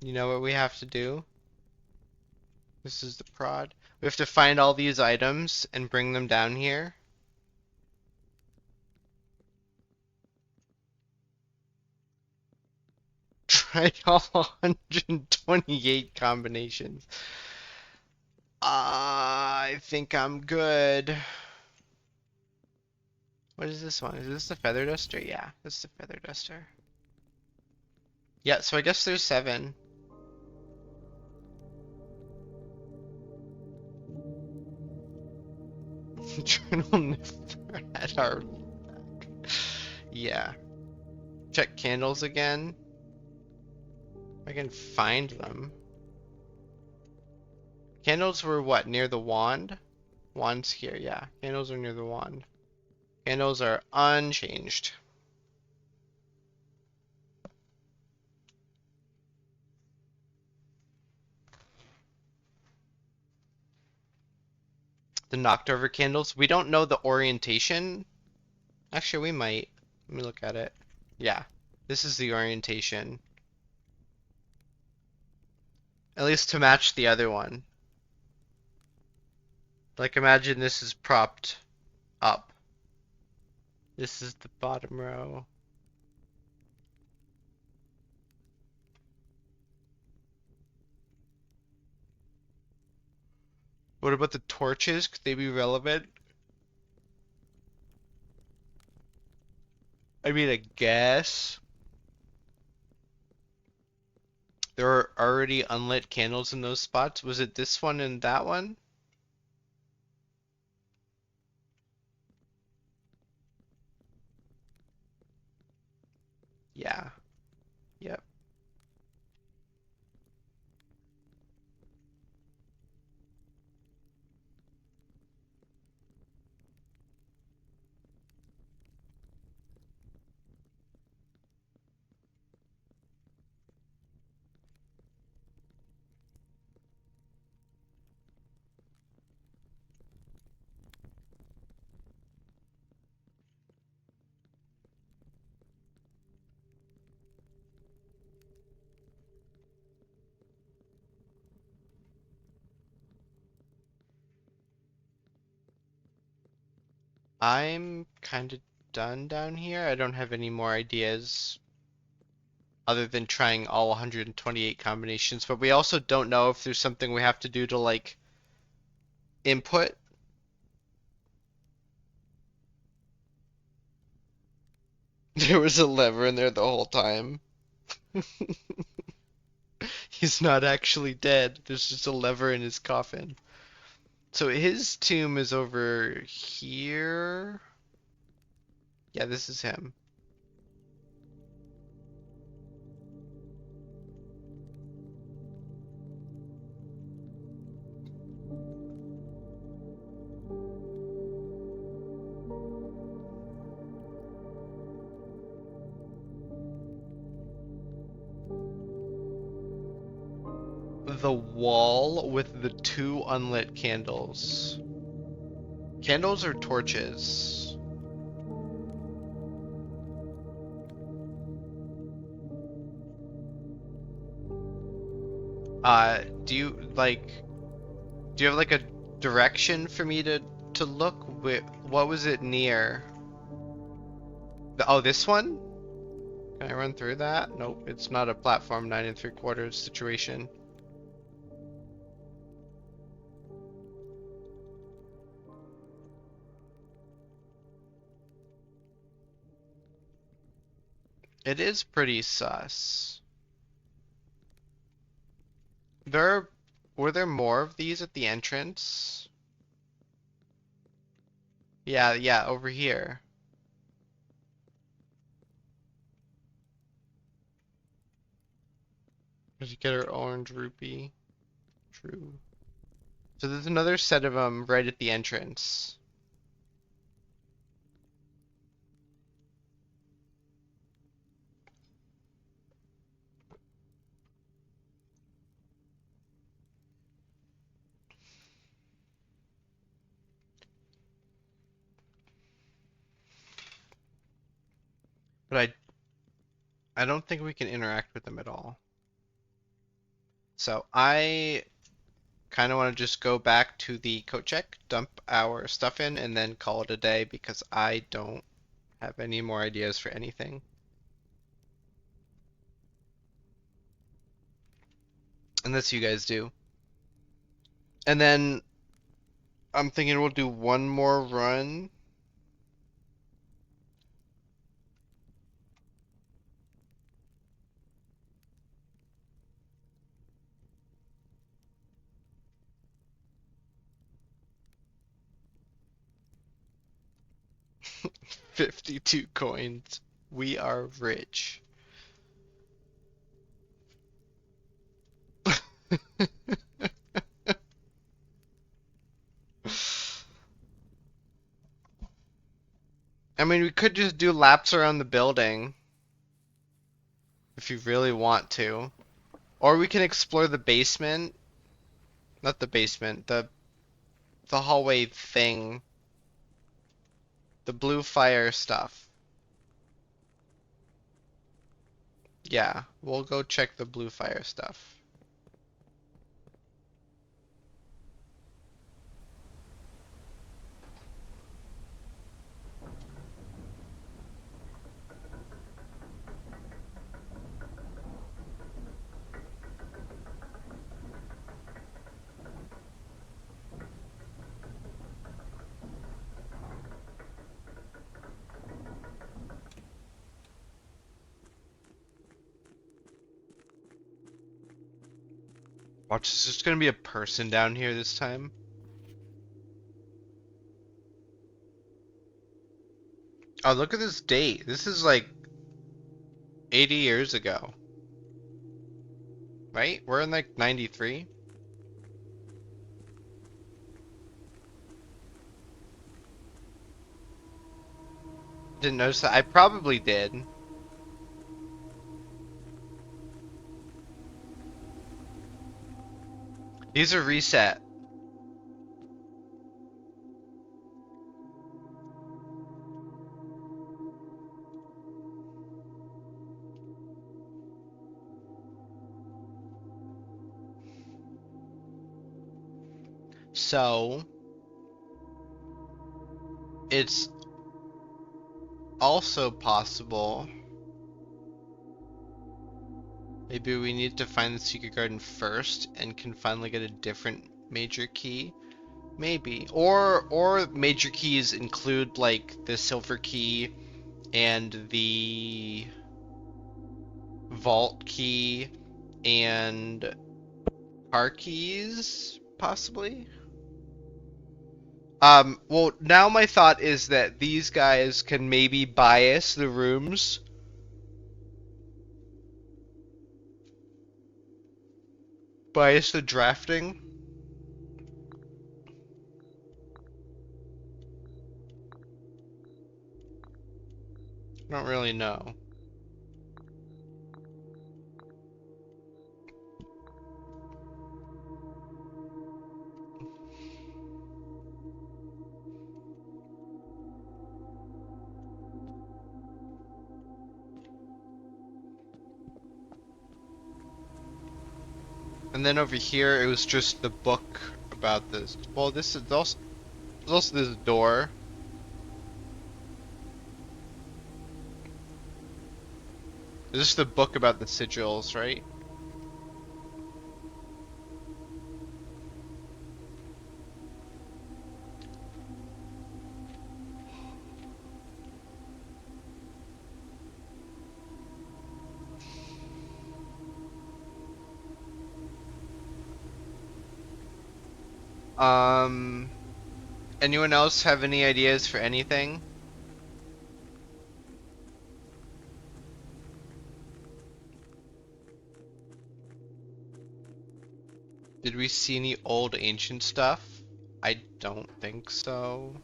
You know what we have to do? This is the prod. We have to find all these items and bring them down here. Try all 128 combinations. I think I'm good. What is this one? Is this the feather duster? Yeah, this is the feather duster. Yeah, so I guess there's 7. Journal never had our back. Yeah. Check candles again. I can find them. Candles were what? Near the wand? Wand's here, yeah. Candles are near the wand. Candles are unchanged. The knocked over candles. We don't know the orientation. Actually, we might. Let me look at it. Yeah, this is the orientation. At least to match the other one. Like, imagine this is propped up. This is the bottom row. What about the torches? Could they be relevant? I mean, I guess. There are already unlit candles in those spots. Was it this one and that one? Yeah. Yep. I'm kind of done down here. I don't have any more ideas other than trying all 128 combinations, but we also don't know if there's something we have to do to like input. There was a lever in there the whole time. He's not actually dead. There's just a lever in his coffin. So his tomb is over here. Yeah, this is him. The wall with the two unlit candles. Candles or torches? Do you like do you have like a direction for me to look? What was it near? Oh, this one? Can I run through that? Nope, it's not a platform 9 3/4 situation. It is pretty sus. There were there more of these at the entrance? Yeah, yeah, over here. Did you get our orange rupee? True. So there's another set of them right at the entrance. But I don't think we can interact with them at all. So I kind of want to just go back to the coat check, dump our stuff in, and then call it a day because I don't have any more ideas for anything. Unless you guys do. And then I'm thinking we'll do one more run. $52 coins. We are rich. I mean, we could just do laps around the building if you really want to. Or we can explore the basement. Not the basement, the the hallway thing. The blue fire stuff. Yeah, we'll go check the blue fire stuff. Watch, is just gonna be a person down here this time? Oh, look at this date. This is like 80 years ago. Right? We're in like 93? Didn't notice that. I probably did. These are reset. So, it's also possible. Maybe we need to find the secret garden first and can finally get a different major key. Maybe. Or major keys include like the silver key and the vault key and car keys, possibly? Well, now my thought is that these guys can maybe bias the rooms. Bias the drafting. I don't really know. And then over here, it was just the book about this. Well, this is also, there's also this door. This is the book about the sigils, right? Um, Anyone else have any ideas for anything? Did we see any old ancient stuff? I don't think so.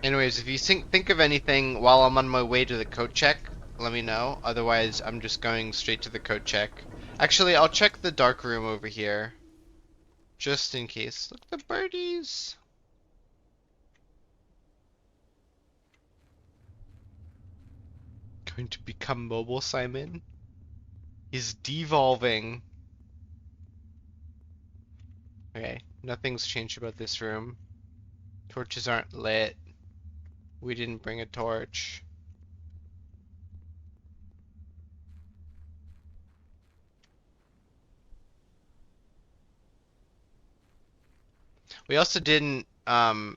Anyways, if you think of anything while I'm on my way to the coat check, let me know. Otherwise, I'm just going straight to the coat check. Actually, I'll check the dark room over here. Just in case. Look, the birdies! Going to become mobile, Simon? He's devolving. Okay, nothing's changed about this room. Torches aren't lit. We didn't bring a torch. We also didn't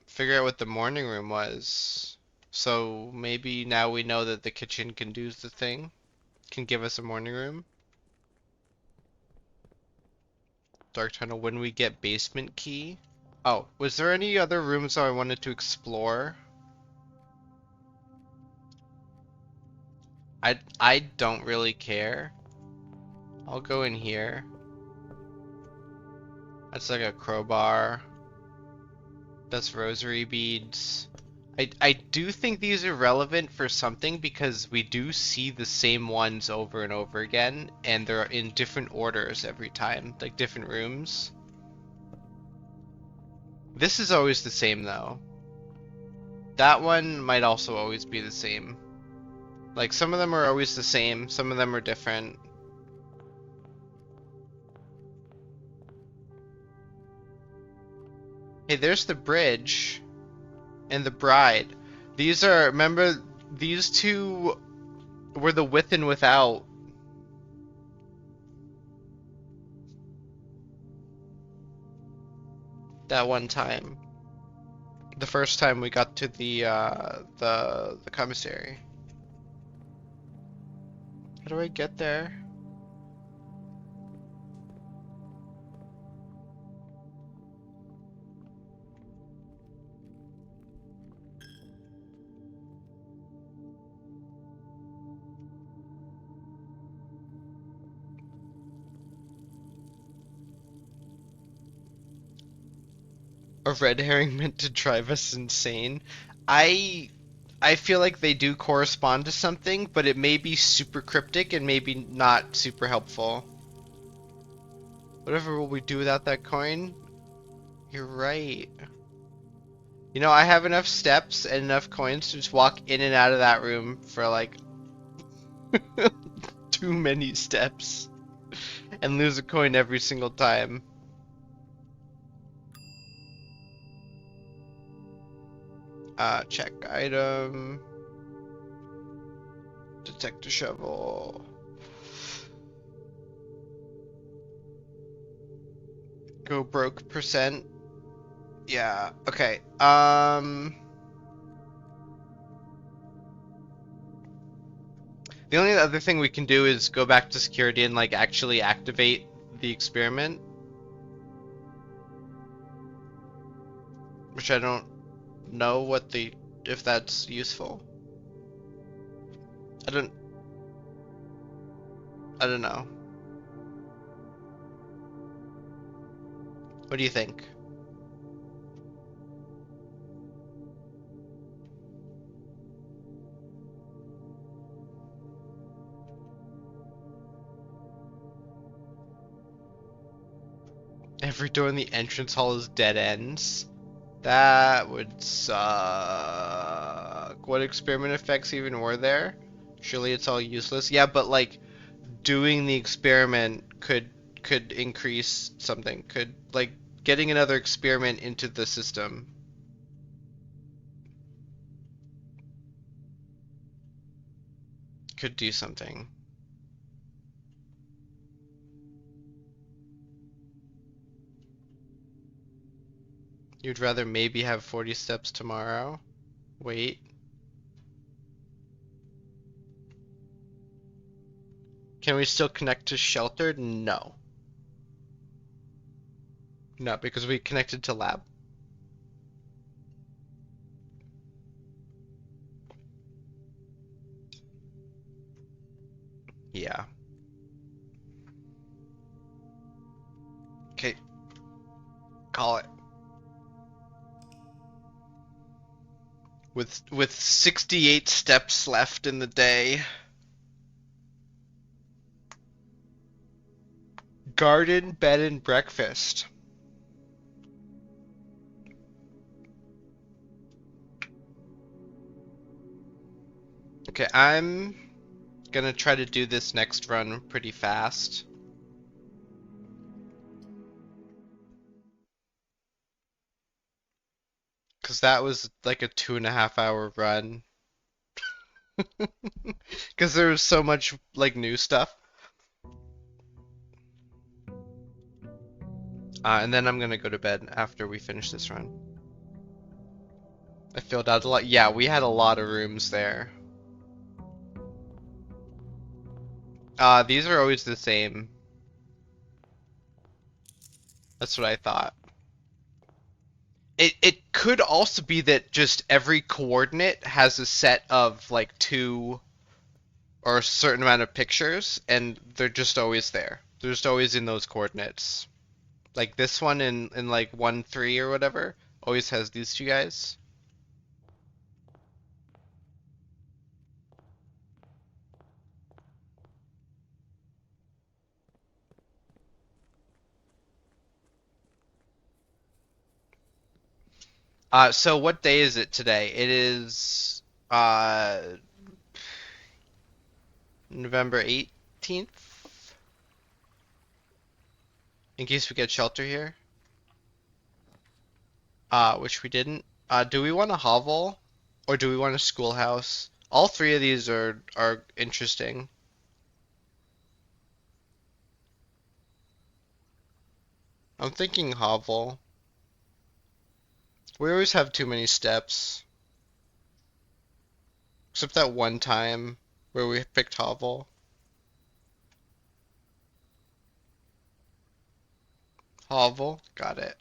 figure out what the morning room was. So maybe now we know that the kitchen can do the thing. Can give us a morning room. Dark tunnel when we get basement key. Oh, was there any other rooms that I wanted to explore? I don't really care. I'll go in here. That's like a crowbar. That's rosary beads. I do think these are relevant for something because we do see the same ones over and over again, and they're in different orders every time, like different rooms. This is always the same though. That one might also always be the same. Like some of them are always the same, some of them are different. Hey, there's the bridge and the bride. These are, remember, these two were the with and without. That one time. The first time we got to the commissary. How do I get there? A red herring meant to drive us insane. I I feel like they do correspond to something, but it may be super cryptic and maybe not super helpful. Whatever will we do without that coin? You're right. You know, I have enough steps and enough coins to just walk in and out of that room for like too many steps and lose a coin every single time. Check item. Detect a shovel. Go broke percent. Yeah, okay. The only other thing we can do is go back to security and like actually activate the experiment. Which I don't know what the if that's useful. I don't know. What do you think? Every door in the entrance hall is dead ends. That would suck. What experiment effects even were there? Surely it's all useless. Yeah, but like doing the experiment could increase something. Could like getting another experiment into the system could do something. You'd rather maybe have 40 steps tomorrow? Wait. Can we still connect to sheltered? No. No, because we connected to lab. Yeah. Okay. Call it. With 68 steps left in the day. Garden, bed, and breakfast. Okay, I'm gonna try to do this next run pretty fast. Because that was like a 2.5 hour run. Because there was so much like new stuff. And then I'm gonna go to bed after we finish this run. I filled out a lot. Yeah, we had a lot of rooms there. These are always the same. That's what I thought. It could also be that just every coordinate has a set of like two or a certain amount of pictures, and they're just always there. They're just always in those coordinates. Like this one in like 1-3 or whatever always has these two guys. So what day is it today? It is uh November 18th. In case we get shelter here. Which we didn't. Do we want a hovel or do we want a schoolhouse? All three of these are interesting. I'm thinking hovel. We always have too many steps. Except that one time where we picked hovel. Hovel, got it.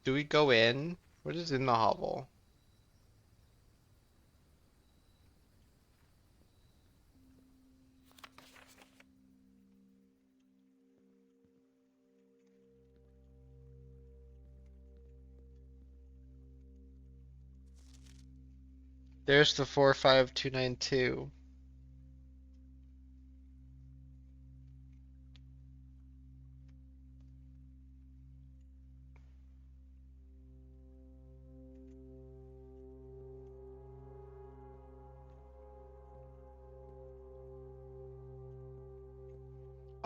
Do we go in? What is in the hovel? There's the 45292.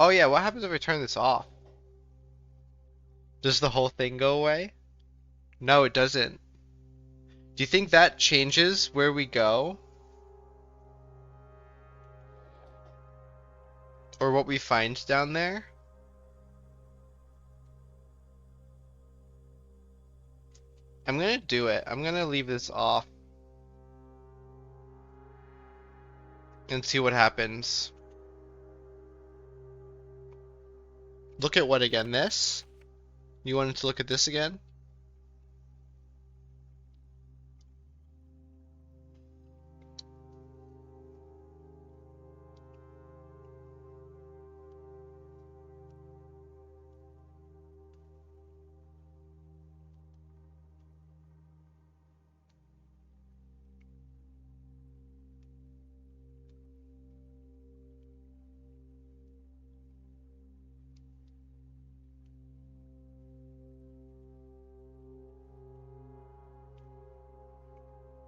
Oh yeah, what happens if we turn this off? Does the whole thing go away? No, it doesn't. Do you think that changes where we go? Or what we find down there? I'm gonna do it. I'm gonna leave this off and see what happens. Look at what again? This? You wanted to look at this again?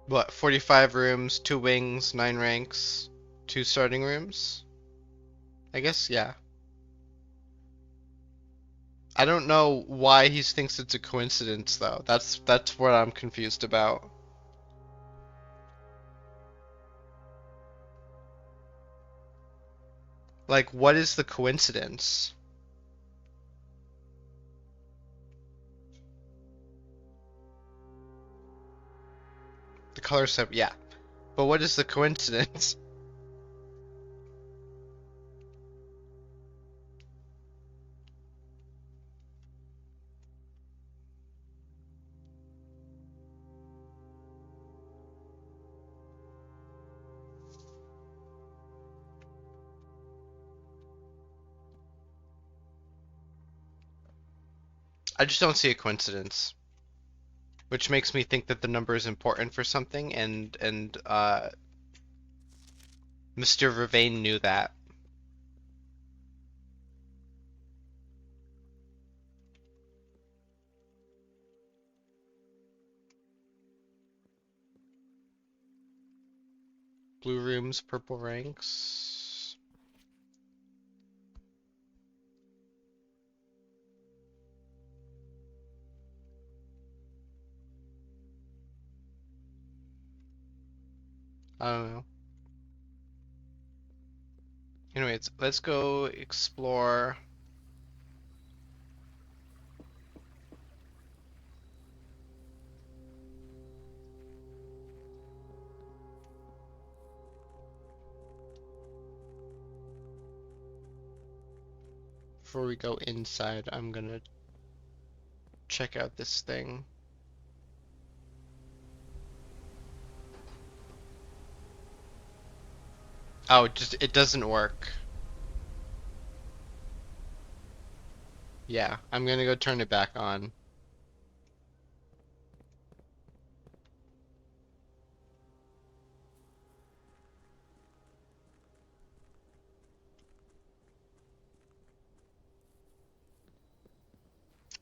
What, 45 rooms, 2 wings, 9 ranks, 2 starting rooms? I guess, yeah. I don't know why he thinks it's a coincidence though. That's what I'm confused about. Like, what is the coincidence? The color set, yeah. But what is the coincidence? I just don't see a coincidence, which makes me think that the number is important for something, and Mr. Vervain knew that. Blue rooms, purple ranks. I don't know. Anyways, let's go explore. Before we go inside, I'm gonna check out this thing. Oh, it doesn't work. Yeah, I'm gonna go turn it back on.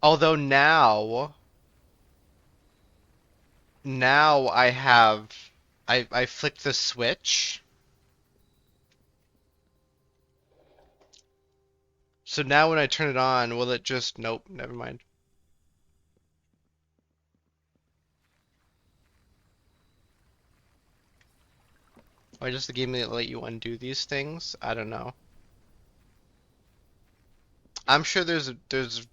Although now, now I flicked the switch. So now when I turn it on, will it just, nope, never mind. Why does the game let you undo these things? I don't know. I'm sure there's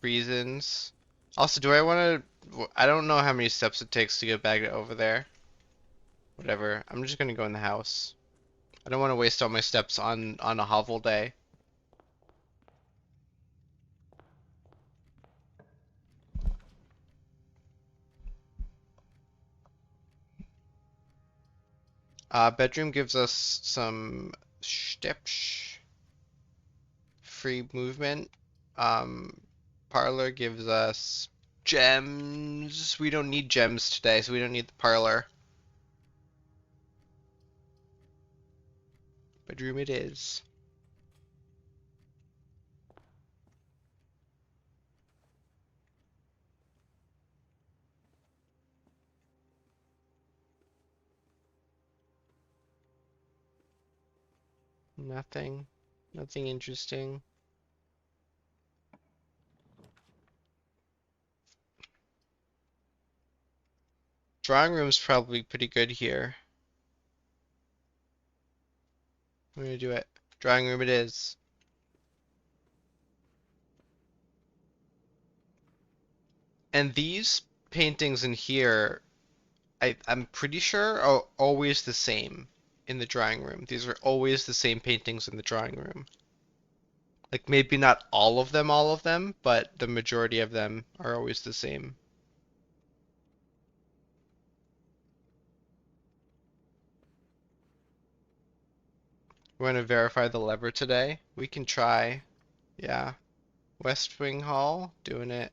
reasons. Also, do I want to? I don't know how many steps it takes to get back over there. Whatever. I'm just gonna go in the house. I don't want to waste all my steps on a hovel day. Bedroom gives us some steps, free movement. Um, Parlor gives us gems. We don't need gems today, so we don't need the parlor. Bedroom it is. Nothing. Nothing interesting. Drawing room's probably pretty good here. I'm gonna do it. Drawing room it is. And these paintings in here, I'm pretty sure are always the same in the drawing room. These are always the same paintings in the drawing room. Like maybe not all of them, but the majority of them are always the same. We're gonna verify the lever today. We can try. Yeah. West Wing Hall, doing it.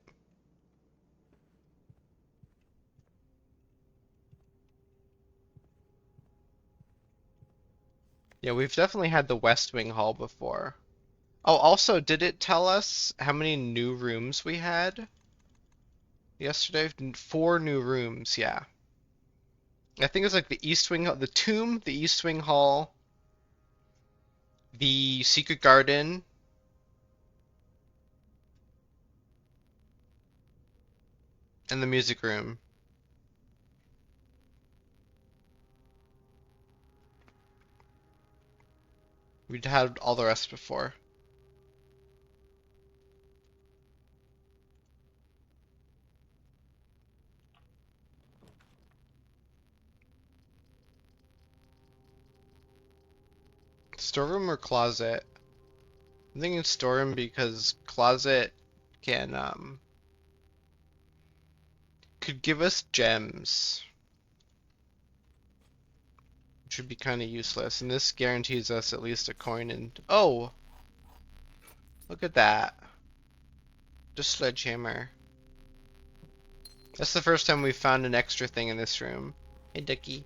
Yeah, we've definitely had the West Wing Hall before. Oh, also, did it tell us how many new rooms we had yesterday? 4 new rooms, yeah. I think it's like the East Wing, the Tomb, the East Wing Hall, the Secret Garden, and the Music Room. We'd had all the rest before. Storeroom or closet? I'm thinking storeroom because closet can could give us gems, which would be kind of useless. And this guarantees us at least a coin and oh, look at that. Just sledgehammer. That's the first time we've found an extra thing in this room. Hey, Ducky.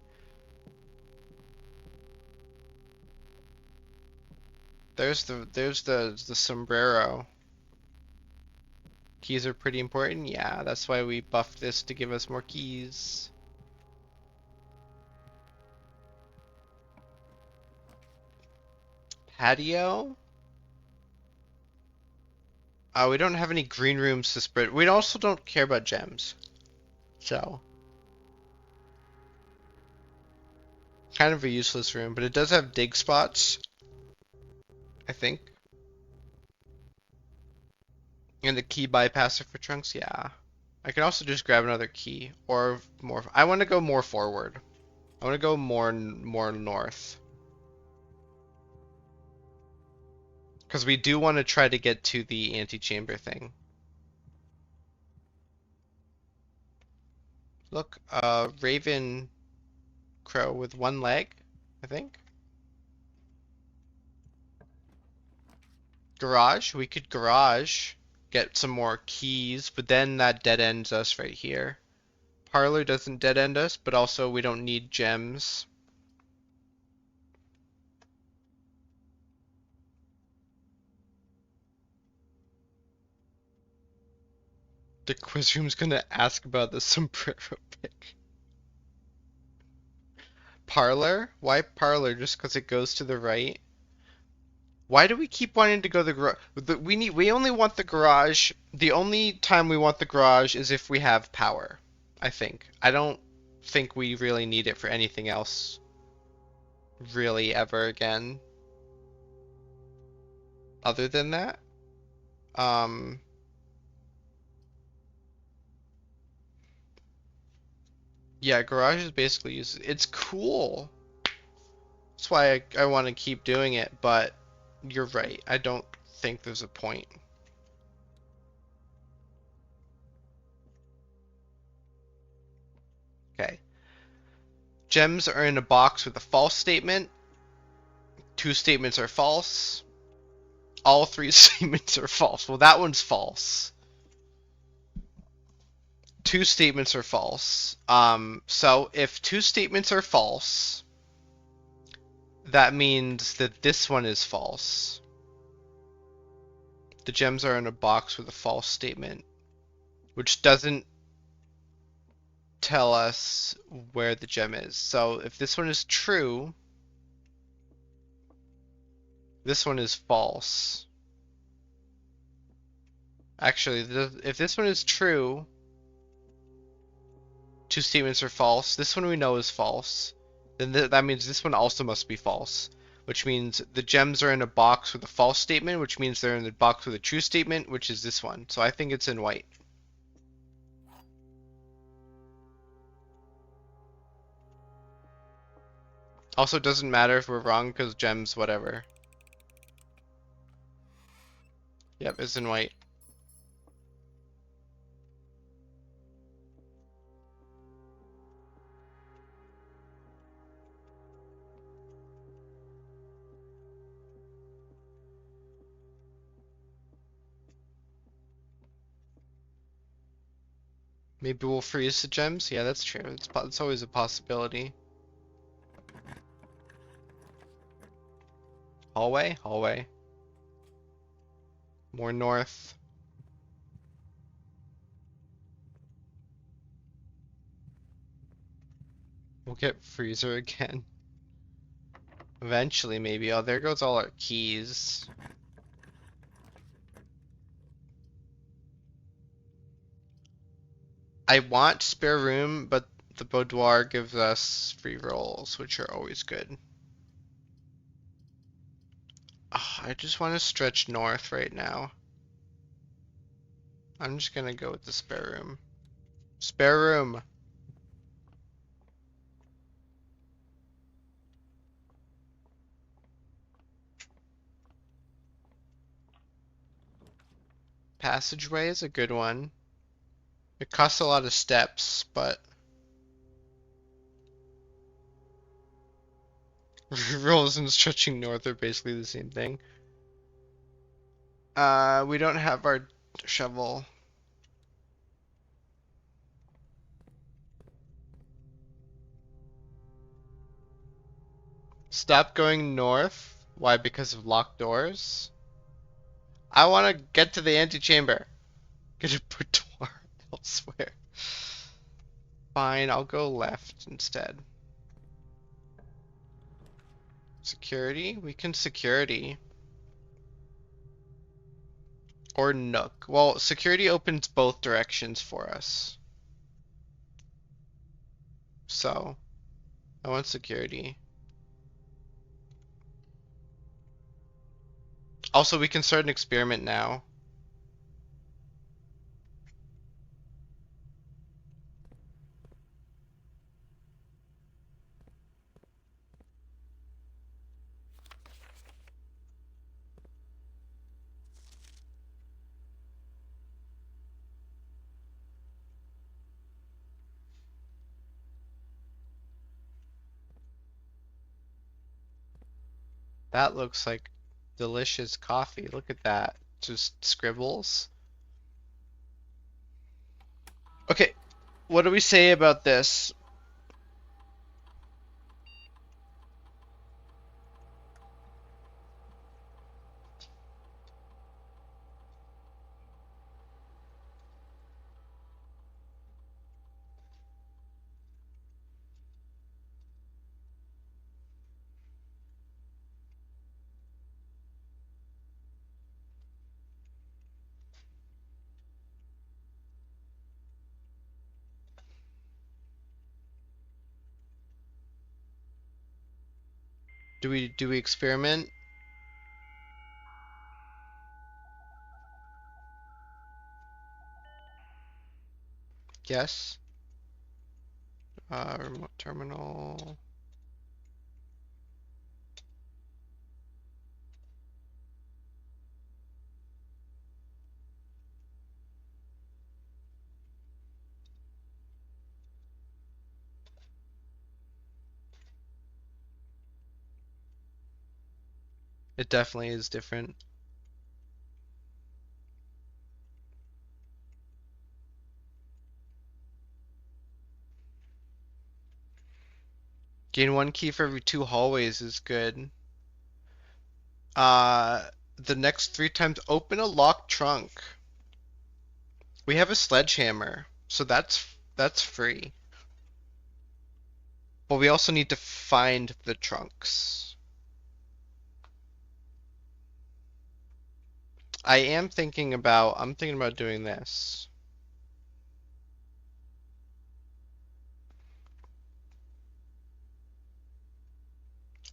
There's the sombrero. Keys are pretty important. Yeah, that's why we buffed this to give us more keys. Patio? We don't have any green rooms to spread. We also don't care about gems. So, kind of a useless room, but it does have dig spots, I think. And the key bypasser for trunks, yeah. I can also just grab another key or more. I want to go more forward. I want to go more north. Because we do want to try to get to the antechamber thing. Look, Raven Crow with one leg, I think. Garage, we could garage, get some more keys, but then that dead ends us right here. Parlor doesn't dead end us, but also we don't need gems. The quiz room's gonna ask about the sombrero pick. Parlor? Why parlor? Just because it goes to the right? Why do we keep wanting to go the garage? We only want the garage. The only time we want the garage is if we have power, I think. I don't think we really need it for anything else really ever again. Other than that, um, yeah, garage is basically used. It's cool. That's why I want to keep doing it, but you're right. I don't think there's a point. Okay. Gems are in a box with a false statement. Two statements are false. All three statements are false. Well, that one's false. Two statements are false. So if two statements are false, that means that this one is false. The gems are in a box with a false statement, which doesn't tell us where the gem is. So if this one is true, this one is false. Actually, if this one is true, two statements are false. This one we know is false. Then that means this one also must be false, which means the gems are in a box with a false statement, which means they're in the box with a true statement, which is this one. So I think it's in white. Also, it doesn't matter if we're wrong because gems, whatever. Yep, it's in white. Maybe we'll freeze the gems? Yeah, that's true. It's always a possibility. Hallway? Hallway. More north. We'll get freezer again. Eventually, maybe. Oh, there goes all our keys. I want spare room, but the boudoir gives us free rolls, which are always good. Oh, I just want to stretch north right now. I'm just gonna go with the spare room. Spare room! Passageway is a good one. It costs a lot of steps, but rolls and stretching north are basically the same thing. We don't have our shovel. Stop going north. Why? Because of locked doors? I want to get to the antechamber. Get a boudoir elsewhere. Fine, I'll go left instead. Security? We can security. Or Nook. Well, security opens both directions for us. So, I want security. Also, we can start an experiment now. That looks like delicious coffee. Look at that. Just scribbles. Okay, what do we say about this? Do we experiment? Yes. Remote terminal. It definitely is different. Gain 1 key for every 2 hallways is good. The next 3 times open a locked trunk. We have a sledgehammer, so that's free. But we also need to find the trunks. I'm thinking about doing this.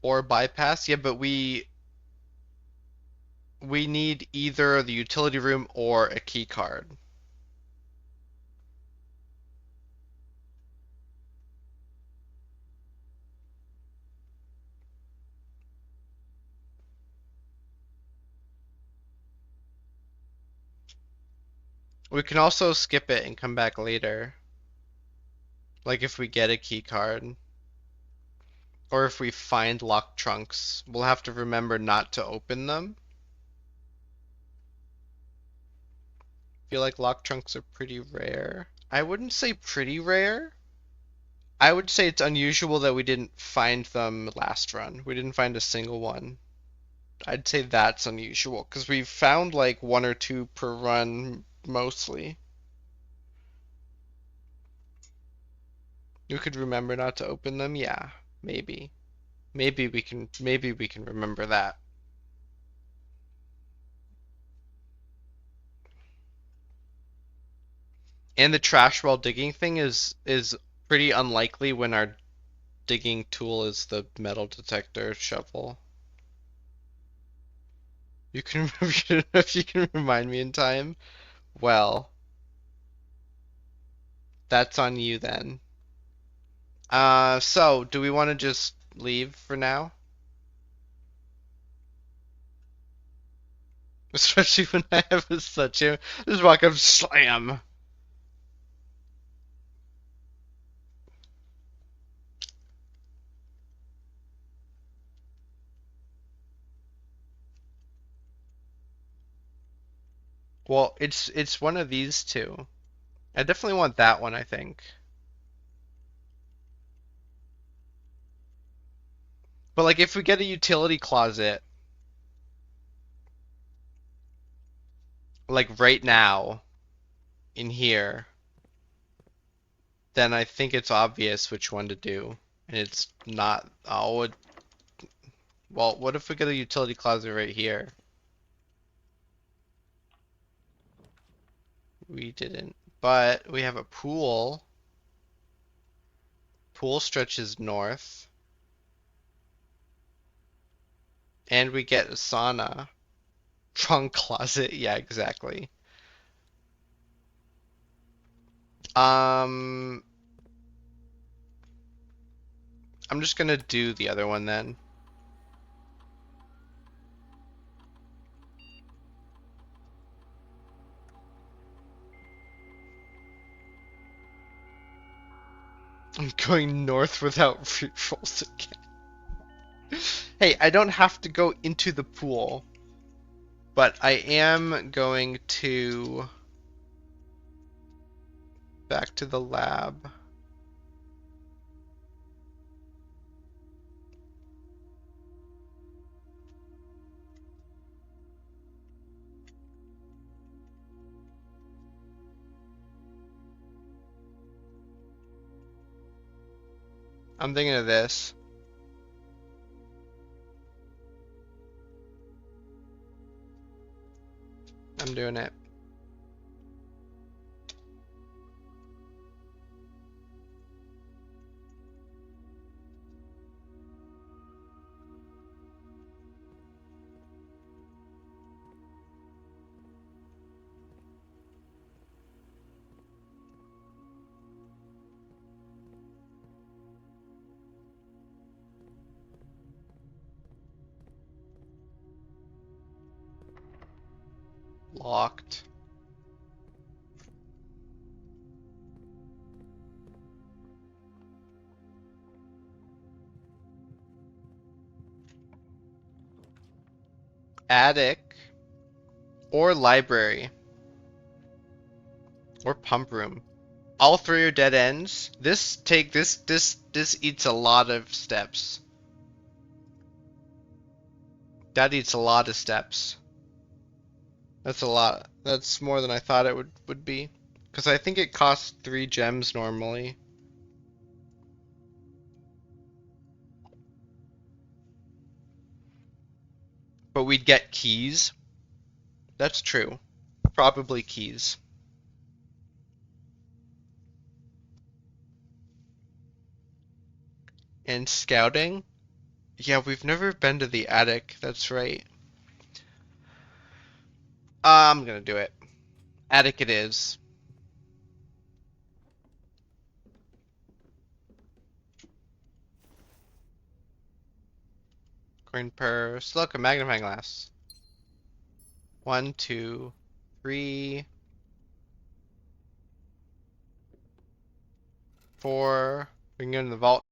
Or bypass, yeah, but we need either the utility room or a key card. We can also skip it and come back later. Like if we get a key card. Or if we find locked trunks, we'll have to remember not to open them. I feel like locked trunks are pretty rare. I wouldn't say pretty rare. I would say it's unusual that we didn't find them last run. We didn't find a single one. I'd say that's unusual because we found like 1 or 2 per run mostly. You could remember not to open them? Yeah, maybe. Maybe we can remember that. And the trash while digging thing is pretty unlikely when our digging tool is the metal detector shovel. You can if you can remind me in time. Well, that's on you then. So do we want to just leave for now? Especially when I have such a just walk up slam. Well, it's one of these two. I definitely want that one, I think. But like if we get a utility closet, like right now in here, then I think it's obvious which one to do. And it's not, well, what if we get a utility closet right here? We didn't. But we have a pool. Pool stretches north. And we get a sauna. Trunk closet. Yeah, exactly. Um, I'm just gonna do the other one then. I'm going north without rerolls again. Hey, I don't have to go into the pool, but I am going to back to the lab. I'm thinking of this. I'm doing it. locked. Attic or library or pump room. All three are dead ends. This eats a lot of steps. That eats a lot of steps. That's a lot. That's more than I thought it would be. Because I think it costs 3 gems normally. But we'd get keys. That's true. Probably keys. And scouting? Yeah, we've never been to the attic. That's right. I'm gonna do it. Attic it is. Coin purse. Look, a magnifying glass. 1, 2, 3, 4. We can go in the vault.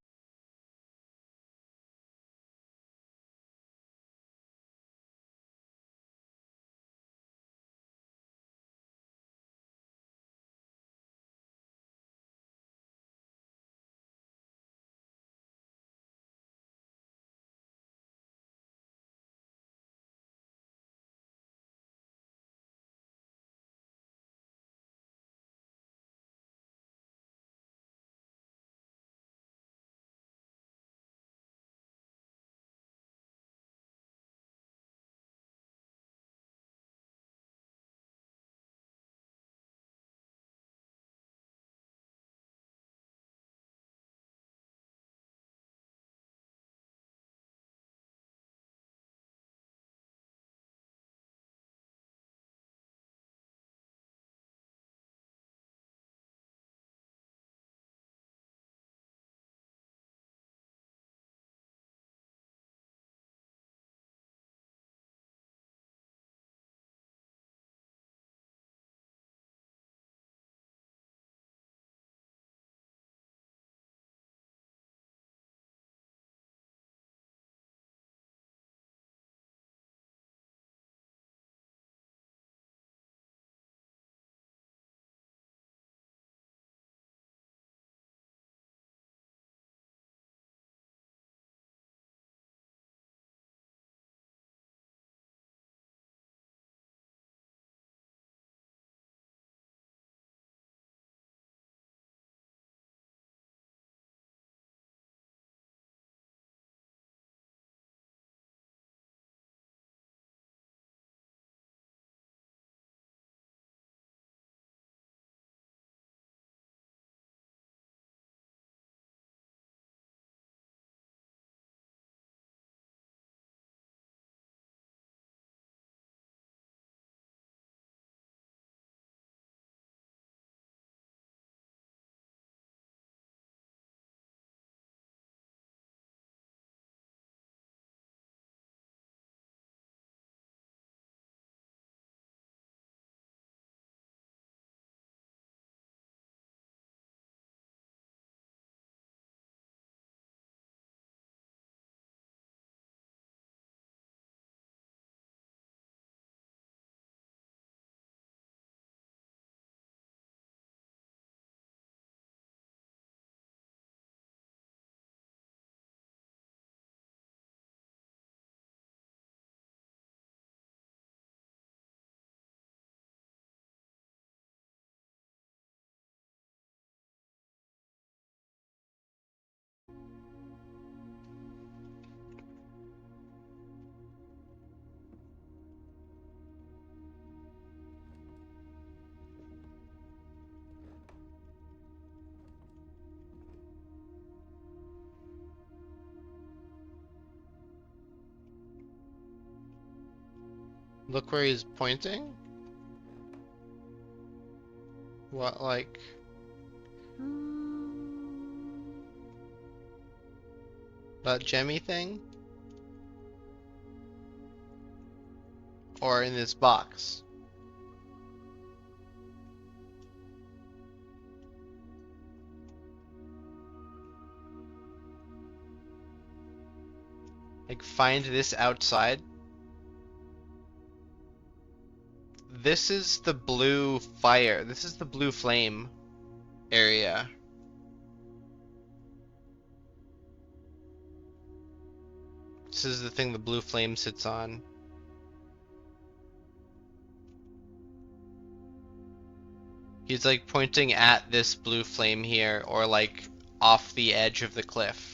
Look where he's pointing. What, like... that gemmy thing? Or in this box? Like, find this outside. This is the blue fire. This is the blue flame area. This is the thing the blue flame sits on. He's like pointing at this blue flame here, or like off the edge of the cliff.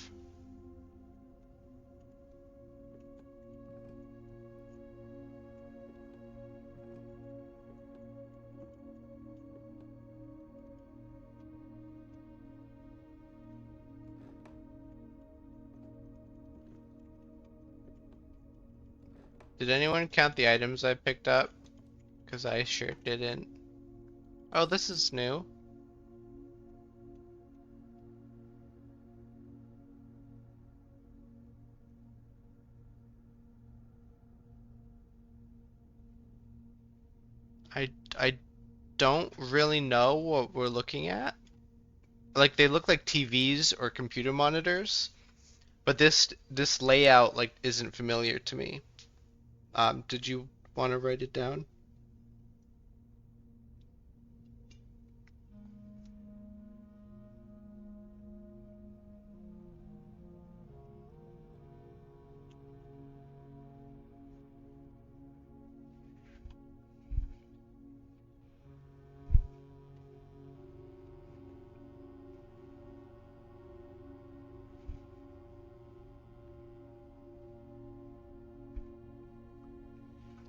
Did anyone count the items I picked up? Because I sure didn't. Oh, this is new. I don't really know what we're looking at. Like, they look like TVs or computer monitors, but this layout like isn't familiar to me. Did you want to write it down?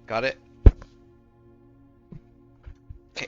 Got it? Okay.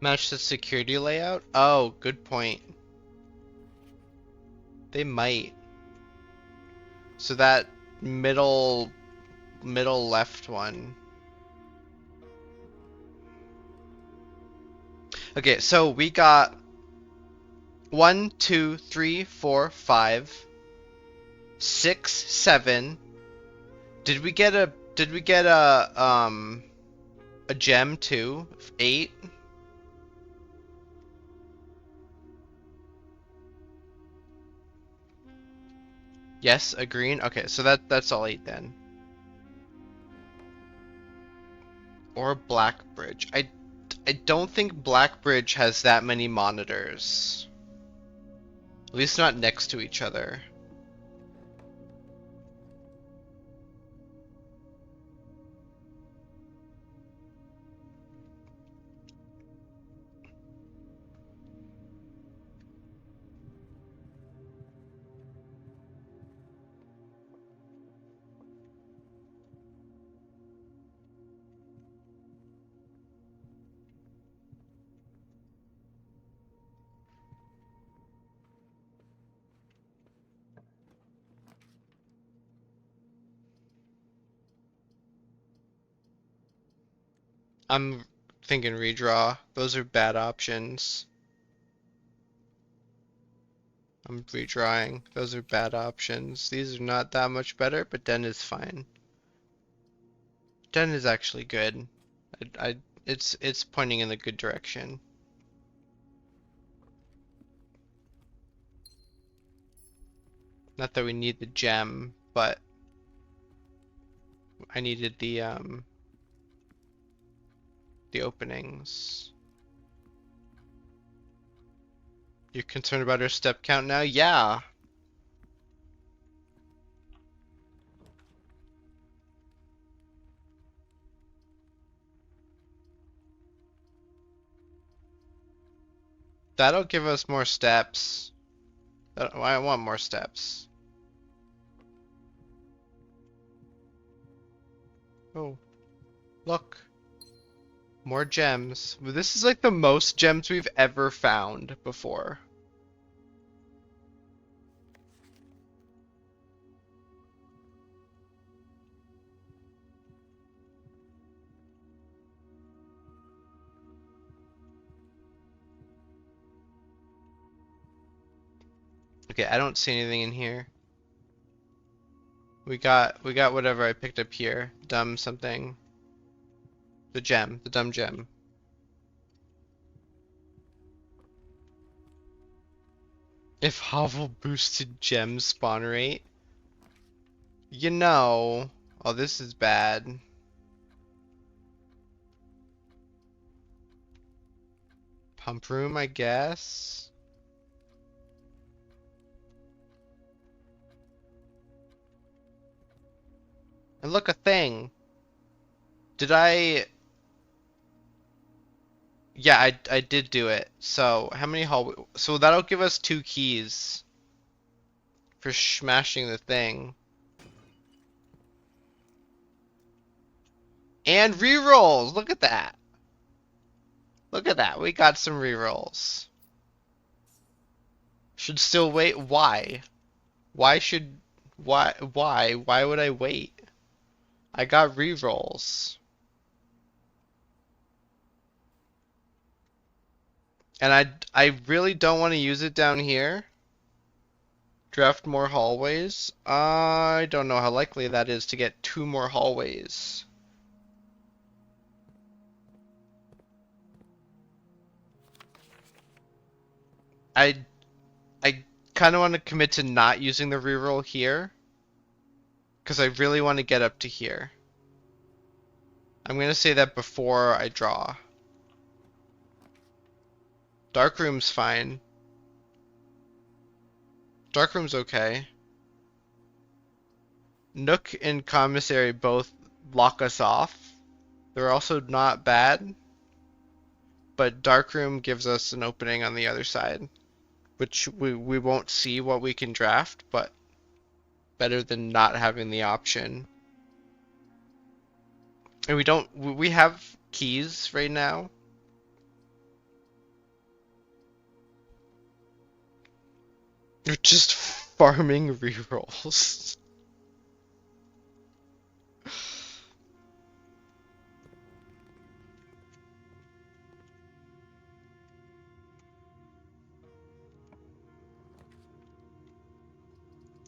Match the security layout? Oh, good point. They might. So that middle left one. Okay, so we got 1, 2, 3, 4, 5, 6, 7. Did we get a gem too? 8? Yes, a green. Okay, so that's all 8 then. Or Blackbridge. I don't think Blackbridge has that many monitors. At least not next to each other. I'm thinking redraw. Those are bad options. I'm redrawing. Those are bad options. These are not that much better, but Den is fine. Den is actually good. It's pointing in the good direction. Not that we need the gem, but I needed the openings. You're concerned about our step count now? Yeah. That'll give us more steps. I want more steps. Oh, look. More gems. This is like the most gems we've ever found before. Okay, I don't see anything in here. We got whatever I picked up here. Dumb something. The gem, the dumb gem. If Hovel boosted gem spawn rate, you know. Oh, this is bad. Pump room, I guess. And look, a thing. Did I? Yeah, I did do it. So how many hallway? So that'll give us 2 keys for smashing the thing. And rerolls. Look at that. Look at that. We got some rerolls. Should still wait. Why? Why should? Why would I wait? I got rerolls. And I really don't want to use it down here. Draft more hallways. I don't know how likely that is to get 2 more hallways. I I kind of want to commit to not using the reroll here, because I really want to get up to here. I'm going to say that before I draw. Dark room's fine. Dark room's okay. Nook and Commissary both lock us off. They're also not bad, but Dark room gives us an opening on the other side, which we won't see what we can draft, but better than not having the option. And we have keys right now. You're just farming rerolls.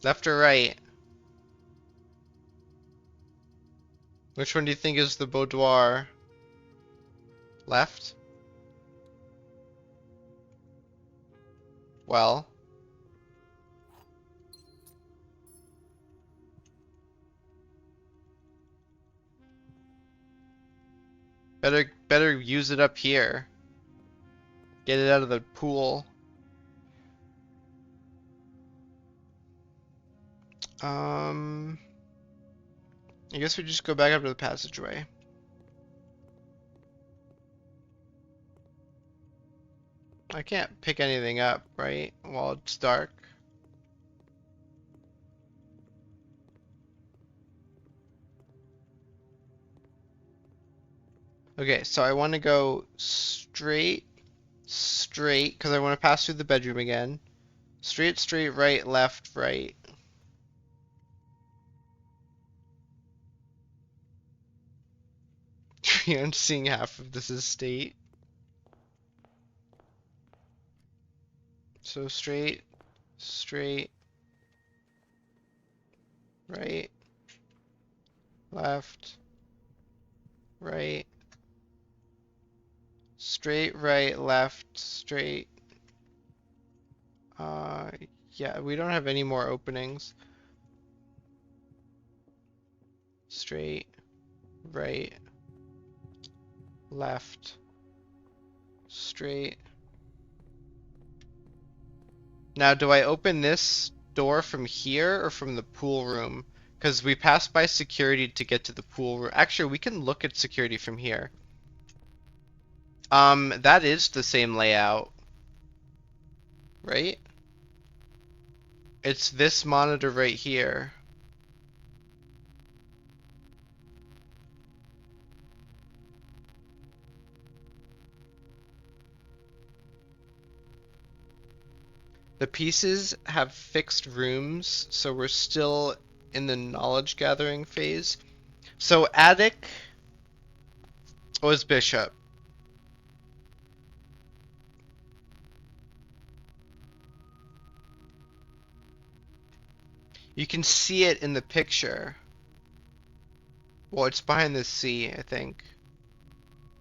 Left or right? Which one do you think is the boudoir? Left? Well. Better use it up here. Get it out of the pool. I guess we just go back up to the passageway. I can't pick anything up, right? While it's dark. Okay, so I want to go straight, because I want to pass through the bedroom again. Straight, right, left, right. I'm seeing half of this estate. So straight, right, left, right, straight, right, left, straight. Yeah, we don't have any more openings. Straight, right, left, straight. Now, do I open this door from here or from the pool room? Because we passed by security to get to the pool room. Actually, we can look at security from here. That is the same layout, right? It's this monitor right here. The pieces have fixed rooms, so we're still in the knowledge gathering phase. So attic was bishop. You can see it in the picture. Well, it's behind this C, I think.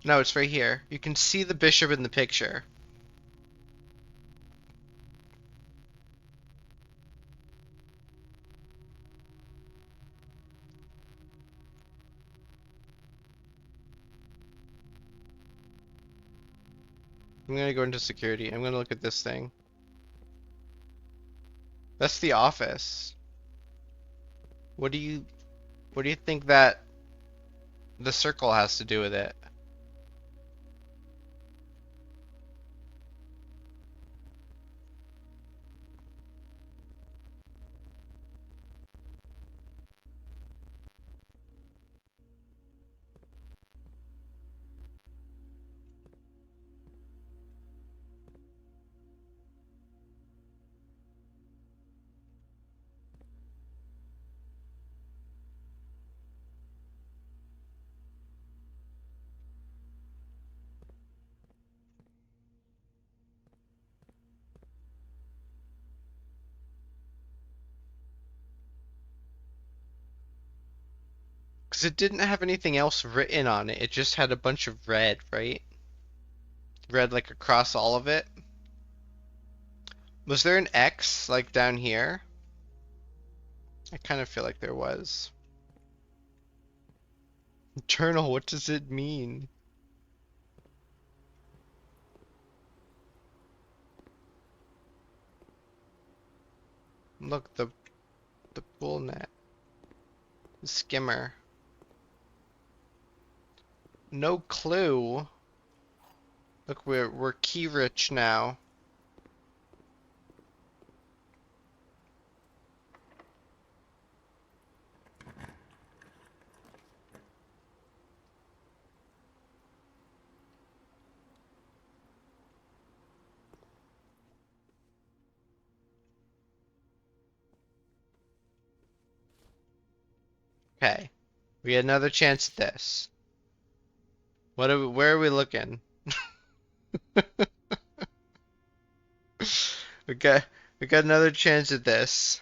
No, it's right here. You can see the bishop in the picture. I'm gonna go into security. I'm gonna look at this thing. That's the office. What do you think that the circle has to do with it? Because it didn't have anything else written on it. It just had a bunch of red, right? Red like across all of it. Was there an X like down here? I kind of feel like there was. Journal, what does it mean? Look, the pool net. The skimmer. No clue. Look, we're key rich now. Okay. We get another chance at this. Where are we looking? We got another chance at this.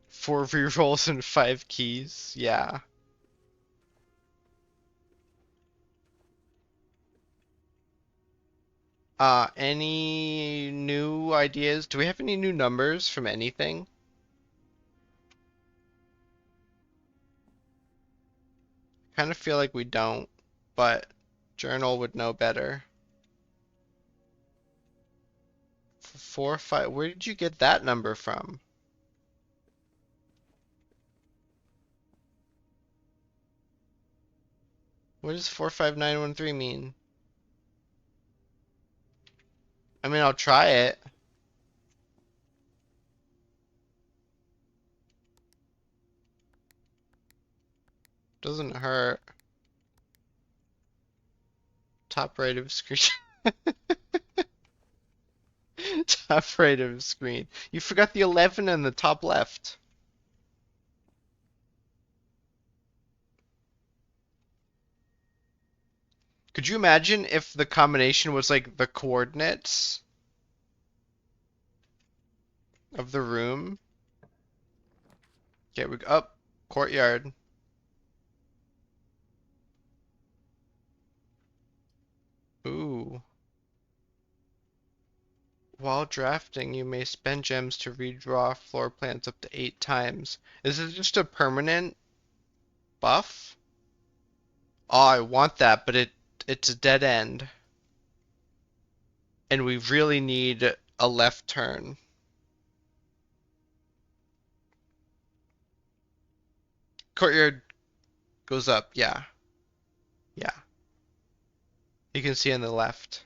Four rerolls and 5 keys. Yeah. Any new ideas? Do we have any new numbers from anything? Kind of feel like we don't, but Journal would know better. 4, 5. Where did you get that number from? What does 45913 mean? I mean, I'll try it. Doesn't hurt. Top right of screen. Top right of screen. You forgot the 11 in the top left. Could you imagine if the combination was like the coordinates of the room? Okay, we up courtyard. Ooh. While drafting, you may spend gems to redraw floor plans up to 8 times. Is it just a permanent buff? Oh, I want that, but it's a dead end. And we really need a left turn. Courtyard goes up, yeah. Yeah. You can see on the left.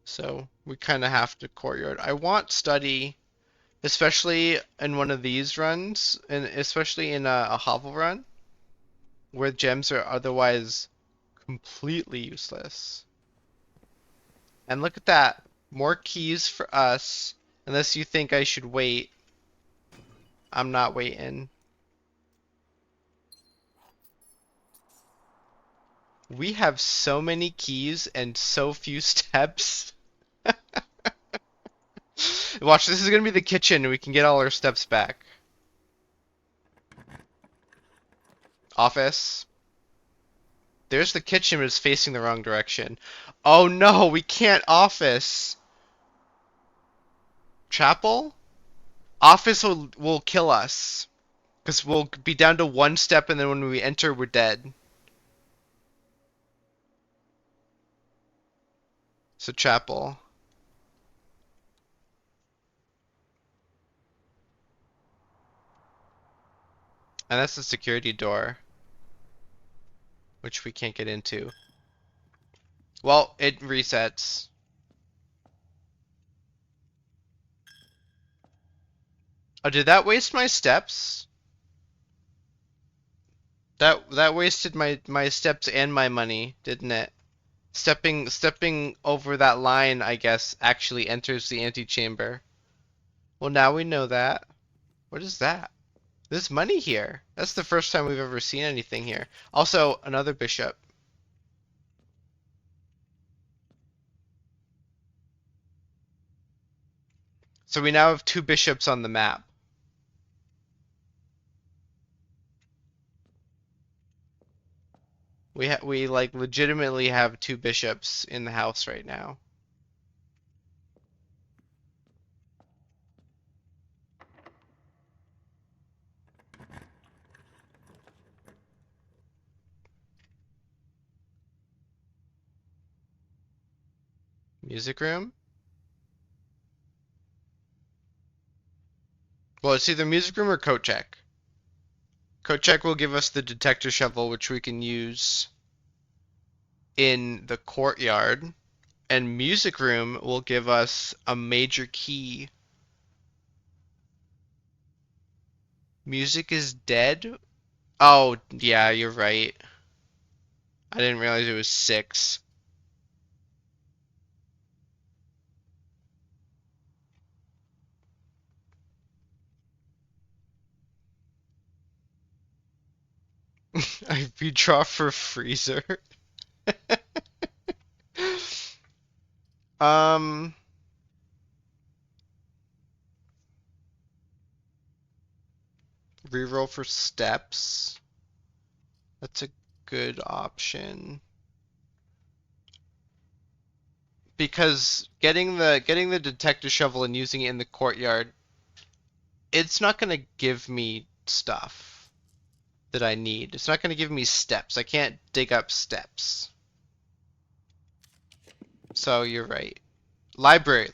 So we kind of have to courtyard. I want study, especially in one of these runs, and especially in a hovel run, where gems are otherwise completely useless. And look at that. More keys for us. Unless you think I should wait. I'm not waiting. We have so many keys and so few steps. Watch, this is gonna be the kitchen and we can get all our steps back. Office. There's the kitchen, but it's facing the wrong direction. Oh no, we can't office. Chapel? Office will kill us. Because we'll be down to one step and then when we enter, we're dead. So chapel. And that's the security door. Which we can't get into. Well, it resets. Oh, did that waste my steps? That wasted my steps and my money, didn't it? Stepping over that line, I guess, actually enters the antechamber. Well, now we know that. What is that? There's money here. That's the first time we've ever seen anything here. Also, another bishop. So we now have two bishops on the map. We like legitimately have two bishops in the house right now. Music room? Well, it's either music room or coat check. Coat check will give us the detector shovel, which we can use in the courtyard. And music room will give us a major key. Music is dead? Oh, yeah, you're right. I didn't realize it was 6. I redraw for freezer. Um, reroll for steps. That's a good option. Because getting the detector shovel and using it in the courtyard, it's not gonna give me stuff that I need. It's not gonna give me steps. I can't dig up steps. So you're right. Library.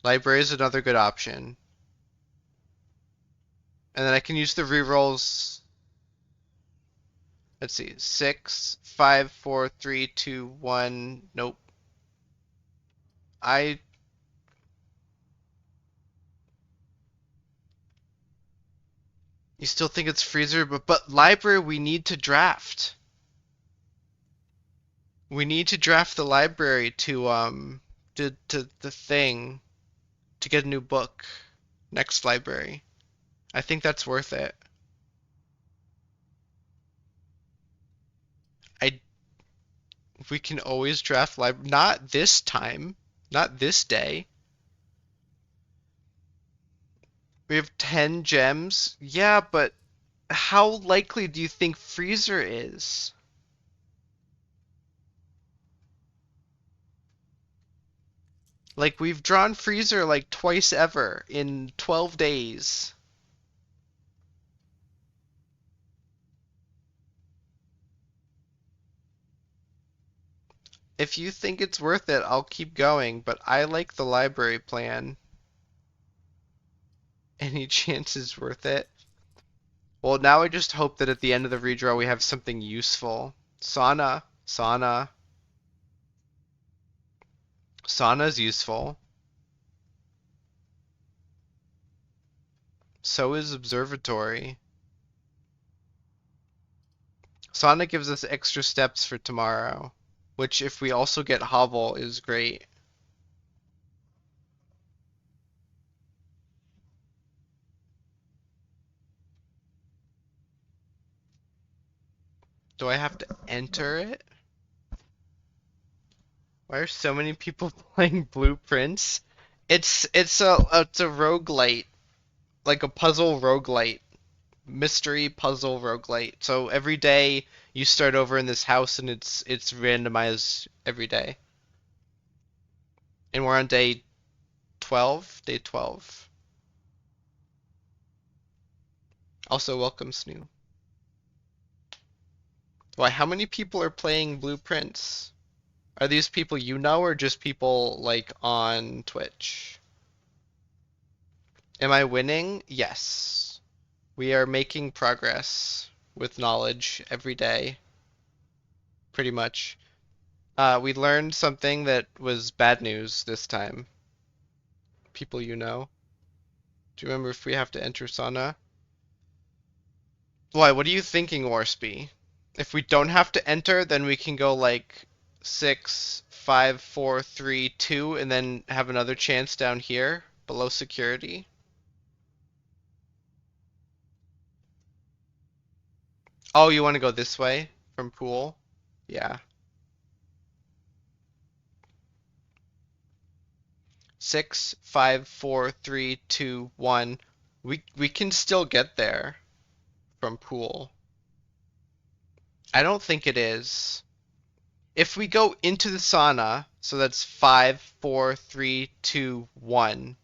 Library is another good option. And then I can use the rerolls. Let's see. 6, 5, 4, 3, 2, 1. Nope. I You still think it's freezer, but library we need to draft. We need to draft the library to the thing to get a new book. Next library. I think that's worth it. I We can always draft library. Not this time. Not this day. We have 10 gems. Yeah, but how likely do you think freezer is? Like we've drawn freezer like twice ever in 12 days. If you think it's worth it, I'll keep going, but I like the library plan. Any chance is worth it? Well, now I just hope that at the end of the redraw we have something useful. Sauna. Sauna's useful. So is observatory. Sauna gives us extra steps for tomorrow. which if we also get Hovel is great. Do I have to enter it? Why are so many people playing Blueprints? It's a roguelite, like a puzzle roguelite, mystery puzzle roguelite. So every day you start over in this house and it's randomized every day. And we're on day 12, day 12. Also welcome Snoo. Why, how many people are playing Blueprints? Are these people you know or just people like on Twitch? Am I winning? Yes. We are making progress with knowledge every day, pretty much. We learned something that was bad news this time. People you know. Do you remember if we have to enter sauna? Why, what are you thinking, Warsby? If we don't have to enter, then we can go like 6, 5, 4, 3, 2, and then have another chance down here below security. Oh, you want to go this way from pool? Yeah. 6, 5, 4, 3, 2, 1. We can still get there from pool. I don't think it is. If we go into the sauna, so that's 5, 4, 3, 2, 1.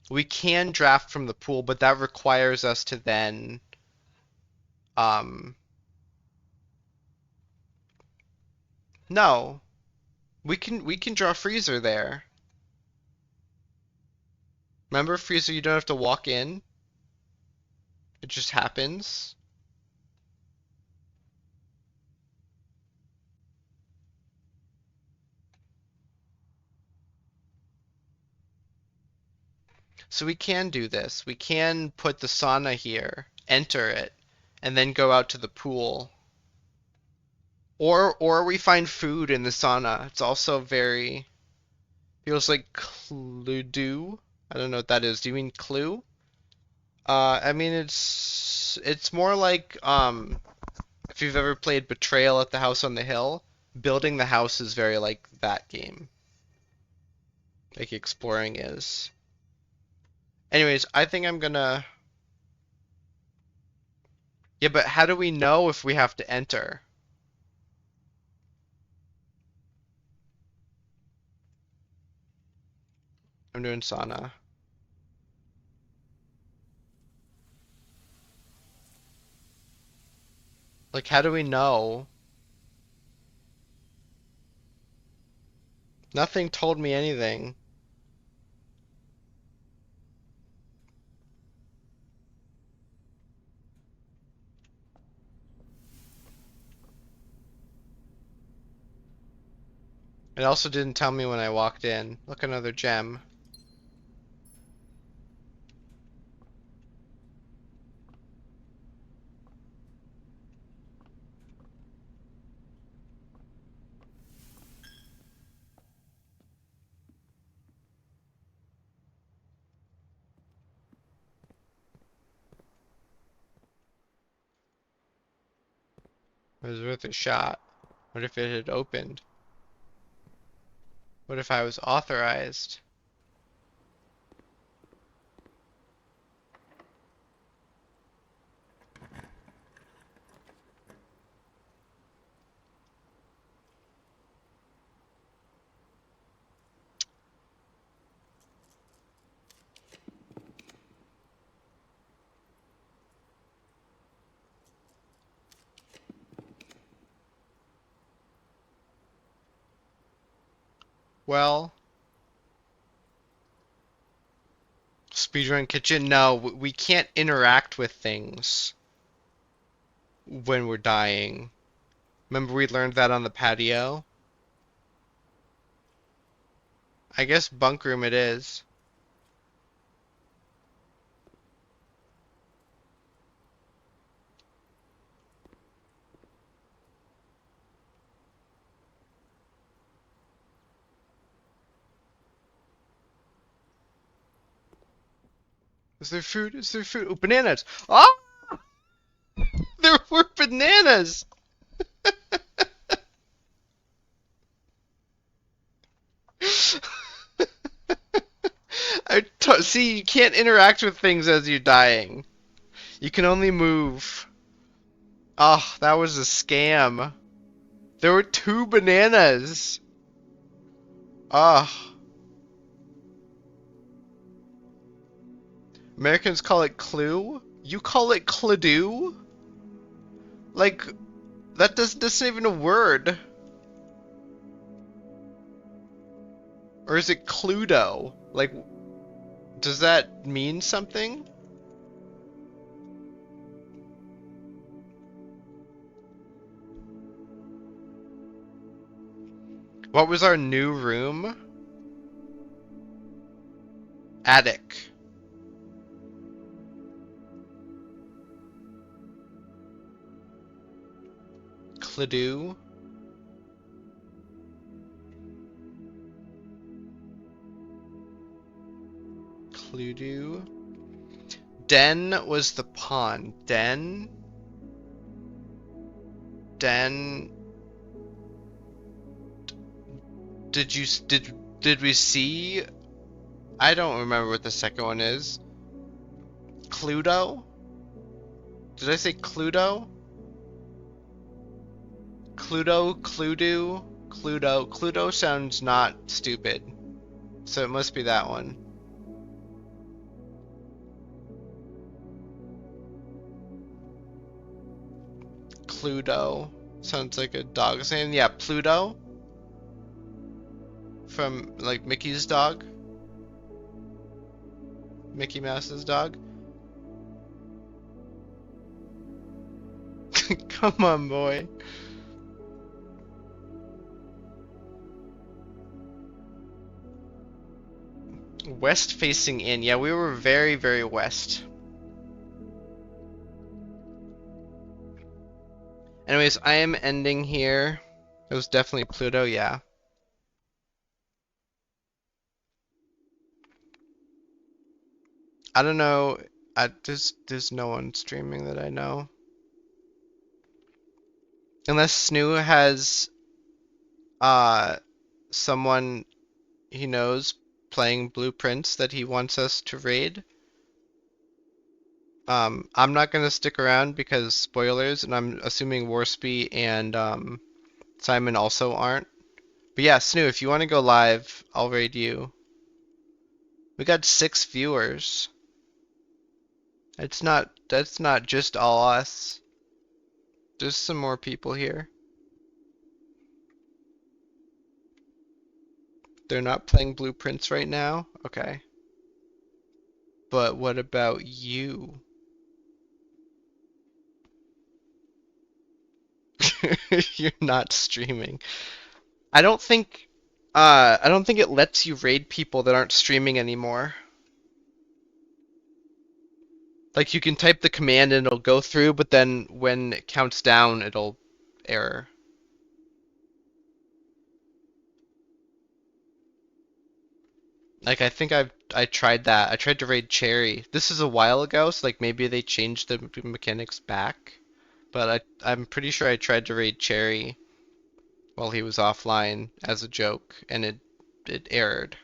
We can draft from the pool, but that requires us to then um no. We can draw freezer there. Remember freezer, you don't have to walk in. It just happens. So we can do this. We can put the sauna here, enter it, and then go out to the pool. Or we find food in the sauna. It's also very feels like Cluedo. I don't know what that is. Do you mean Clue? I mean it's more like if you've ever played Betrayal at the House on the Hill, building the house is very like that game. Like exploring is. Anyways, I think I'm gonna. Yeah, but how do we know if we have to enter? I'm doing sauna. Like, how do we know? Nothing told me anything. It also didn't tell me when I walked in. Look, another gem. It was worth a shot. What if it had opened? What if I was authorized? Well, speedrun kitchen? No, we can't interact with things when we're dying. Remember we learned that on the patio? I guess bunk room it is. Is there food? Is there food? Oh, bananas! Oh! There were bananas! See, you can't interact with things as you're dying. You can only move. Oh, that was a scam. There were 2 bananas. Ah. Americans call it Clue? You call it Cluedo? Like, that's not even a word. Or is it Cluedo? Like, does that mean something? What was our new room? Attic. Cluedo? Cluedo? Den was the pawn. Den? Den? Did we see? I don't remember what the second one is. Cluedo? Did I say Cluedo? Cluedo, Cluedo, Cluedo. Cluedo sounds not stupid. So it must be that one. Cluedo. Sounds like a dog's name. Yeah, Pluto. From, like, Mickey's dog. Mickey Mouse's dog. Come on, boy. West facing in. Yeah, we were very, very west. Anyways, I am ending here. It was definitely Pluto, yeah. I don't know. There's no one streaming that I know. Unless Snoo has someone he knows playing Blueprints that he wants us to raid. I'm not gonna stick around because spoilers, and I'm assuming Warspy and Simon also aren't. But yeah, Snoo, if you want to go live, I'll raid you. We got 6 viewers. That's not just all us. There's some more people here. They're not playing Blueprints right now? Okay. But what about you? You're not streaming. I don't think it lets you raid people that aren't streaming anymore. Like you can type the command and it'll go through, but then when it counts down, it'll error. Like I tried that. I tried to raid Cherry. This is a while ago, so like maybe they changed the mechanics back. But I'm pretty sure I tried to raid Cherry while he was offline as a joke, and it errored.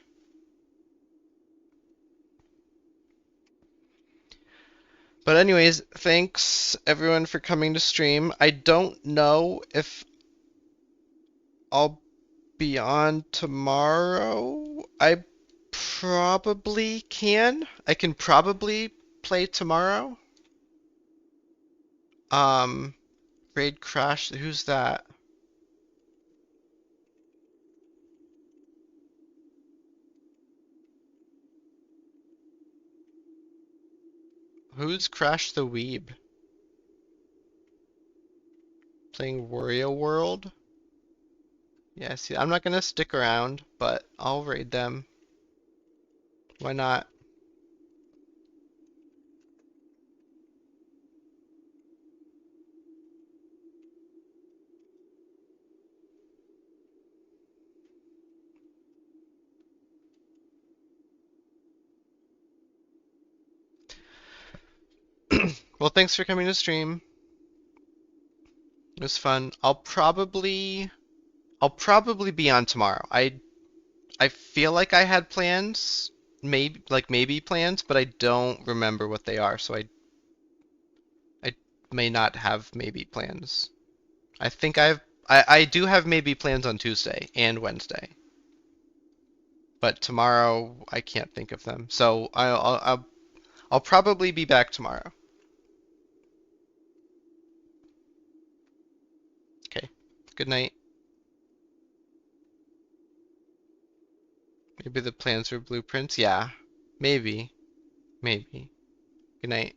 But anyways, thanks everyone for coming to stream. I don't know if I'll be on tomorrow. I probably can. I can probably play tomorrow. Raid Crash, who's that? Who's Crash the Weeb? Playing Wario World? Yeah, see, I'm not gonna stick around, but I'll raid them. Why not? Well, thanks for coming to stream. It was fun. I'll probably be on tomorrow. I feel like I had plans, maybe plans, but I don't remember what they are, so I may not have maybe plans. I think I do have maybe plans on Tuesday and Wednesday, but tomorrow I can't think of them. So I'll probably be back tomorrow. Okay. Good night. Maybe the plans were blueprints. Yeah. Maybe. Maybe. Good night.